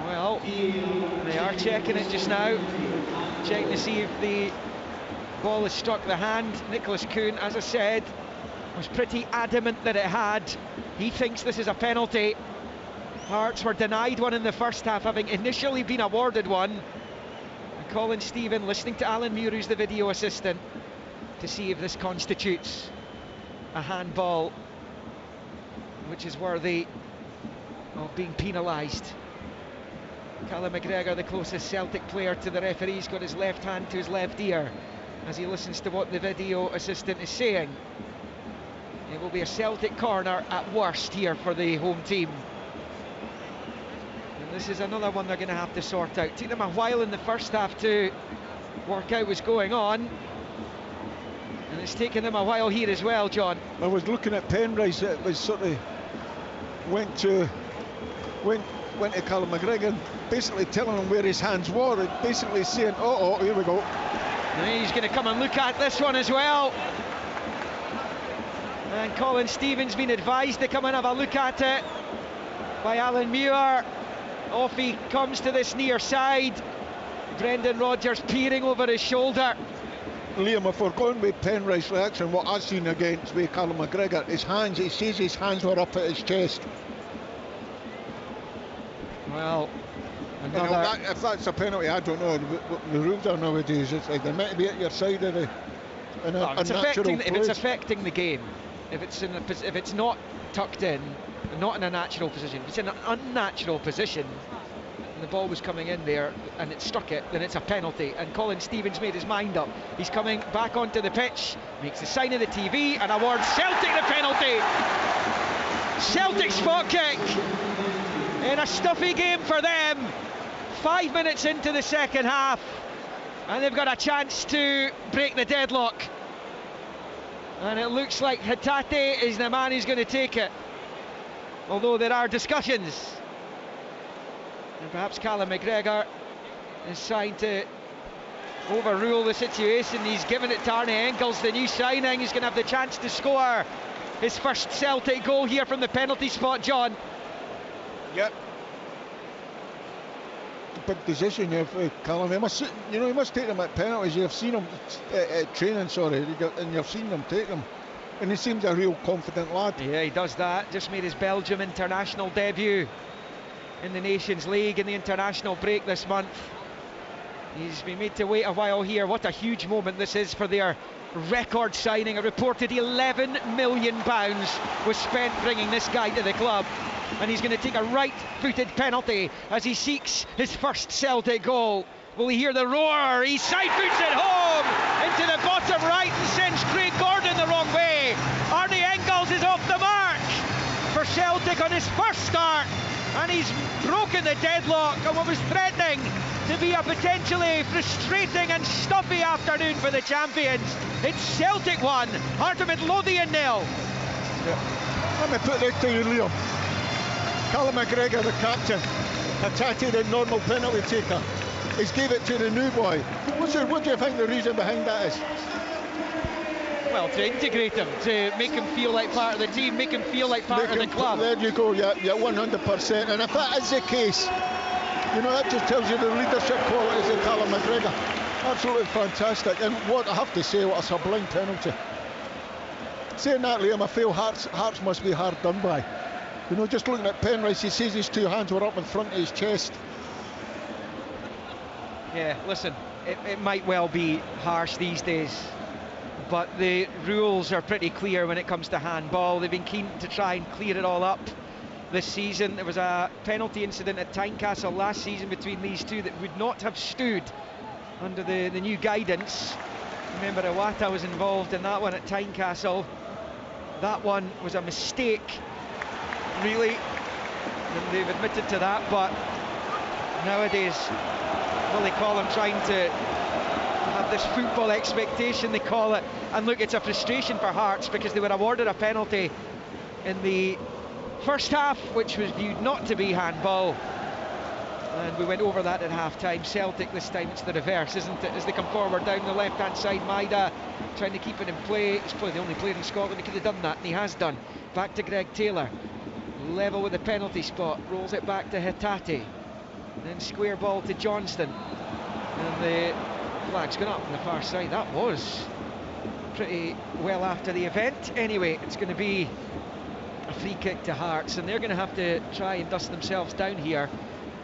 Well, they are checking it just now, checking to see if the Ball has struck the hand. Nicholas Kuhn, as I said, was pretty adamant that it had. He thinks this is a penalty. Hearts were denied one in the first half, having initially been awarded one. And Colin Stephen listening to Alan Muir, who's the video assistant, to see if this constitutes a handball which is worthy of being penalised. Callum McGregor, the closest Celtic player to the referee, has got his left hand to his left ear as he listens to what the video assistant is saying. It will be a Celtic corner at worst here for the home team. And this is another one they're going to have to sort out. Took them a while in the first half to work out what's going on. And it's taken them a while here as well, John. I was looking at Penrice, it was sort of went to Callum McGregor, basically telling him where his hands were, and basically saying, oh, here we go. And he's going to come and look at this one as well. And Colin Stevens been advised to come and have a look at it by Alan Muir. Off he comes to this near side. Brendan Rodgers peering over his shoulder. Liam, if we're going with Penrice's reaction, what I've seen against with Callum McGregor, his hands, he says his hands were up at his chest. Well, if that's a penalty, I don't know what the rules are nowadays. It's like they're meant to be at your side of the. If it's affecting the game, if it's not tucked in, not in a natural position, if it's in an unnatural position, and the ball was coming in there and it struck it, then it's a penalty. And Colin Stevens made his mind up. He's coming back onto the pitch, makes the sign of the TV and awards Celtic the penalty. Celtic spot kick in a stuffy game for them. 5 minutes into the second half, and they've got a chance to break the deadlock. And it looks like Hatate is the man who's going to take it, although there are discussions. And perhaps Callum McGregor is trying to overrule the situation. He's given it to Arne Engels, the new signing. He's going to have the chance to score his first Celtic goal here from the penalty spot, John. Yep. Big decision if Callum. He must take them at penalties. You've seen him at training, and you've seen him take them. And he seems a real confident lad. Yeah, he does that. Just made his Belgium international debut in the Nations League in the international break this month. He's been made to wait a while here. What a huge moment this is for their record signing. A reported £11 million was spent bringing this guy to the club, and he's going to take a right-footed penalty as he seeks his first Celtic goal. Will he hear the roar? He side-foots it home into the bottom right and sends Craig Gordon the wrong way. Arne Engels is off the mark for Celtic on his first start, and he's broken the deadlock on what was threatening to be a potentially frustrating and stuffy afternoon for the champions. It's Celtic 1, Heart of Midlothian 0. Yeah. Let me put this to you, Liam. Callum McGregor, the captain, Hatate, the normal penalty taker. He's gave it to the new boy. What do you think the reason behind that is? Well, to integrate him, to make him feel like part of the team, make him feel like part of the club. There you go, yeah, 100%. And if that is the case, that just tells you the leadership qualities of Callum McGregor. Absolutely fantastic. And what I have to say, what a sublime penalty. Saying that, Liam, I feel Hearts must be hard done by. Just looking at Penrice, he says his two hands were up in front of his chest. Yeah, listen, it might well be harsh these days, but the rules are pretty clear when it comes to handball. They've been keen to try and clear it all up this season. There was a penalty incident at Tynecastle last season between these two that would not have stood under the new guidance. Remember, Iwata was involved in that one at Tynecastle. That one was a mistake, really, and they've admitted to that. But nowadays, they call them trying to have this football expectation, they call it. And look, it's a frustration for Hearts because they were awarded a penalty in the first half, which was viewed not to be handball, and we went over that at half-time. Celtic, this time it's the reverse, isn't it? As they come forward down the left-hand side, Maida trying to keep it in play. He's probably the only player in Scotland who could have done that, and he has done. Back to Greg Taylor, level with the penalty spot, rolls it back to Hatate, then square ball to Johnston, and the Flag's gone up on the far side. That was pretty well after the event. Anyway, it's going to be a free kick to Hearts, and they're going to have to try and dust themselves down here,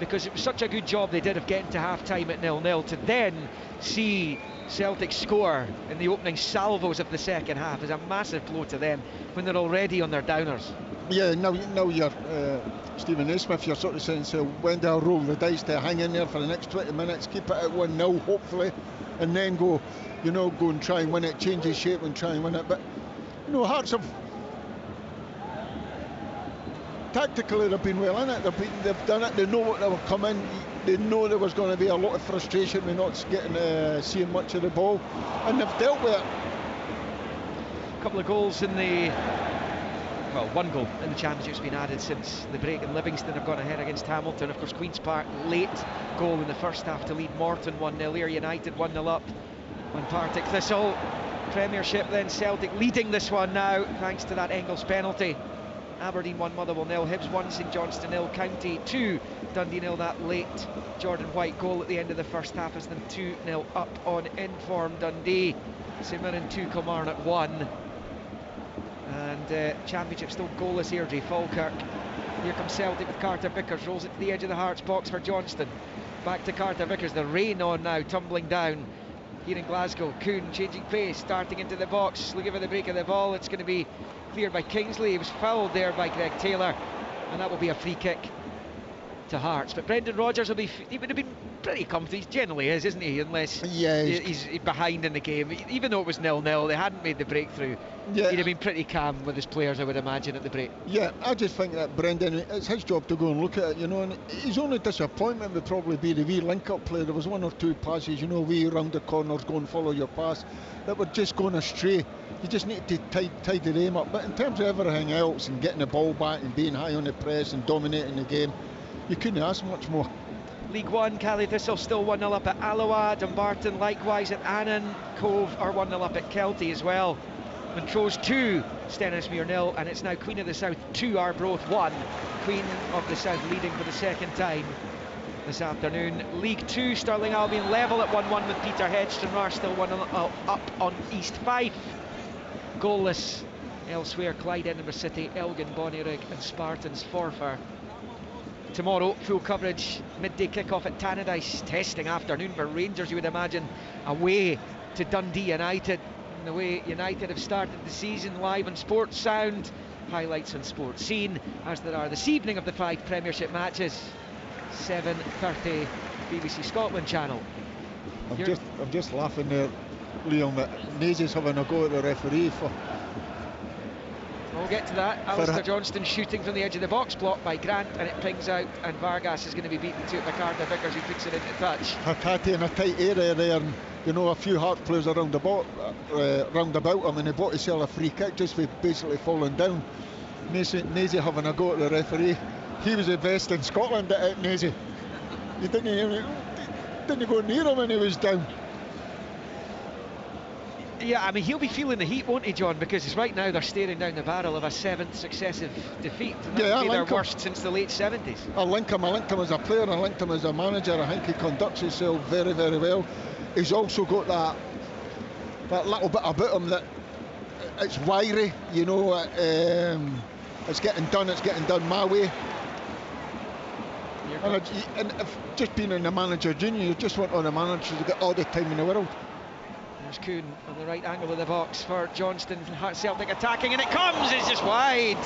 because it was such a good job they did of getting to half-time at 0-0, to then see Celtic score in the opening salvos of the second half is a massive blow to them when they're already on their downers. Yeah, now you're Stephen A. Smith, you're sort of saying, so when do I roll the dice to hang in there for the next 20 minutes, keep it at 1-0 hopefully, and then go and try and win it, change the shape and try and win it. But Hearts have tactically they've been well in it. They've done it. They know what they were coming. They know there was going to be a lot of frustration with not seeing much of the ball, and they've dealt with it. A couple of goals in the one goal in the Championship's been added since the break, and Livingston have gone ahead against Hamilton. Of course, Queen's Park late goal in the first half to lead Morton 1-0. Ayr United 1-0 up on Partick Thistle. Premiership then, Celtic leading this one now thanks to that Engels penalty. Aberdeen 1, Motherwell 0, Hibs 1, St Johnstone 0, County 2, Dundee 0. That late Jordan White goal at the end of the first half is then 2-0 up on informed Dundee. St Mirren 2, Kilmarnock 1. And Championship still goalless. Airdrie Falkirk. Here comes Celtic with Carter Vickers, rolls it to the edge of the Hearts box for Johnston. Back to Carter Vickers, the rain on now, tumbling down here in Glasgow. Kuhn changing pace, starting into the box, looking for the break of the ball. It's going to be cleared by Kingsley. He was fouled there by Greg Taylor, and that will be a free kick to Hearts. But Brendan Rodgers he would have been pretty comfy. He generally is, isn't he? Unless he's behind in the game. Even though it was 0-0, they hadn't made the breakthrough. Yeah. He'd have been pretty calm with his players, I would imagine, at the break. Yeah, I just think that Brendan, it's his job to go and look at it, and his only disappointment would probably be the wee link-up play. There was one or two passes, wee round the corners, go and follow your pass, that were just going astray. You just need to tidy the aim up. But in terms of everything else, and getting the ball back and being high on the press and dominating the game, you couldn't ask much more. League One, Cali Thistle still 1-0 up at Alloa, Dumbarton likewise at Annan, Cove are 1-0 up at Kelty as well. Montrose 2, Stenhousemuir 0, and it's now Queen of the South 2, Arbroath 1. Queen of the South leading for the second time this afternoon. League 2, Stirling Albion level at 1-1 with Peterhead. Stranraer still 1-0 up on East Fife. Goalless elsewhere, Clyde, Edinburgh City, Elgin, Bonnyrigg and Spartans Forfar. Tomorrow, full coverage, midday kick-off at Tannadice. Testing afternoon for Rangers, you would imagine, away to Dundee United. And the way United have started the season, live on Sports Sound. Highlights on Sports Scene, as there are this evening of the 5 Premiership matches. 7:30 BBC Scotland channel. I'm just laughing there, Liam, that Nazy's having a go at the referee for... We'll get to that. Alistair Johnston shooting from the edge of the box, blocked by Grant, and it pings out, and Vargas is going to be beaten to it by Carter Vickers, who puts it into touch. Hatate in a tight area there, and a few Hearts players round about him, and he bought himself a free kick just for basically falling down. Nazy having a go at the referee. He was the best in Scotland at it, Nazy. You didn't go near him when he was down. Yeah, I mean, he'll be feeling the heat, won't he, John? Because right now they're staring down the barrel of a 7th successive defeat. And that would be their worst since the late 70s. I linked him as a player, I linked him as a manager. I think he conducts himself very, very well. He's also got that little bit about him that it's wiry, it's getting done my way. And if just being in the manager junior, you just want on a manager to get all the time in the world. There's Kuhn on the right angle of the box for Johnston. Celtic attacking, and it comes, it's just wide.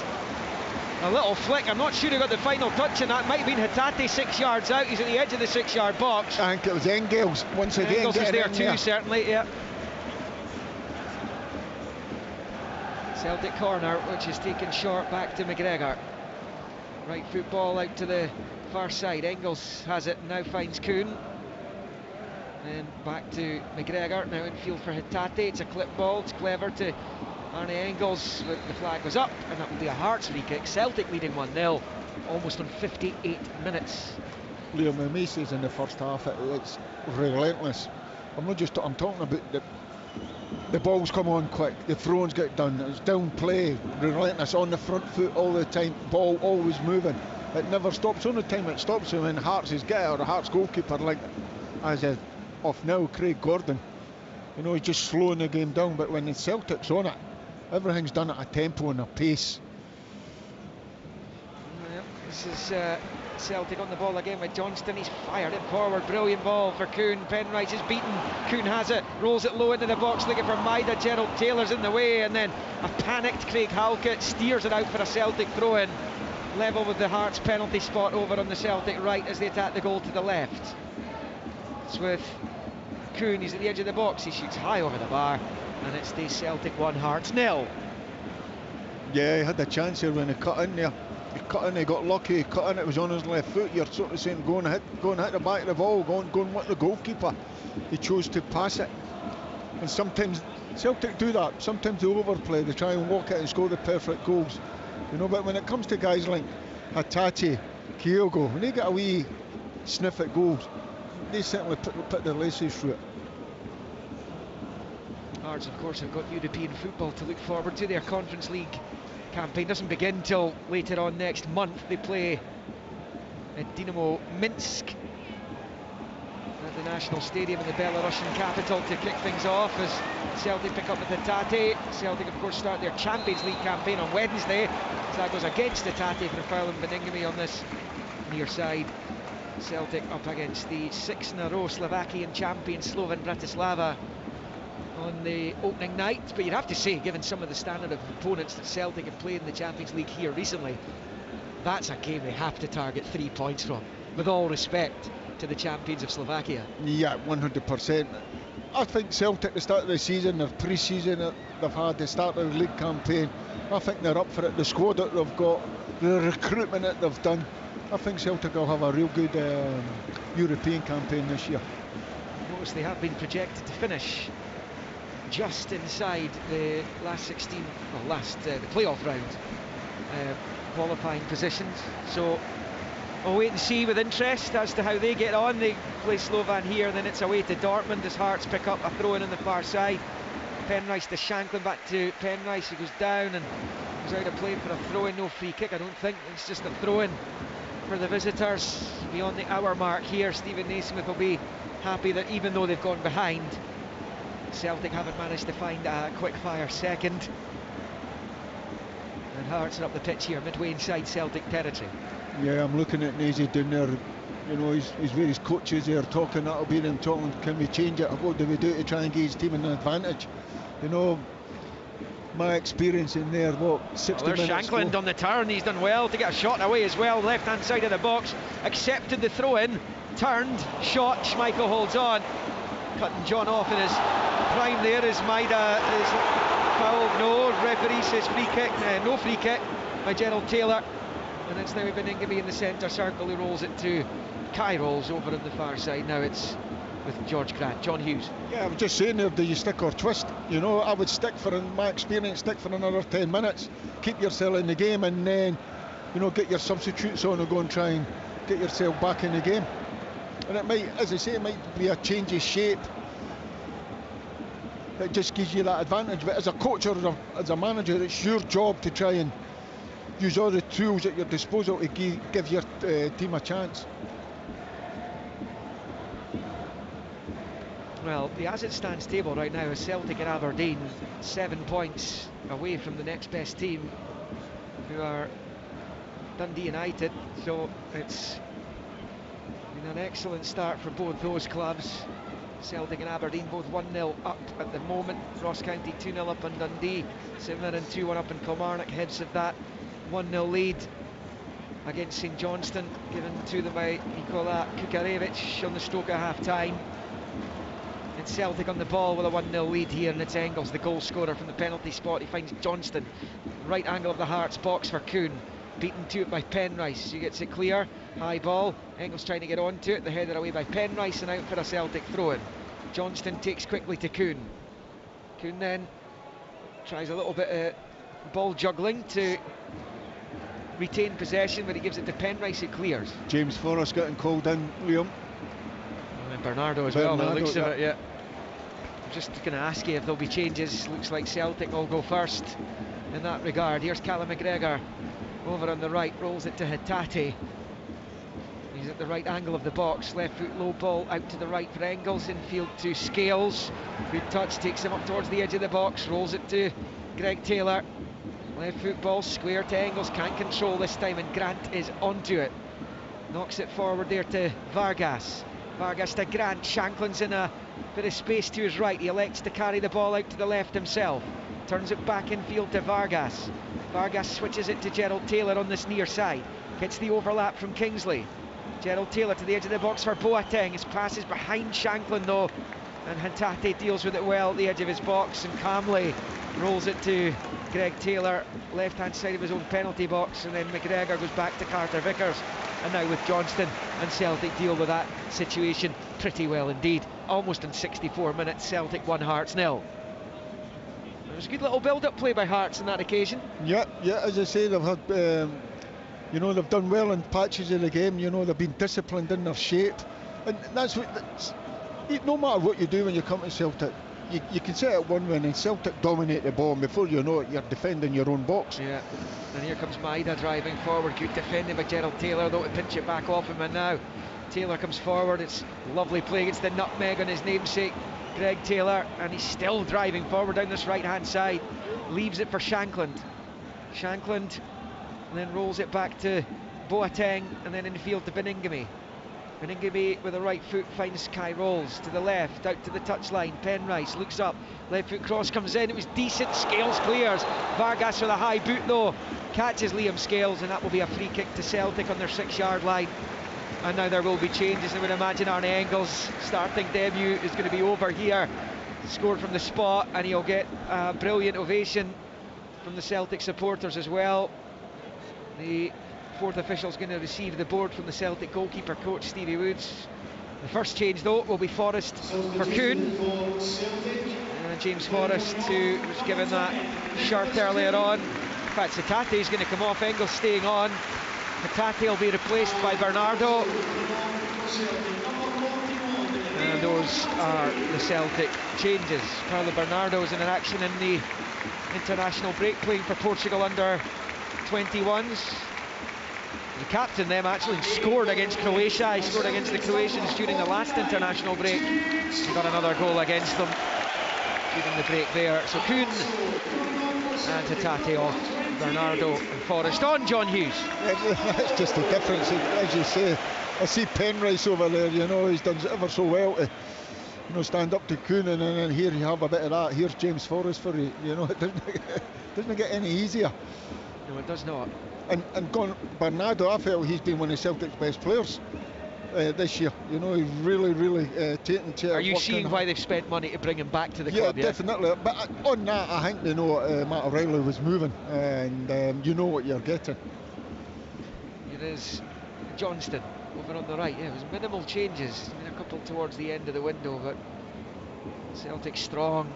A little flick, I'm not sure he got the final touch, and that might have been Hatate 6 yards out. He's at the edge of the 6-yard box. I think it was Engels once again. Engels was there too, certainly, yeah. Celtic corner, which is taken short back to McGregor. Right foot ball out to the far side. Engels has it, now finds Kuhn. Then back to McGregor, now in field for Hatate. It's a clip ball, it's clever to Arne Engels, but the flag was up, and that will be a Hearts free kick. Celtic leading 1-0, almost on 58 minutes. Liam Macy's in the first half, it's relentless. I'm talking about the balls come on quick, the throws get done, it's down play, relentless, on the front foot all the time, ball always moving. It never stops. Only time it stops when Hearts is get or the Hearts goalkeeper, like as off now, Craig Gordon. You know, he's just slowing the game down, but when the Celtic's on it, everything's done at a tempo and a pace. Yeah, this is Celtic on the ball again with Johnston. He's fired it forward. Brilliant ball for Kuhn. Penrice is beaten. Kuhn has it. Rolls it low into the box looking for Maida. Gerald Taylor's in the way, and then a panicked Craig Halkett steers it out for a Celtic throw-in. Level with the Hearts penalty spot over on the Celtic right as they attack the goal to the left. It's with Kuhn. He's at the edge of the box. He shoots high over the bar, and it stays Celtic 1, Hearts 0. Yeah, he had a chance here when he cut in there. He cut in, he got lucky, he cut in, it was on his left foot. You're sort of saying go and hit the back of the ball, go and with the goalkeeper. He chose to pass it. And sometimes Celtic do that, sometimes they overplay, they try and walk it and score the perfect goals. You know, but when it comes to guys like Hatate, Kyogo, when they get a wee sniff at goals, they certainly put their laces through it. Hearts, of course, have got European football to look forward to. Their Conference League campaign doesn't begin till later on next month. They play at Dynamo Minsk at the National Stadium in the Belarusian capital to kick things off as Celtic pick up with Hatate. Celtic, of course, start their Champions League campaign on Wednesday. So that goes against Hatate for fouling Beningame on this near side. Celtic up against the 6-in-a-row Slovakian champion Slovan Bratislava on the opening night, but you'd have to say, given some of the standard of opponents that Celtic have played in the Champions League here recently, that's a game they have to target 3 points from, with all respect to the champions of Slovakia. Yeah, 100%. I think Celtic at the start of the season, their pre-season that they've had, the start of the league campaign, I think they're up for it. The squad that they've got, the recruitment that they've done, I think Celtic will have a real good European campaign this year. Notice they have been projected to finish just inside the last 16, well, the playoff round qualifying positions. So we'll wait and see with interest as to how they get on. They play Slovan here, and then it's away to Dortmund as Hearts pick up a throw-in on the far side. Penrice to Shanklin, back to Penrice, he goes down and goes out of play for a throw-in. No free kick, I don't think. It's just a throw-in for the visitors. Beyond the hour mark here, Stephen Naismith will be happy that even though they've gone behind, Celtic haven't managed to find a quick-fire second. And Hearts are up the pitch here, midway inside Celtic territory. Yeah, I'm looking at Naisy down there. You know, he's various coaches there talking, that'll be them talking, can we change it? What do we do to try and give his team an advantage? You know, my experience in there, 60 minutes. Shanklin on the turn, he's done well to get a shot away as well, left-hand side of the box, accepted the throw-in, turned, shot, Schmeichel holds on. Cutting John off in his prime there as Maida is fouled. No, referee says free kick, no free kick by Gerald Taylor, and it's now Beningame in the centre circle who rolls it to Kai rolls over on the far side. Now it's with George Grant. John Hughes. Yeah, I'm just saying there, do you stick or twist? You know, I would stick for, in my experience, stick for another 10 minutes, keep yourself in the game, and then, you know, get your substitutes on and go and try and get yourself back in the game. And it might, as I say, it might be a change of shape that just gives you that advantage. But as a coach or as a manager, it's your job to try and use all the tools at your disposal to give your team a chance. Well, the as it stands table right now is Celtic and Aberdeen 7 points away from the next best team, who are Dundee United. So it's been an excellent start for both those clubs. Celtic and Aberdeen both 1-0 up at the moment. Ross County 2-0 up on Dundee. St Mirren 2-1 up in Kilmarnock. Heads of that 1-0 lead against St Johnstone, given to them by Nikola Kukarevich on the stroke at half-time. It's Celtic on the ball with a 1-0 lead here, and it's Engels, the goal scorer from the penalty spot. He finds Johnston, right angle of the Hearts box for Kuhn. Beaten to it by Penrice. He gets it clear. High ball. Engels trying to get onto it. The header away by Penrice and out for a Celtic throw-in. Johnston takes quickly to Kuhn. Kuhn then tries a little bit of ball juggling to retain possession, but he gives it to Penrice, who clears. James Forrest getting called in, Liam. And then Bernardo as well, by the looks of it, yeah. I'm just going to ask you if there'll be changes. Looks like Celtic will go first in that regard. Here's Callum McGregor over on the right, rolls it to Hatate. He's He's at the right angle of the box, left foot low ball out to the right for Engels, infield to Scales. Good touch, takes him up towards the edge of the box, rolls it to Greg Taylor. Left foot ball square to Engels, can't control this time, and Grant is onto it. Knocks it forward there to Vargas. Vargas to Grant, Shankland's in a bit of space to his right. He elects to carry the ball out to the left himself. Turns it back infield to Vargas. Vargas switches it to Gerald Taylor on this near side. Gets the overlap from Kingsley. Gerald Taylor to the edge of the box for Boateng. His pass is behind Shankland though, and Hatate deals with it well at the edge of his box and calmly rolls it to Greg Taylor, left hand side of his own penalty box, and then McGregor goes back to Carter Vickers, and now with Johnston, and Celtic deal with that situation pretty well indeed. Almost in 64 minutes, Celtic 1, Hearts 0. It was a good little build-up play by Hearts on that occasion. Yeah, as I say, they've had they've done well in patches of the game. They've been disciplined in their shape, and that's no matter what you do when you come to Celtic, you can set it 1-1 and Celtic dominate the ball, and before you know it, you're defending your own box. Yeah, and here comes Maida driving forward. Good defending by Gerald Taylor though to pinch it back off him, and now Taylor comes forward. It's lovely play, it's the nutmeg on his namesake Greg Taylor, and he's still driving forward down this right hand side. Leaves it for Shankland, and then rolls it back to Boateng, and then in the field to Beningame. Beningame with the right foot finds Kai Rolls to the left, out to the touchline. Penrice looks up, left foot cross comes in, it was decent, Scales clears. Vargas with a high boot though, catches Liam Scales, and that will be a free kick to Celtic on their 6-yard line. And now there will be changes. I would imagine Arne Engels' starting debut is going to be over here. Scored from the spot, and he'll get a brilliant ovation from the Celtic supporters as well. The fourth official is going to receive the board from the Celtic goalkeeper coach Stevie Woods. The first change though will be Forrest for Kuhn. James Forrest, who was given that shirt earlier on. In fact, Hatate is going to come off, Engels staying on. Hatate will be replaced by Bernardo. And those are the Celtic changes. Paulo Bernardo is in an action in the international break, playing for Portugal under 21s. The captain them actually scored against Croatia. He scored against the Croatians during the last international break. He got another goal against them during the break there. So Kuhn and Hatate off. Bernardo and Forrest on. John Hughes. That's just the difference, as you say. I see Penrice over there, he's done ever so well to stand up to Kuhn, and then here you have a bit of that. Here's James Forrest for you. It doesn't get any easier. No, it does not. And Bernardo, I felt he's been one of Celtic's best players this year. He's really taken to. Are you seeing why they've spent money to bring him back to the club? Yeah, definitely. But on that, I think they know Matt O'Reilly was moving, and you know what you're getting. It is Johnston over on the right. Yeah, it was minimal changes. A couple towards the end of the window, but Celtic strong,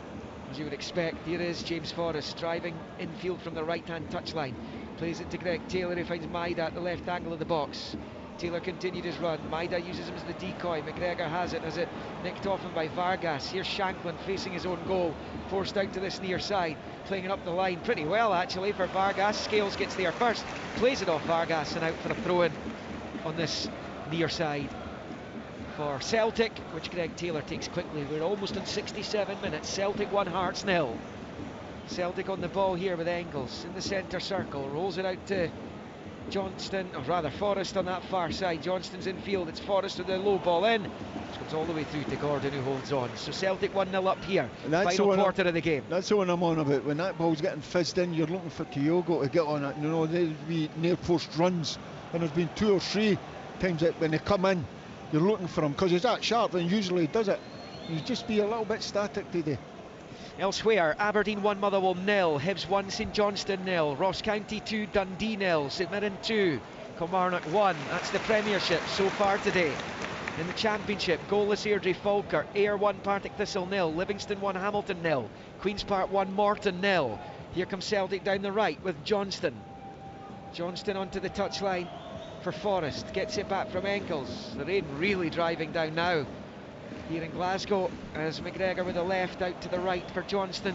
as you would expect. Here is James Forrest driving infield from the right-hand touchline. Plays it to Greg Taylor, who finds Maida at the left angle of the box. Taylor continued his run. Maida uses him as the decoy. McGregor has it nicked off him by Vargas. Here's Shankland facing his own goal, forced out to this near side, playing it up the line pretty well actually for Vargas. Scales gets there first, plays it off Vargas, and out for a throw-in on this near side for Celtic, which Greg Taylor takes quickly. We're almost in 67 minutes. Celtic 1, Hearts 0. Celtic on the ball here with Engels in the centre circle, rolls it out to Johnston, or rather Forrest on that far side. Johnston's in field, it's Forrest with the low ball in, which comes all the way through to Gordon, who holds on. So Celtic 1-0 up here, final quarter of the game. That's the one I'm on about. When that ball's getting fizzed in, you're looking for Kyogo to get on it. There'll be near post runs, and there's been 2 or 3 times that when they come in, you're looking for him, because he's that sharp and usually does it. You just be a little bit static today. Elsewhere, Aberdeen 1, Motherwell 0, Hibs 1, St Johnstone 0, Ross County 2, Dundee 0, St Mirren 2, Kilmarnock 1. That's the Premiership so far today. In the Championship, goalless Airdrie Falkirk, Ayr 1, Partick Thistle 0, Livingston 1, Hamilton 0, Queen's Park 1, Morton 0. Here comes Celtic down the right with Johnston. Johnston onto the touchline for Forrest, gets it back from Engels. The rain really driving down now here in Glasgow, as McGregor with the left out to the right for Johnston,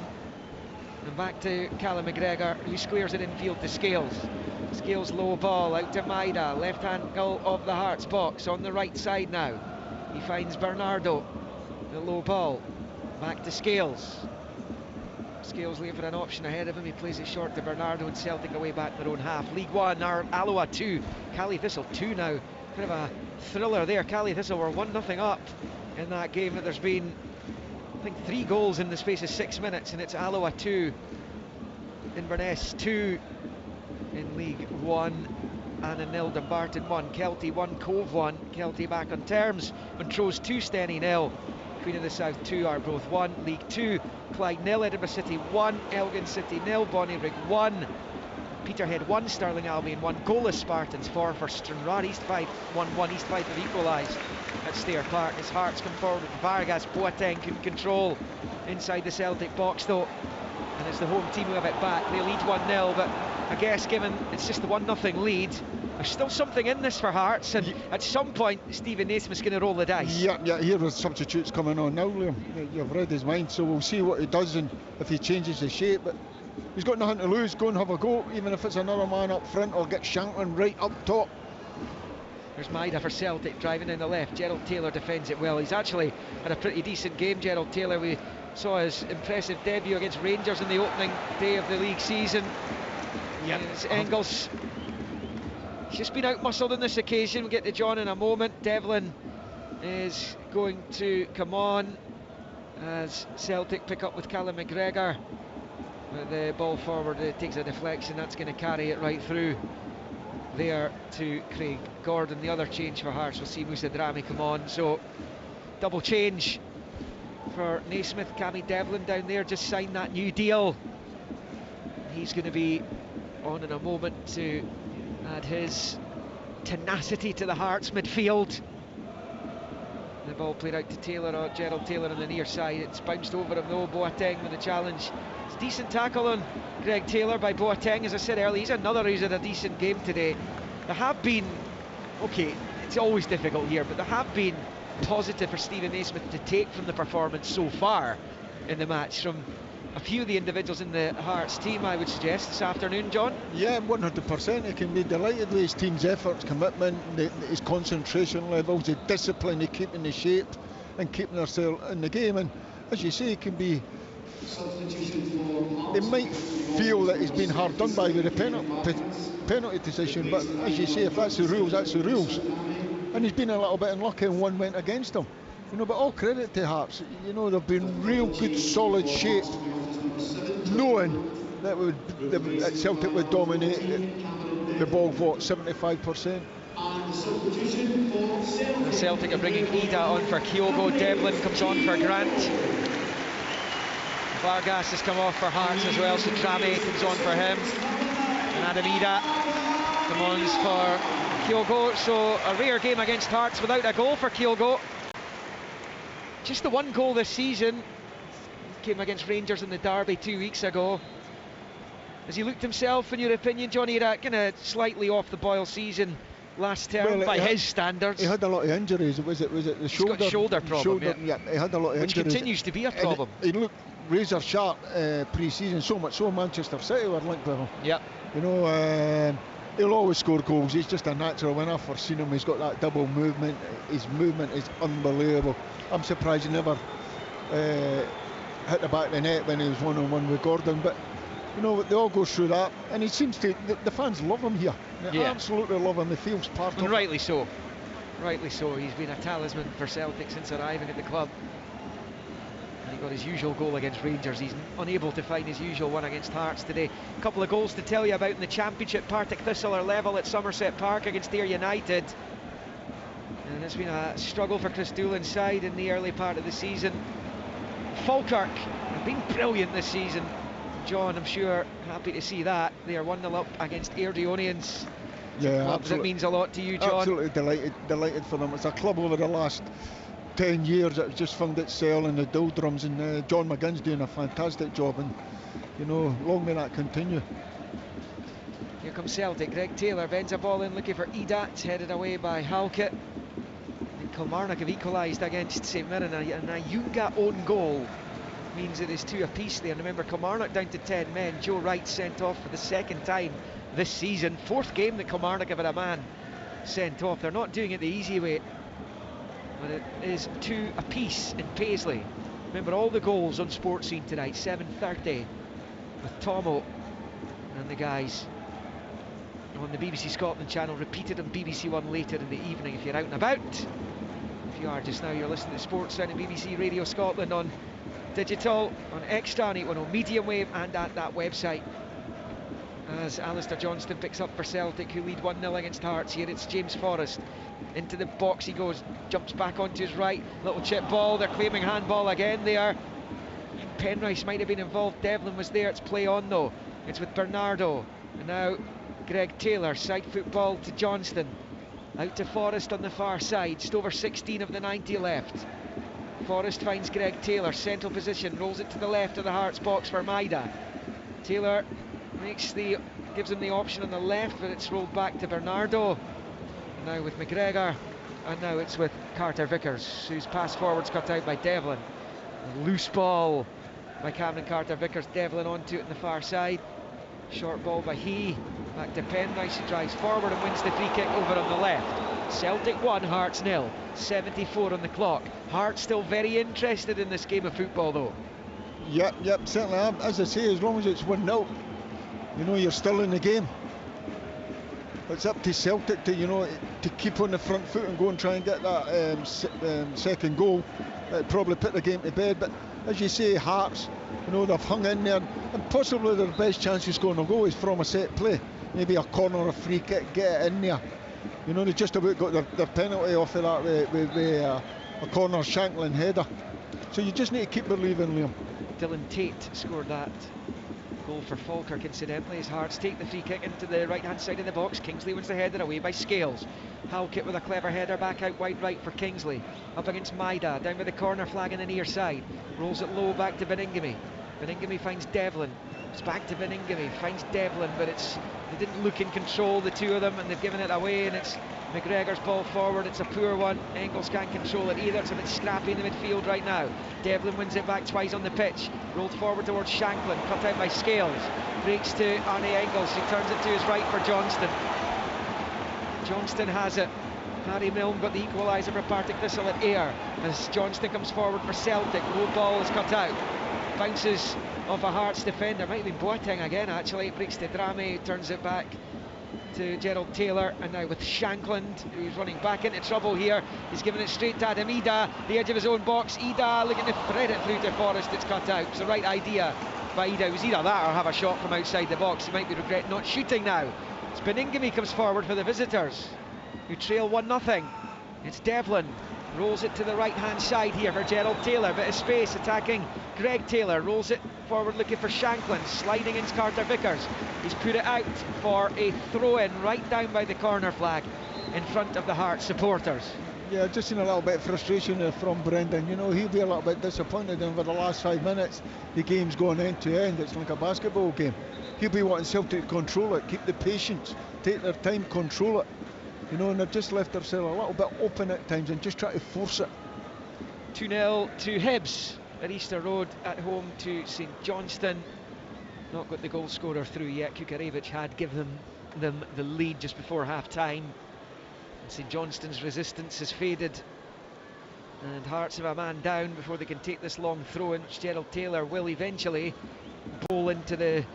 and back to Callum McGregor, who squares it infield to Scales. Scales low ball out to Maida, left angle of the Hearts box on the right side now. He finds Bernardo, the low ball, back to Scales. Scales looking for an option ahead of him, he plays it short to Bernardo, and Celtic away back in their own half. League One, Alloa 2, Cali Thistle 2 now. Bit of a thriller there. Cali Thistle were 1-0 up in that game, but there's been, I think, 3 goals in the space of 6 minutes, and it's Alloa 2, Inverness 2 in League One, and a nil Dumbarton 1, Kelty 1, Cove 1. Kelty back on terms. Montrose 2, Steny 0, Queen of the South 2, Arbroath 1. League 2, Clyde 0, Edinburgh City 1, Elgin City 0, Bonnyrigg 1, Peterhead 1, Stirling Albion 1, goalless Spartans 4 for Stranraer. East Fife 1-1, East Fife have equalised at Stair Park as Hearts come forward with Vargas. Boateng couldn't control inside the Celtic box though, and it's the home team who have it back. They lead 1-0, but I guess given it's just the 1-0 lead, there's still something in this for Hearts, and at some point Stephen Naismith's going to roll the dice. Yeah, here with substitutes coming on now, Liam. You've read his mind, so we'll see what he does and if he changes the shape, but he's got nothing to lose. Go and have a go, even if it's another man up front or get Shanklin right up top. There's Maida for Celtic driving in the left. Gerald Taylor defends it well. He's actually had a pretty decent game, Gerald Taylor. We saw his impressive debut against Rangers in the opening day of the league season. Yeah, Engels, he's just been out-muscled on this occasion. We'll get to John in a moment. Devlin is going to come on as Celtic pick up with Callum McGregor. But the ball forward, it takes a deflection. That's going to carry it right through there to Craig Gordon. The other change for Hearts, we'll see Musa Drami come on. So double change for Naismith. Cammy Devlin down there just signed that new deal. He's going to be on in a moment to add his tenacity to the Hearts midfield. The ball played out to Taylor, Gerald Taylor on the near side. It's bounced over him though. Boateng with the challenge. It's a decent tackle on Greg Taylor by Boateng. As I said earlier, he's another who's had a decent game today. There have been, okay, it's always difficult here, but there have been positive for Stephen Naismith to take from the performance so far in the match from a few of the individuals in the Hearts team, I would suggest, this afternoon, John. Yeah, 100%. He can be delighted with his team's efforts, commitment, his concentration levels, the discipline, the keeping the shape and keeping themselves in the game. And as you say, he can be, they might feel that he's been hard done by with the penalty decision, but as you say, if that's the rules, that's the rules. And he's been a little bit unlucky and one went against him. You know, but all credit to Hearts. You know, they've been real good, solid shape, knowing that Celtic would dominate the ball for 75%. The Celtic are bringing Ida on for Kyogo. Devlin comes on for Grant. Vargas has come off for Hearts as well, so Trame comes on for him. And Adam Ida comes on for Kyogo. So a rare game against Hearts without a goal for Kyogo. Just the one goal this season. Came against Rangers in the derby 2 weeks ago. Has he looked himself, in your opinion, Johnny? He had kind of slightly off the boil season last term by his standards. He had a lot of injuries. Was it the shoulder? He's got a shoulder problem. Yeah, he had a lot of which injuries. Continues to be a problem. He looked razor sharp pre-season, so much so Manchester City were linked with him. Yep. You know, he'll always score goals. He's just a natural winner. For seeing him, he's got that double movement. His movement is unbelievable. I'm surprised he never hit the back of the net when he was one-on-one with Gordon, but you know, they all go through that, and he seems to, the fans love him here. They absolutely love him. He feels part of it. Rightly so. Rightly so. He's been a talisman for Celtic since arriving at the club. And he got his usual goal against Rangers. He's unable to find his usual one against Hearts today. A couple of goals to tell you about in the Championship. Partick Thistle are level at Somerset Park against Ayr United. And it's been a struggle for Chris Doolan's side in the early part of the season. Falkirk have been brilliant this season. John, I'm sure, happy to see that. They are 1-0 up against Airdrieonians. Yeah, that means a lot to you, John. Absolutely delighted for them. It's a club over the last 10 years that has just found itself in the doldrums, and John McGinn's doing a fantastic job, and you know, long may that continue. Here comes Celtic. Greg Taylor bends a ball in looking for Ida. It's headed away by Halkett. And Kilmarnock have equalised against St Mirren, and a Yunga own goal means it is 2 apiece there. And remember, Kilmarnock down to 10 men. Joe Wright sent off for the second time this season. 4th game that Kilmarnock have had a man sent off. They're not doing it the easy way, but it is 2 apiece in Paisley. Remember all the goals on Sports Scene tonight, 7:30 with Tomo and the guys on the BBC Scotland channel, repeated on BBC One later in the evening if you're out and about. If you are just now, you're listening to Sports Sound and BBC Radio Scotland on digital, on Extra, on 810 medium wave, and at that website. As Alistair Johnston picks up for Celtic, who lead 1-0 against Hearts here. It's James Forrest. Into the box he goes, jumps back onto his right, little chip ball. They're claiming handball again there. Penrice might have been involved, Devlin was there. It's play on though. It's with Bernardo, and now Greg Taylor, side football to Johnston. Out to Forrest on the far side, just over 16 of the 90 left. Forrest finds Greg Taylor, central position, rolls it to the left of the Hearts box for Maida. Taylor gives him the option on the left, but it's rolled back to Bernardo. Now with McGregor, and now it's with Carter Vickers, whose pass forward's cut out by Devlin. A loose ball by Cameron Carter Vickers, Devlin onto it on the far side. Short ball by back to Penrice, who drives forward and wins the free kick over on the left. Celtic 1, Hearts 0, 74 on the clock. Hearts still very interested in this game of football though. Yep, certainly am. As I say, as long as it's 1-0, you know you're still in the game. It's up to Celtic to keep on the front foot and go and try and get that second goal. It'd probably put the game to bed, but as you say, Hearts, they've hung in there, and possibly their best chance of scoring a goal is from a set play. Maybe a corner or a free kick, get it in there. They just about got their penalty off of that with a corner Shanklin header. So you just need to keep believing, Liam. Dylan Tate scored that goal for Falkirk, incidentally, as Hearts take the free kick into the right hand side of the box. Kingsley wins the header away by Scales. Halkett with a clever header back out wide right for Kingsley. Up against Maida, down with the corner flag on the near side. Rolls it low back to Beningame. Beningame finds Devlin. It's back to Beningame, finds Devlin, but they didn't look in control, the two of them, and they've given it away, and it's McGregor's ball forward. It's a poor one. Engels can't control it either. It's a bit scrappy in the midfield right now. Devlin wins it back twice on the pitch. Rolled forward towards Shanklin, cut out by Scales. Breaks to Arne Engels, who turns it to his right for Johnston. Johnston has it. Harry Milne got the equaliser for Partick Thistle at Ayr as Johnston comes forward for Celtic. Low ball is cut out. Bounces off a Hearts defender. Might have been Boateng again actually. It breaks to Drame, turns it back to Gerald Taylor, and now with Shankland, who's running back into trouble here. He's giving it straight to Adam Ida, the edge of his own box. Ida looking to thread it through to Forrest. It's cut out. It's the right idea by Ida. It was either that or have a shot from outside the box. He might be regret not shooting now. It's Beningame comes forward for the visitors, who trail 1-0. It's Devlin. Rolls it to the right hand side here for Gerald Taylor. Bit of space attacking Greg Taylor. Rolls it forward looking for Shanklin. Sliding in Carter Vickers. He's put it out for a throw in right down by the corner flag in front of the Hearts supporters. Yeah, just seen a little bit of frustration from Brendan. He'll be a little bit disappointed over the last 5 minutes. The game's going end to end. It's like a basketball game. He'll be wanting Celtic to control it, keep the patience, take their time, control it. And they've just left themselves a little bit open at times and just try to force it. 2-0 to Hibs at Easter Road at home to St Johnstone. Not got the goal scorer through yet. Kukarevich had given them the lead just before half time. St Johnstone's resistance has faded, and Hearts have a man down before they can take this long throw in, which Gerald Taylor will eventually bowl into the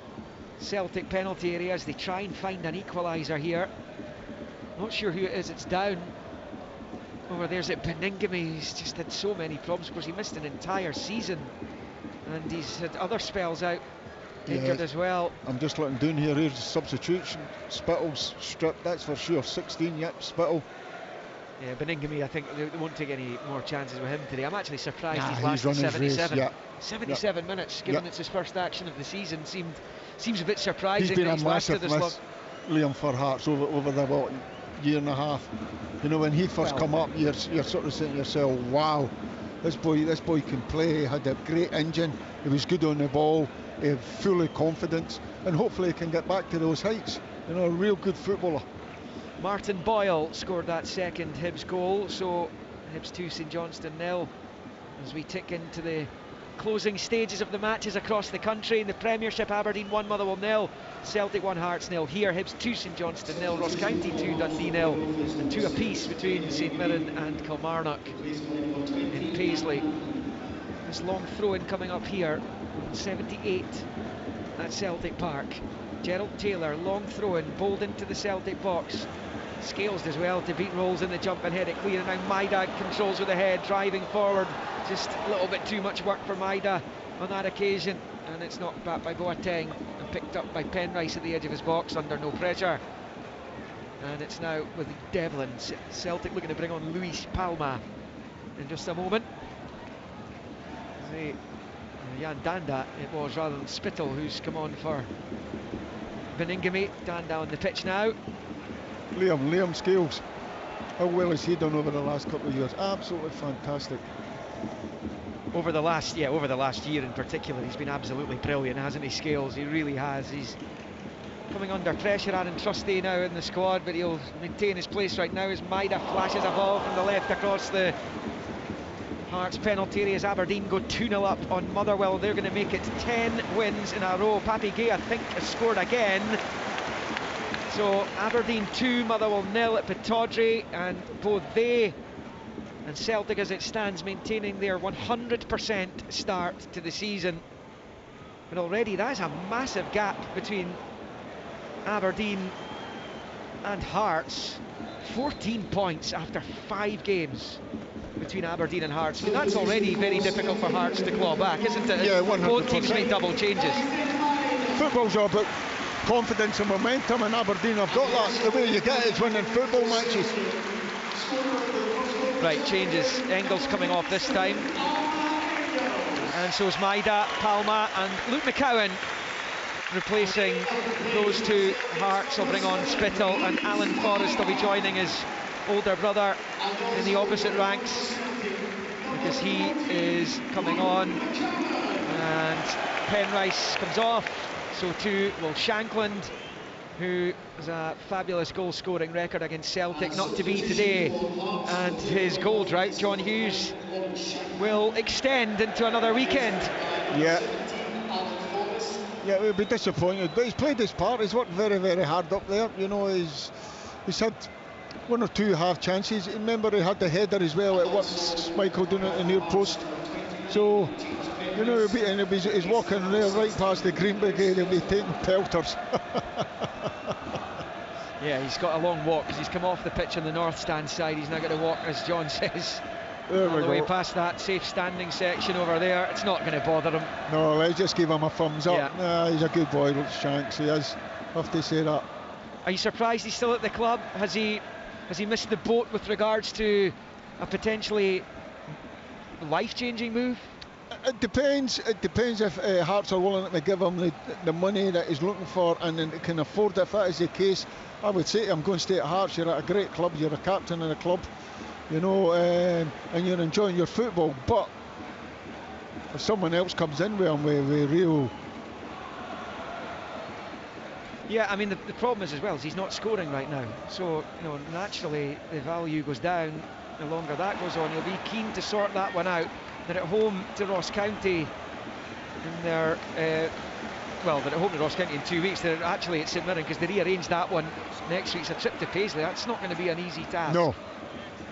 Celtic penalty area as they try and find an equaliser here. Not sure who it is, it's down. Over there's it Beningame. He's just had so many problems. Of course, he missed an entire season, and he's had other spells out, injured as well. I'm just looking down here. Here's the substitution. Spittle's stripped, that's for sure. 16, yep, Spittle. Yeah, Beningame, I think they won't take any more chances with him today. I'm actually surprised he's he's lasted 77. Race, 77 minutes, given it's his first action of the season. Seems a bit surprising. He's been that a massive this long. Liam, for Hearts over the year and a half. When he first come up, you're sort of saying to yourself, wow, this boy can play. He had a great engine, he was good on the ball, he had full of confidence, and hopefully he can get back to those heights. A real good footballer. Martin Boyle scored that second Hibs goal, so Hibs 2, St Johnstone 0, as we tick into the closing stages of the matches across the country. In the Premiership, Aberdeen 1, Motherwell 0, Celtic 1, Hearts 0. Here, Hibs 2, St Johnstone 0, Ross County 2, Dundee 0, and 2 apiece between St Mirren and Kilmarnock in Paisley. This long throw-in coming up here, 78 at Celtic Park. Gerald Taylor, long throw-in, bowled into the Celtic box. Scales as well to beat Rolls in the jump and head it clear. And now Maida controls with the head, driving forward. Just a little bit too much work for Maida on that occasion. And it's knocked back by Boateng and picked up by Penrice at the edge of his box under no pressure. And it's now with Devlin. Celtic looking to bring on Luis Palma in just a moment. Jan Danda it was, rather than Spittle, who's come on for Beningame. Danda on the pitch now. Liam Scales, how well has he done over the last couple of years? Absolutely fantastic. Over the last year in particular, he's been absolutely brilliant, hasn't he, Scales? He really has. He's coming under pressure. Aaron Trusty now in the squad, but he'll maintain his place right now as Maida flashes a ball from the left across the Hearts penalty area as Aberdeen go 2-0 up on Motherwell. They're going to make it 10 wins in a row. Papi Gay, I think, has scored again. So Aberdeen 2, Motherwell 0 at Pittodrie, and both they and Celtic, as it stands, maintaining their 100% start to the season. But already that's a massive gap between Aberdeen and Hearts. 14 points after 5 games between Aberdeen and Hearts. I mean, that's already very difficult for Hearts to claw back, isn't it? Yeah, 100%. Both teams make double changes. Football's all about confidence and momentum, and Aberdeen have got that. The way you get it is winning football matches. Right, changes. Engels coming off this time, and so is Maida, Palma and Luke McCowan replacing those two. Hearts will bring on Spittle, and Alan Forrest will be joining his older brother in the opposite ranks because he is coming on, and Penrice comes off. So too will Shankland, who has a fabulous goal-scoring record against Celtic, not to be today, and his goal drought, John Hughes, will extend into another weekend. Yeah, we'll be disappointed, but he's played his part. He's worked very, very hard up there. You know, he's had 1 or 2 half chances. Remember, he had the header as well. It worked, Michael doing it in the near post. So, you know, he's walking there right past the Green Brigade. He'll be taking pelters. Yeah, he's got a long walk because he's come off the pitch on the north stand side. He's now got to walk, as John says, all the way past that safe standing section over there. It's not going to bother him. No, let's just give him a thumbs up. Yeah. He's a good boy, Shanks. He is. I have to say that. Are you surprised he's still at the club? Has he missed the boat with regards to a potentially life-changing move? It depends. It depends if Hearts are willing to give him the money that he's looking for, and then can afford it. If that is the case, I would say to him, go and stay at Hearts. You're at a great club. You're a captain of the club, you know, and you're enjoying your football. But if someone else comes in with him with real... Yeah, I mean, the problem is as well is he's not scoring right now. So, you know, naturally the value goes down the longer that goes on. He'll be keen to sort that one out. They're at home to Ross County in their they're at home to Ross County in 2 weeks. They're actually at St Mirren because they rearranged that one next week. It's a trip to Paisley. That's not going to be an easy task. No.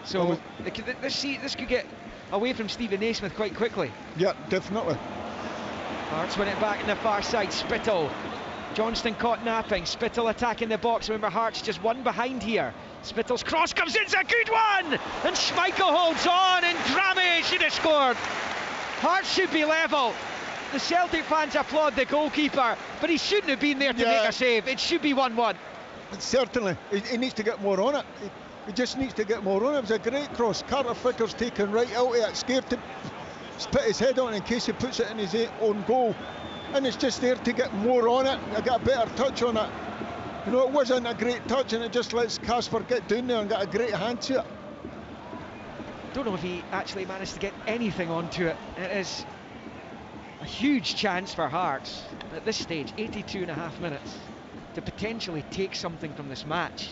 So this could get away from Stephen Naismith quite quickly. Yeah, definitely. Hearts win it back in the far side. Spittle. Johnston caught napping. Spittle attacking the box. Remember, Hearts just one behind here. Spittle's cross comes in, it's a good one! And Schmeichel holds on, and Grammy should have scored. Hearts should be level. The Celtic fans applaud the goalkeeper, but he shouldn't have been there to make a save. It should be 1-1. Certainly. He needs to get more on it. He just needs to get more on it. It was a great cross. Carter Ficker's taken right out of it, scared to put his head on in case he puts it in his own goal. And it's just there to get more on it. I got a better touch on it. You know, it wasn't a great touch, and it just lets Casper get down there and get a great hand to it. Don't know if he actually managed to get anything onto it. It is a huge chance for Hearts at this stage, 82.5 minutes, to potentially take something from this match.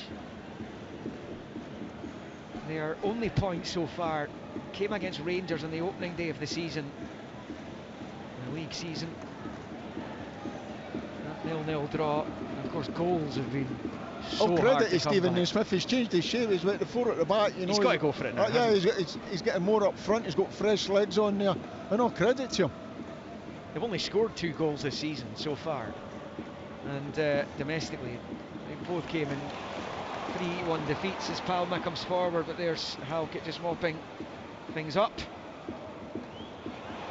Their only point so far came against Rangers on the opening day of the season. league season. That 0-0 draw, and of course goals have been so hard credit to to come Stephen by. Naismith. He's changed his shape. He's went to 4 at the back. You know, He's got to go for it now. Yeah, he's getting more up front. He's got fresh legs on there. And all credit to him. They've only scored 2 goals this season so far, and domestically they both came in 3-1 defeats as Palma comes forward, but there's Halkett just mopping things up,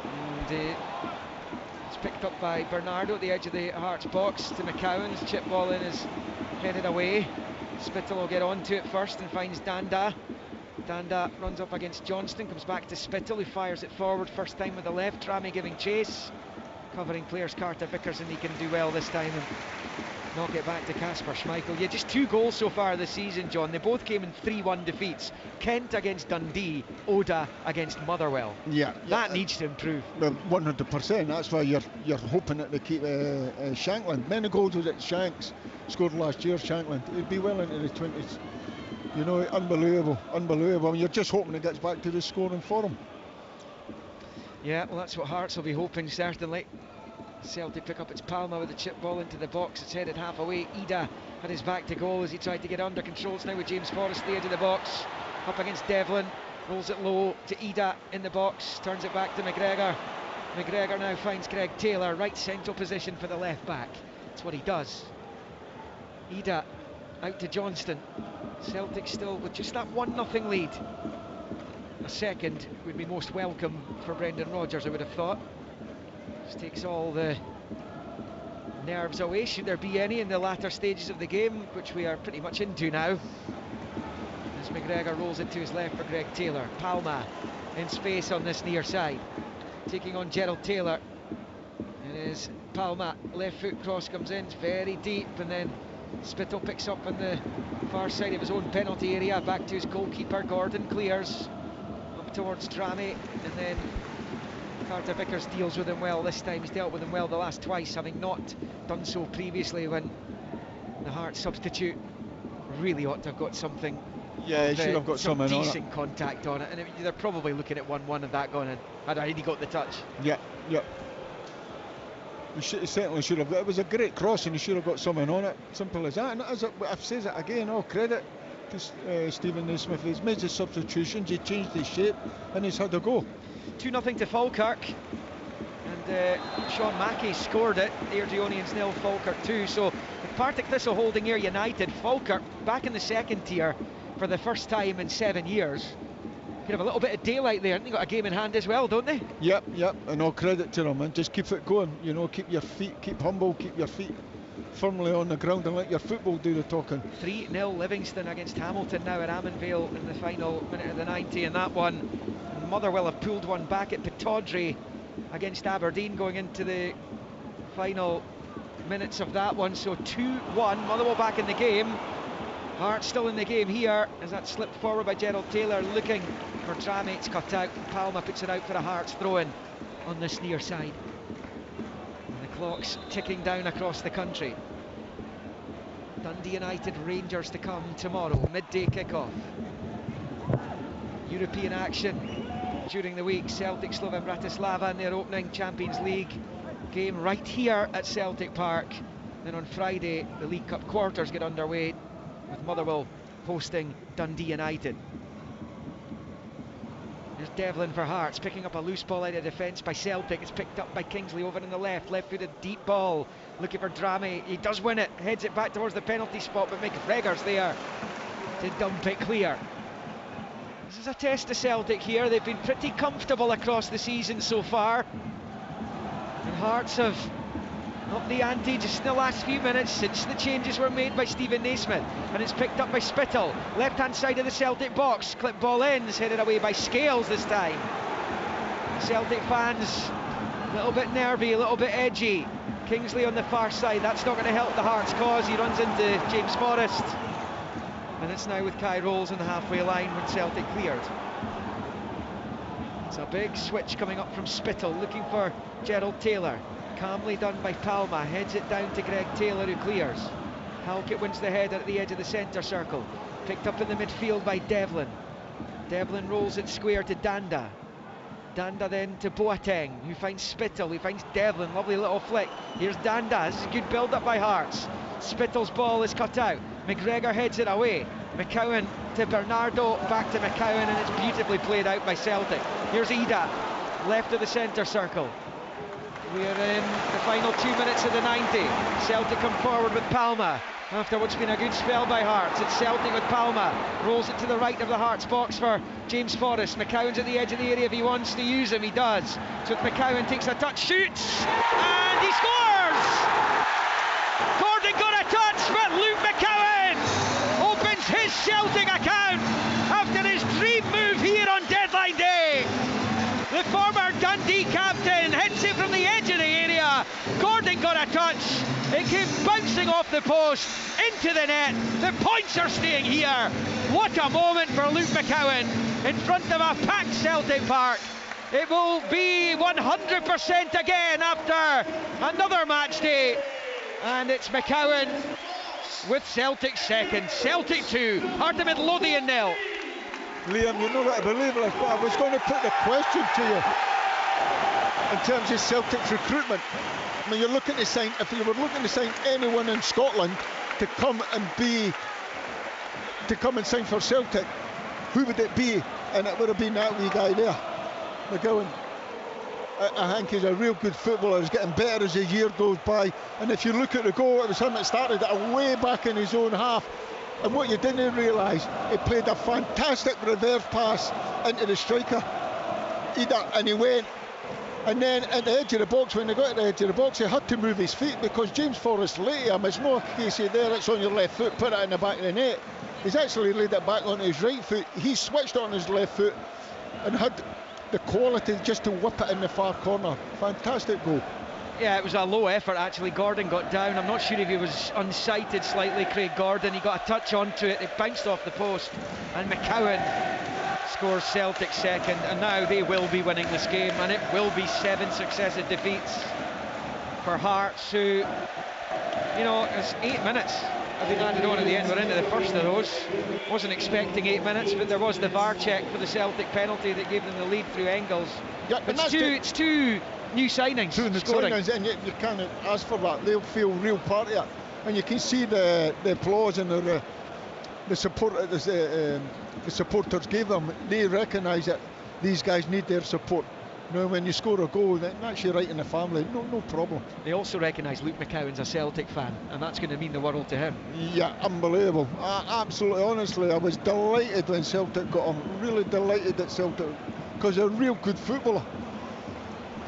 and it's picked up by Bernardo at the edge of the Hearts box to McCowan's chip ball in, is headed away. Spittle will get onto it first and finds Danda. Danda runs up against Johnston, comes back to Spittle, who fires it forward first time with the left. Rami giving chase, covering players Carter Vickers, and he can do well this time and knock it back to Kasper Schmeichel. Yeah, just 2 goals so far this season, John. They both came in 3-1 defeats. Kent against Dundee, Oda against Motherwell. Yeah, that needs to improve. Well, 100%. That's why you're hoping that they keep Shankland. Many goals was it Shanks scored last year. Shankland, he'd be well into the 20s. You know, unbelievable. And you're just hoping it gets back to the scoring for him. Yeah, well, that's what Hearts will be hoping, certainly. Celtic pick up its Palma with the chip ball into the box. It's headed half away. Ida had his back to goal as he tried to get under control. It's now with James Forrest at the edge of the box, up against Devlin. Rolls it low to Ida in the box, turns it back to McGregor. McGregor now finds Greg Taylor, right central position for the left back. That's what he does. Ida out to Johnston. Celtic still with just that 1-0 lead. A second would be most welcome for Brendan Rodgers, I would have thought. Just takes all the nerves away, should there be any, in the latter stages of the game, which we are pretty much into now. As McGregor rolls it to his left for Greg Taylor. Palma in space on this near side, taking on Gerald Taylor. It is Palma, left foot cross comes in, it's very deep, and then Spittle picks up on the far side of his own penalty area, back to his goalkeeper. Gordon clears up towards Drame, and then Carter Vickers deals with him well this time. He's dealt with him well the last twice, having not done so previously when the Hearts substitute really ought to have got something. Yeah, he should have got some decent decent contact on it, and they're probably looking at 1-1 and that gone in. Had he got the touch? Yeah. He certainly should have. It was a great cross, and he should have got something on it. Simple as that. And I've said it again. All credit to Stephen Naismith. He's made his substitutions. He changed his shape, and he's had a go. 2-0 to Falkirk, and Sean Mackey scored it. Airdrieonians 0, Falkirk 2. So with Partick Thistle holding Ayr United, Falkirk back in the second tier for the first time in 7 years. Could have a little bit of daylight there, and they got a game in hand as well, don't they? Yep, and all credit to them, and just keep it going. You know, keep your feet, keep humble, keep your feet firmly on the ground, and let your football do the talking. 3-0 Livingston against Hamilton now at Ammanvale in the final minute of the 90, and that one, Motherwell have pulled one back at Pittodrie against Aberdeen going into the final minutes of that one. So 2-1, Motherwell back in the game. Hearts still in the game here as that slipped forward by Gerald Taylor, looking for Dramate's cut out. Palma puts it out for a Hearts throw-in on this near side. And the clock's ticking down across the country. Dundee United Rangers to come tomorrow, midday kickoff. European action during the week. Celtic Slovan Bratislava in their opening Champions League game right here at Celtic Park. Then on Friday the League Cup quarters get underway with Motherwell hosting Dundee United. There's Devlin for Hearts, picking up a loose ball out of defence by Celtic. It's picked up by Kingsley over in the left-footed deep ball, looking for Drame. He does win it, heads it back towards the penalty spot, but McGregor's there to dump it clear. This is a test to Celtic here. They've been pretty comfortable across the season so far, and Hearts have up the ante just in the last few minutes since the changes were made by Stephen Naismith, and it's picked up by Spittle, left hand side of the Celtic box. Clip ball ends, headed away by Scales this time. Celtic fans a little bit nervy, a little bit edgy. Kingsley on the far side, that's not going to help the Hearts cause. He runs into James Forrest, and it's now with Kai Rolls on the halfway line when Celtic cleared. It's a big switch coming up from Spittle, looking for Gerald Taylor. Calmly done by Palma, heads it down to Greg Taylor, who clears. Halkett wins the header at the edge of the centre circle. Picked up in the midfield by Devlin. Devlin rolls it square to Danda. Danda then to Boateng, who finds Spittle, who finds Devlin, lovely little flick. Here's Danda, this is a good build up by Hearts. Spittle's ball is cut out, McGregor heads it away. McCowan to Bernardo, back to McCowan, and it's beautifully played out by Celtic. Here's Ida, left of the centre circle. We're in the final 2 minutes of the 90. Celtic come forward with Palma after what's been a good spell by Hearts. It's Celtic with Palma, rolls it to the right of the Hearts box for James Forrest. McCowan's at the edge of the area. If he wants to use him, he does. So McCowan takes a touch, shoots, and he scores! Gordon got a touch, but Luke McCowan opens his Celtic account after his dream move here on deadline day. The former Dundee captain hits it from the edge of the area. Gordon got a touch. It came bouncing off the post into the net. The points are staying here. What a moment for Luke McCowan in front of a packed Celtic Park. It will be 100% again after another match day. And it's McCowan with Celtic second. Celtic 2, Heart of Midlothian 0. Liam, you're not going to believe this, but I was going to put the question to you in terms of Celtic's recruitment. I mean, you're looking to sign, if you were looking to sign anyone in Scotland to come and sign for Celtic, who would it be? And it would have been that wee guy there, McGowan. I think he's a real good footballer. He's getting better as the year goes by. And if you look at the goal, it was him that started it way back in his own half. And what you didn't realise, he played a fantastic reverse pass into the striker, and he went. And then at the edge of the box, when he got at the edge of the box, he had to move his feet because James Forrest laid him. It's not a case of there, it's on your left foot, put it in the back of the net. He's actually laid it back on his right foot. He switched on his left foot and had the quality just to whip it in the far corner. Fantastic goal. Yeah, it was a low effort actually. Gordon got down. I'm not sure if he was unsighted slightly, Craig Gordon. He got a touch onto it. It bounced off the post. And McCowan scores Celtic second. And now they will be winning this game. And it will be 7 successive defeats for Hearts, who, you know, it's 8 minutes have been added on at the end. We're into the first of those. Wasn't expecting 8 minutes, but there was the VAR check for the Celtic penalty that gave them the lead through Engels. Yeah, but it's two new signings. Two new signings, and you can't ask for that. They'll feel real part of it, and you can see the applause and the support the supporters gave them. They recognise that these guys need their support. You know, when you score a goal, that's your right in the family. No problem. They also recognise Luke McCowan's a Celtic fan, and that's going to mean the world to him. Yeah, unbelievable. Absolutely, honestly, I was delighted when Celtic got him. Really delighted at Celtic, because they're a real good footballer.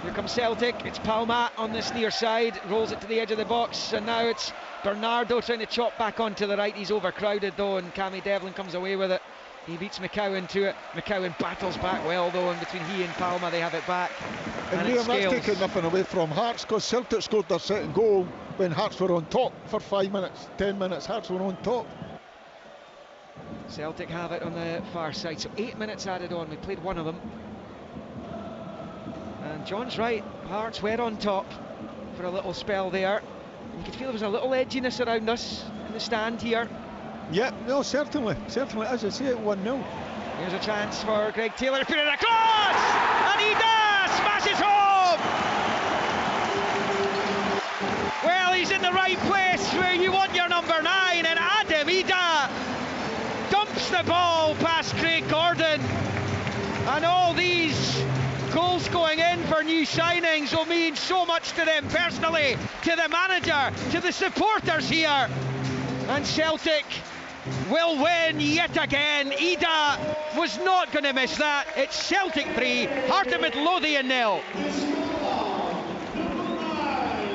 Here comes Celtic. It's Palma on this near side, rolls it to the edge of the box, and now it's Bernardo trying to chop back onto the right. He's overcrowded though, and Cammy Devlin comes away with it. He beats McCowan to it. McCowan battles back well though, and between he and Palma they have it back. And Liam, that's taken nothing away from Hearts, because Celtic scored their second goal when Hearts were on top for 5 minutes, 10 minutes. Hearts were on top. Celtic have it on the far side, so 8 minutes added on. We played one of them. And John's right, Hearts were on top for a little spell there. You could feel there was a little edginess around us in the stand here. Yeah, no, certainly, as I say, it 1-0. Here's a chance for Greg Taylor to put it across, and he does, smashes home! Well, he's in the right place where you want your number 9, and Adam Ida dumps the ball past Craig Gordon, and all these goals going in for new signings will mean so much to them personally, to the manager, to the supporters here. And Celtic will win yet again. Ida was not going to miss that. It's Celtic 3, Heart of Midlothian 0.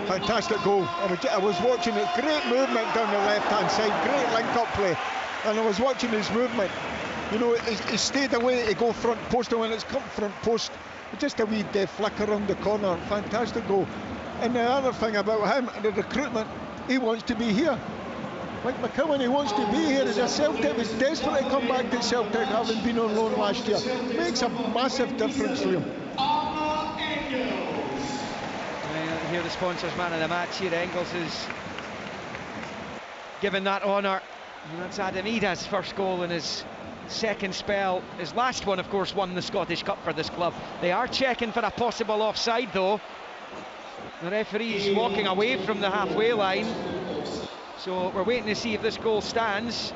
Fantastic goal. I was watching it, great movement down the left hand side, great link-up play, and I was watching his movement. You know, he stayed away to go front post, and when it's come front post, just a wee flick around the corner. Fantastic goal. And the other thing about him, the recruitment, he wants to be here. Like McCowan, he wants to be here as a Celtic. He's desperate to come back to Celtic, having been on loan last year. Makes a massive difference to him. Here the sponsors man of the match here. Engels is given that honour. And that's Adam Ida's first goal in his second spell. His last one, of course, won the Scottish Cup for this club. They are checking for a possible offside, though. The referee's walking away from the halfway line, so we're waiting to see if this goal stands.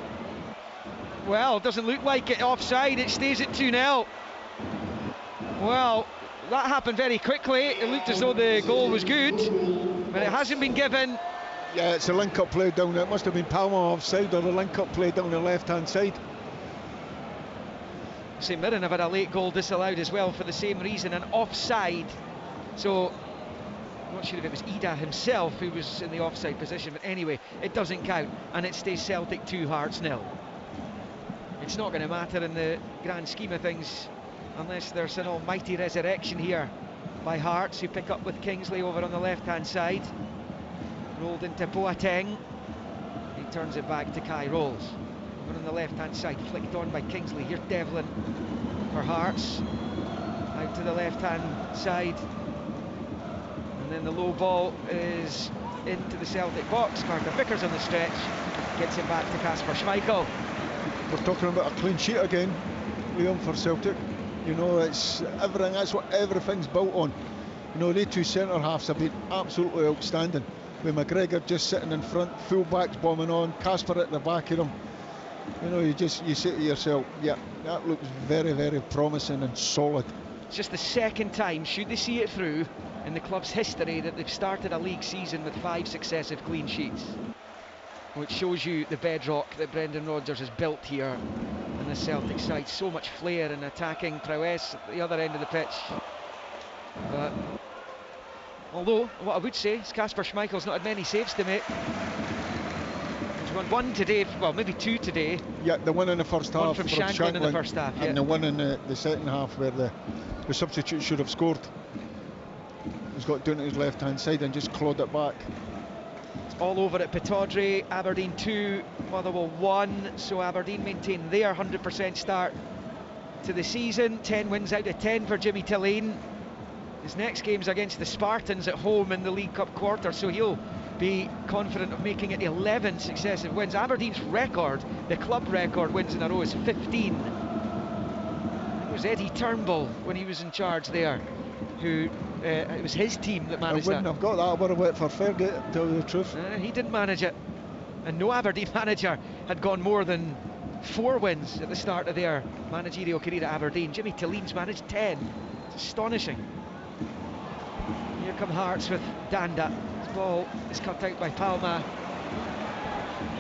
Well, it doesn't look like it. Offside. It stays at 2-0. Well, that happened very quickly. It looked as though the goal was good, but it hasn't been given. Yeah, it's a link-up play down there. It must have been Palmer offside, or the link-up play down the left-hand side. St Mirren have had a late goal disallowed as well for the same reason, an offside. So I'm not sure if it was Ida himself who was in the offside position, but anyway, it doesn't count, and it stays Celtic 2, Hearts 0. It's not going to matter in the grand scheme of things unless there's an almighty resurrection here by Hearts, who pick up with Kingsley over on the left-hand side. Rolled into Boateng. He turns it back to Kai Rolls. Over on the left-hand side, flicked on by Kingsley. Here's Devlin for Hearts. Out to the left-hand side. And then the low ball is into the Celtic box. Carter Vickers on the stretch. Gets it back to Kasper Schmeichel. We're talking about a clean sheet again, Liam, for Celtic. You know, it's everything, that's what everything's built on. You know, they two centre-halves have been absolutely outstanding. With McGregor just sitting in front, full-backs bombing on, Kasper at the back of them. You know, you say to yourself, yeah, that looks very, very promising and solid. It's just the second time, should they see it through, in the club's history that they've started a league season with 5 successive clean sheets, which shows you the bedrock that Brendan Rodgers has built here in the Celtic side. So much flair and attacking prowess at the other end of the pitch. But although, what I would say is Kasper Schmeichel's not had many saves to make. He's won 1 today, well, maybe 2 today. Yeah, the one in the first half from Shanklin in the first half, yeah. And the one in the second half where the substitute should have scored. He's got down to his left-hand side and just clawed it back. It's all over at Pittodrie. Aberdeen 2, Motherwell 1. So Aberdeen maintain their 100% start to the season. 10 wins out of 10 for Jimmy Tillane. His next game's against the Spartans at home in the League Cup quarter, so he'll be confident of making it 11 successive wins. Aberdeen's record, the club record wins in a row, is 15. It was Eddie Turnbull when he was in charge there, who it was his team that managed that. I wouldn't have got that. I would have went for Fergie, to tell you the truth. He didn't manage it, and no Aberdeen manager had gone more than 4 wins at the start of their managerial career at Aberdeen. Jimmy Tillane's managed 10. It's astonishing. Here come Hearts with Danda. His ball is cut out by Palma.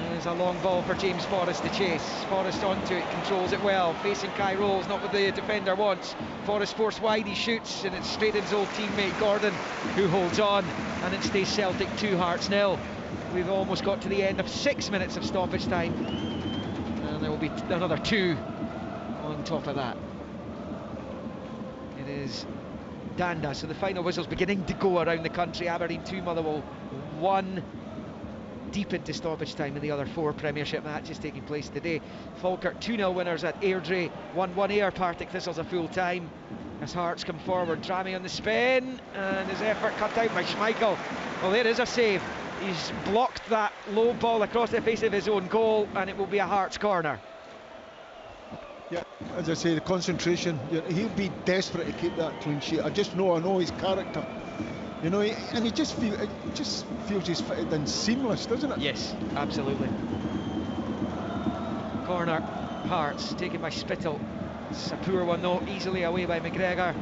There's a long ball for James Forrest to chase. Forrest onto it, controls it well, facing Kai Rolls, not what the defender wants. Forrest forced wide, he shoots, and it's straight at his old teammate Gordon, who holds on, and it stays Celtic 2, Hearts 0. We've almost got to the end of 6 minutes of stoppage time, and there will be another 2 on top of that. It is Danda, so the final whistle's beginning to go around the country. Aberdeen 2, Motherwell 1. Deep into stoppage time in the other 4 Premiership matches taking place today. Falkirk 2-0 winners at Airdrie, 1-1 Ayr. Partick Thistles a full time as Hearts come forward. Drammy on the spin, and his effort cut out by Schmeichel. Well, there is a save. He's blocked that low ball across the face of his own goal, and it will be a Hearts corner. Yeah, as I say, the concentration, he'll be desperate to keep that clean sheet. I know his character. You know, he just feels he's fitted in seamless, doesn't it? Yes, absolutely. Corner, Hearts, taken by Spittle. It's a poor one though, easily away by McGregor.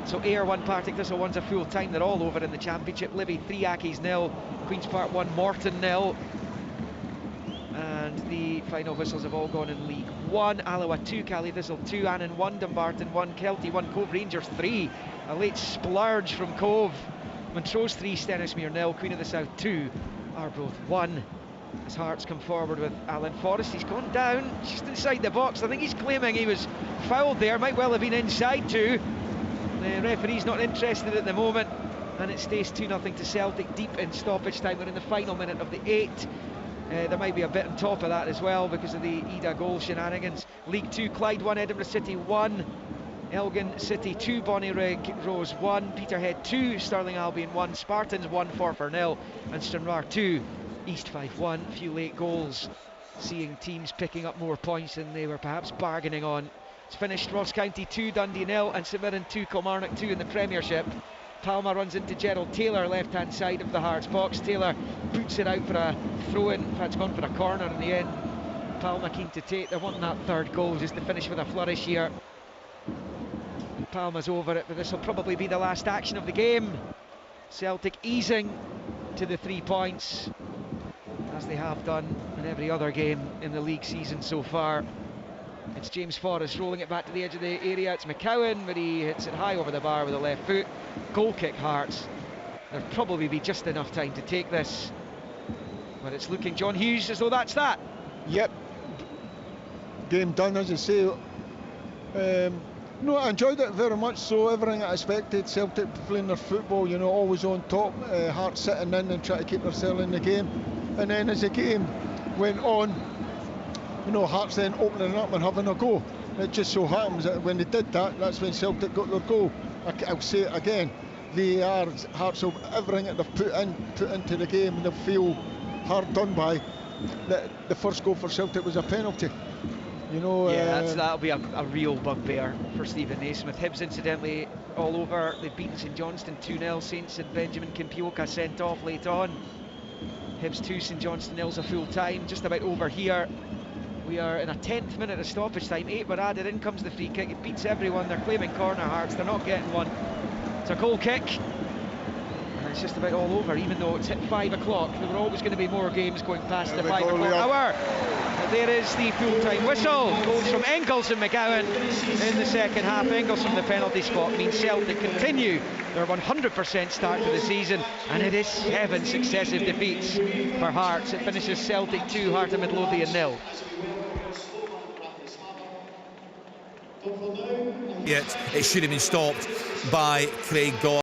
So Ayr 1, Partick Thistle 1's a full time. They're all over in the Championship. Livy 3, Accies 0, Queen's Park 1, Morton 0. And the final whistles have all gone in League 1. Alloa 2, Cali Thistle 2, Annan 1, Dumbarton 1, Kelty 1, Cove Rangers 3. A late splurge from Cove. Montrose 3, Stennismere 0, Queen of the South 2, Arbroath 1. As Hearts come forward with Alan Forrest, he's gone down just inside the box. I think he's claiming he was fouled there, might well have been inside too. The referee's not interested at the moment, and it stays 2-0 to Celtic deep in stoppage time. We're in the final minute of the 8. There might be a bit on top of that as well because of the Ida goal shenanigans. League 2, Clyde 1, Edinburgh City 1. Elgin City 2, Bonnyrigg Rose 1, Peterhead 2, Stirling Albion 1, Spartans 1, Forfar 0, and Stranraer 2, East 5-1. A few late goals seeing teams picking up more points than they were perhaps bargaining on. It's finished Ross County 2, Dundee 0, and St Mirren 2, Kilmarnock 2 in the Premiership. Palma runs into Gerald Taylor, left hand side of the Hearts box. Taylor puts it out for a throw-in. In fact, it's gone for a corner in the end. Palma keen to take, they're wanting that third goal just to finish with a flourish here. Palma's over it, but this will probably be the last action of the game. Celtic easing to the 3 points, as they have done in every other game in the league season so far. It's James Forrest rolling it back to the edge of the area. It's McCowan, but he hits it high over the bar with the left foot. Goal kick, Hearts. There'll probably be just enough time to take this, but it's looking, John Hughes, as though that's that. Yep. Game done, as you say. No, I enjoyed it very much so. Everything I expected. Celtic playing their football, you know, always on top. Hearts sitting in and trying to keep themselves in the game. And then as the game went on, you know, Hearts then opening up and having a go. It just so happens that when they did that, that's when Celtic got their goal. I'll say it again. VAR, Hearts will everything that they've put into the game, and they'll feel hard done by. The first goal for Celtic was a penalty. You know, yeah, that'll be a real bugbear for Stephen Naismith. Hibs, incidentally, all over. They've beaten St Johnstone 2-0. Saints and Benjamin Kimpioka sent off late on. Hibs 2, St Johnstone 0's a full time. Just about over here. We are in a 10th minute of stoppage time. 8 were added. In comes the free kick. It beats everyone. They're claiming corner, Hearts. They're not getting one. It's a goal kick. And it's just about all over, even though it's hit 5 o'clock. There were always going to be more games going past the 5 o'clock hour. But there is the full-time whistle. Goals from Engels and McGowan in the second half. Engels from the penalty spot means Celtic continue their 100% start to the season, and it is 7 successive defeats for Hearts. It finishes Celtic 2, Heart of Midlothian 0. It should have been stopped by Craig Gordon.